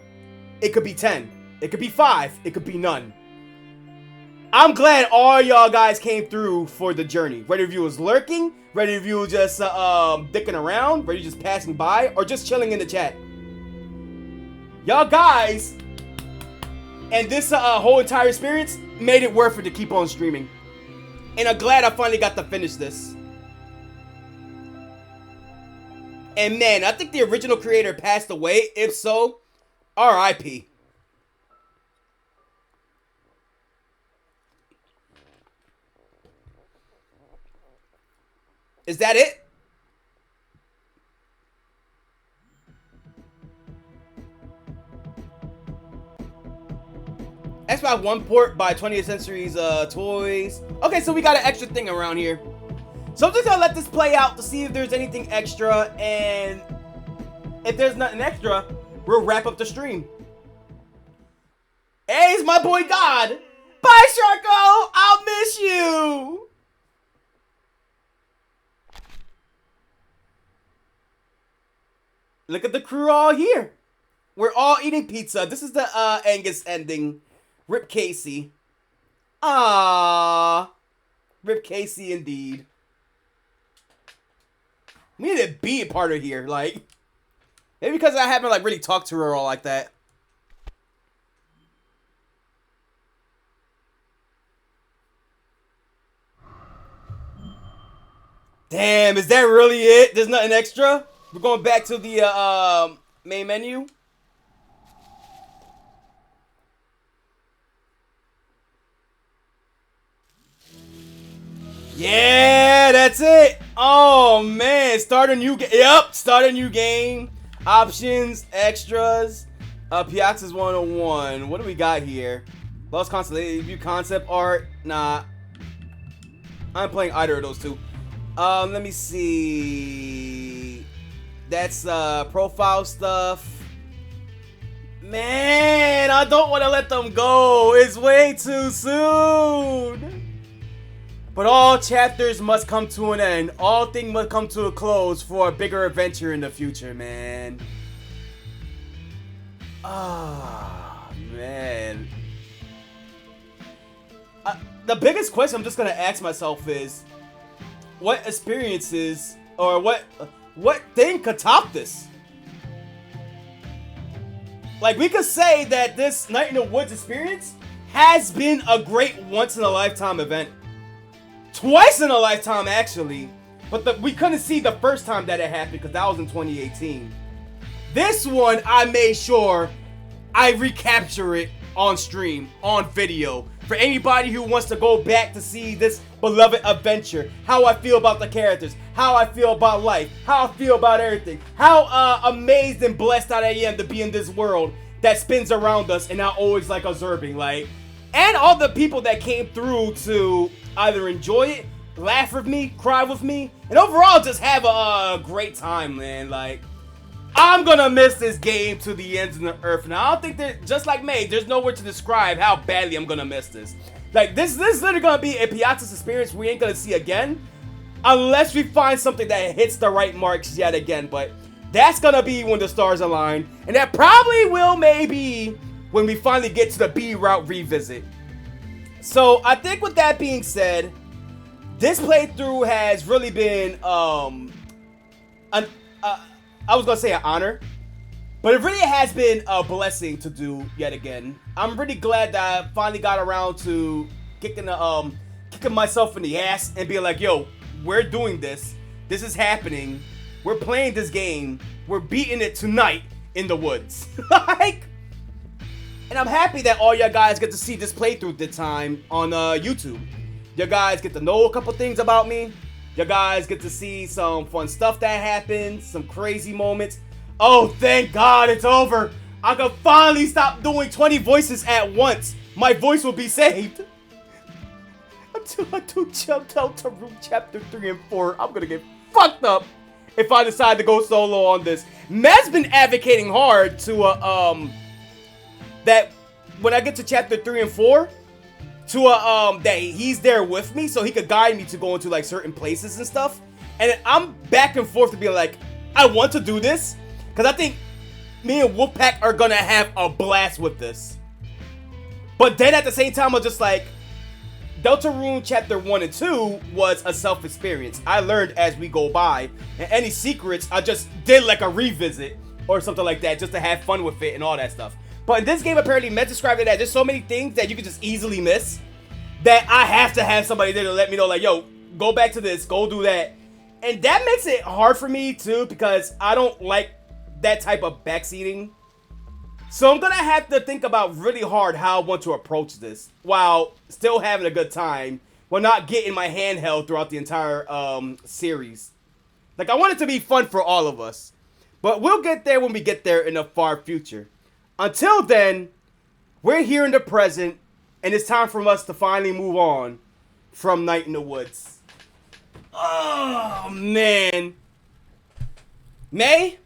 it could be 10, it could be 5, it could be none. I'm glad all y'all guys came through for the journey. Whether if you was lurking, whether if you was just dicking around, whether you just passing by, or just chilling in the chat. Y'all guys And this whole entire experience made it worth it to keep on streaming. And I'm glad I finally got to finish this. And man, I think the original creator passed away. If so, R.I.P. Is that it? Xbox One port by 20th Century's Toys. Okay, so we got an extra thing around here. So I'm just gonna let this play out to see if there's anything extra, and if there's nothing extra, we'll wrap up the stream. Hey, it's my boy God. Bye, Sharko. I'll miss you. Look at the crew all here. We're all eating pizza. This is the Angus ending. Rip Casey. Ah, Rip Casey indeed. We need to be a part of here, like, maybe because I haven't like really talked to her all like that. Damn, is that really it? There's nothing extra? We're going back to the main menu. Yeah, that's it. Oh man, start a new game. Yep, start a new game. Options, extras, Pioxys 101. What do we got here? Lost Constellation, view concept art. Nah, I'm playing either of those two. Let me see. That's profile stuff. Man, I don't want to let them go. It's way too soon. But all chapters must come to an end. All things must come to a close for a bigger adventure in the future, man. Ah, man. The biggest question I'm just gonna ask myself is, what experiences or what thing could top this? Like, we could say that this Night in the Woods experience has been a great once-in-a-lifetime event. Twice in a lifetime, actually. But we couldn't see the first time that it happened because that was in 2018. This one, I made sure I recapture it on stream, on video. For anybody who wants to go back to see this beloved adventure. How I feel about the characters. How I feel about life. How I feel about everything. How amazed and blessed I am to be in this world that spins around us and not always like observing. Like, and all the people that came through to either enjoy it, laugh with me, cry with me, and overall just have a great time, man. Like, I'm gonna miss this game to the ends of the earth. Now, I don't think that, just like May, there's no word to describe how badly I'm gonna miss this. Like, this is literally gonna be a Pioxys experience we ain't gonna see again, unless we find something that hits the right marks yet again. But that's gonna be when the stars align, and that probably will maybe when we finally get to the B route revisit. So I think with that being said, this playthrough has really been I was gonna say an honor, but it really has been a blessing to do yet again. I'm really glad that I finally got around to kicking myself in the ass and being like, yo, we're doing this. This is happening. We're playing this game. We're beating it tonight in the woods. Like, and I'm happy that all y'all guys get to see this playthrough this time on YouTube. You guys get to know a couple things about me. You guys get to see some fun stuff that happened, some crazy moments. Oh, thank God it's over. I can finally stop doing 20 voices at once. My voice will be saved. Until I do Deltarune Chapter 3 and 4, I'm gonna get fucked up if I decide to go solo on this. Matt's been advocating hard to, that when I get to Chapter 3 and 4, that he's there with me so he could guide me to go into like certain places and stuff. And I'm back and forth to be like, I want to do this because I think me and Wolfpack are gonna have a blast with this. But then at the same time, I'm just like, Deltarune Chapter 1 and 2 was a self-experience. I learned as we go by, and any secrets I just did like a revisit or something like that just to have fun with it and all that stuff. But in this game, apparently, Met described it as there's so many things that you can just easily miss that I have to have somebody there to let me know, like, yo, go back to this, go do that. And that makes it hard for me, too, because I don't like that type of backseating. So I'm going to have to think about really hard how I want to approach this while still having a good time, while not getting my hand held throughout the entire series. Like, I want it to be fun for all of us. But we'll get there when we get there in the far future. Until then, we're here in the present, and it's time for us to finally move on from Night in the Woods. Oh, man. May,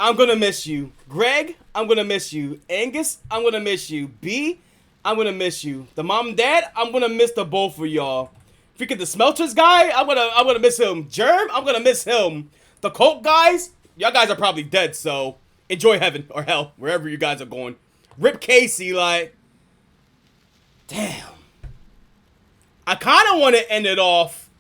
I'm gonna miss you. Gregg, I'm gonna miss you. Angus, I'm gonna miss you. B, I'm gonna miss you. The mom and dad, I'm gonna miss the both of y'all. Freaking the Smelters guy, I'm gonna miss him. Germ, I'm gonna miss him. The cult guys, y'all guys are probably dead, so enjoy heaven or hell, wherever you guys are going. Rip Casey, like, damn. I kind of want to end it off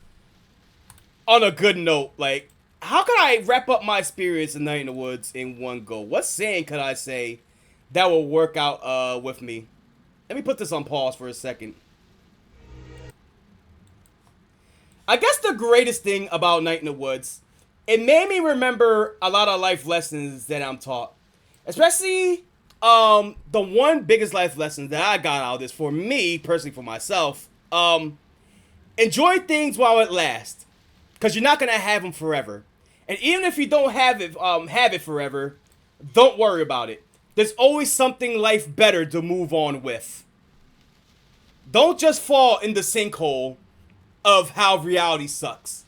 on a good note. Like, how can I wrap up my experience in Night in the Woods in one go? What saying could I say that will work out with me? Let me put this on pause for a second. I guess the greatest thing about Night in the Woods, it made me remember a lot of life lessons that I'm taught. Especially the one biggest life lesson that I got out of this, for me, personally for myself, enjoy things while it lasts. Because you're not going to have them forever. And even if you don't have it forever, don't worry about it. There's always something life better to move on with. Don't just fall in the sinkhole of how reality sucks.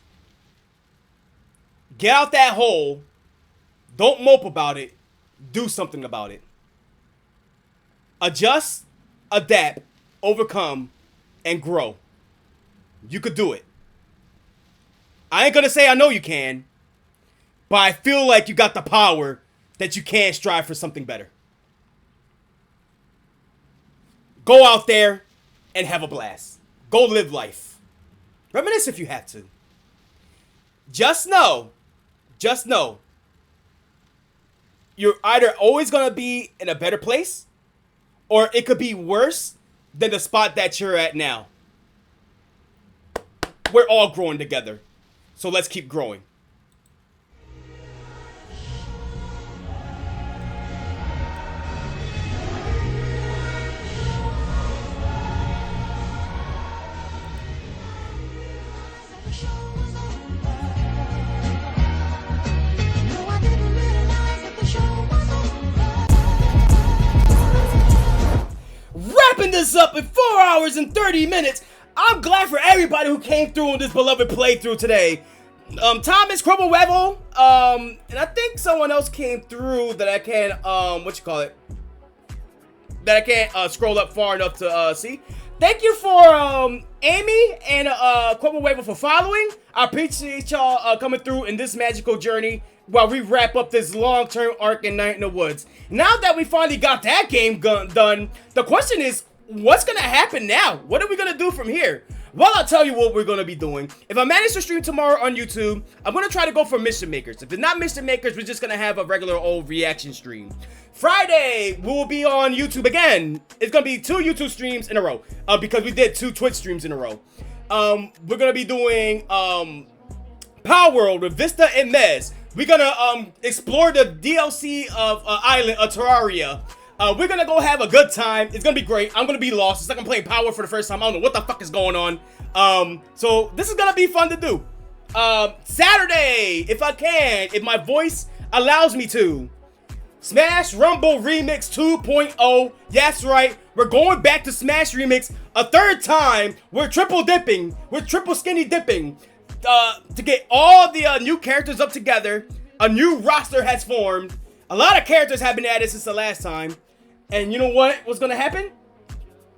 Get out that hole. Don't mope about it. Do something about it. Adjust, adapt, overcome, and grow. You could do it. I ain't gonna say I know you can, but I feel like you got the power that you can strive for something better. Go out there and have a blast. Go live life. Reminisce if you have to. Just know, you're either always gonna be in a better place, or it could be worse than the spot that you're at now. We're all growing together. So let's keep growing. Wrapping this up in 4 hours and 30 minutes. I'm glad for everybody who came through on this beloved playthrough today. Thomas, Crumble Revel, and I think someone else came through that I can't, that I can't scroll up far enough to see. Thank you for Amy and Crumble Revel for following. I appreciate y'all coming through in this magical journey while we wrap up this long-term arc in Night in the Woods. Now that we finally got that game done, the question is, what's gonna happen now? What are we gonna do from here? Well, I'll tell you what we're gonna be doing. If I manage to stream tomorrow on YouTube, I'm gonna try to go for Mission Makers. If it's not Mission Makers, we're just gonna have a regular old reaction stream. Friday, we will be on YouTube again. It's gonna be 2 YouTube streams in a row, because we did 2 Twitch streams in a row. We're gonna be doing Power World with Vista and Mez. We're gonna explore the DLC of Island of Terraria. We're gonna go have a good time. It's gonna be great. I'm gonna be lost. It's like I'm playing Power for the first time. I don't know what the fuck is going on. So this is gonna be fun to do. Saturday, if I can, if my voice allows me to, Smash Rumble Remix 2.0. That's right. We're going back to Smash Remix a third time. We're triple dipping. We're triple skinny dipping. To get all the new characters up together. A new roster has formed. A lot of characters have been added since the last time. And you know what's gonna happen?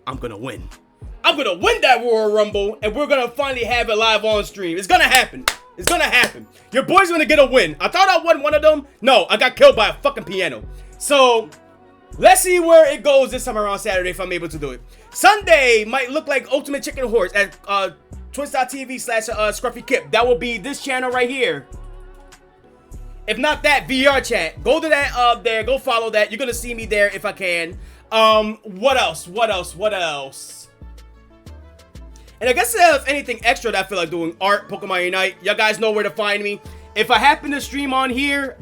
I'm gonna win. I'm gonna win that Royal Rumble, and we're gonna finally have it live on stream. It's gonna happen. It's gonna happen. Your boy's gonna get a win. I thought I won one of them. No, I got killed by a fucking piano. So, let's see where it goes this time around Saturday if I'm able to do it. Sunday might look like Ultimate Chicken Horse at twitch.tv/ScruffyKip. That will be this channel right here. If not that, VR chat. Go to that there. Go follow that. You're gonna see me there if I can. What else? And I guess if anything extra that I feel like doing, art, Pokemon Unite, y'all guys know where to find me. If I happen to stream on here,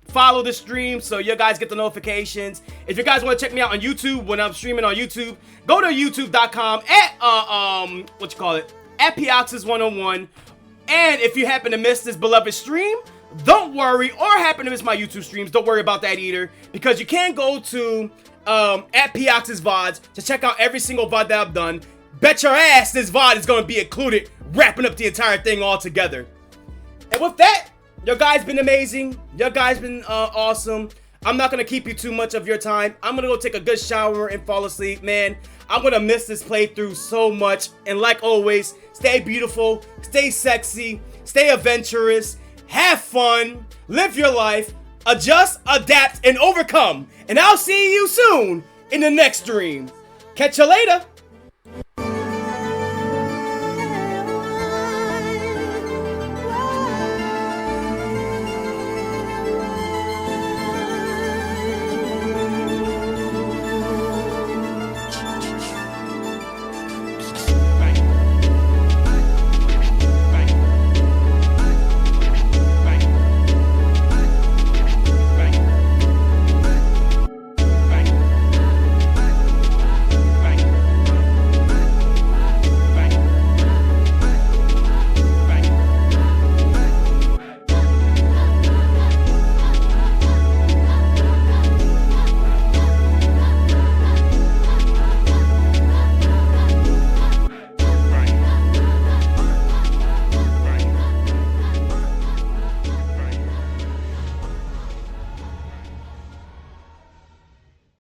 follow the stream so you guys get the notifications. If you guys want to check me out on YouTube when I'm streaming on YouTube, go to youtube.com at Pioxys 101. And if you happen to miss this beloved stream, don't worry, or happen to miss my YouTube streams, don't worry about that either, because you can go to at Pioxys VODs to check out every single VOD that I've done. Bet your ass this VOD is going to be included, wrapping up the entire thing all together. And with that, your guys been amazing. Your guys been awesome. I'm not going to keep you too much of your time. I'm going to go take a good shower and fall asleep, man. I'm going to miss this playthrough so much. And like always, stay beautiful, stay sexy, stay adventurous, have fun, live your life, adjust, adapt, and overcome. And I'll see you soon in the next stream. Catch you later.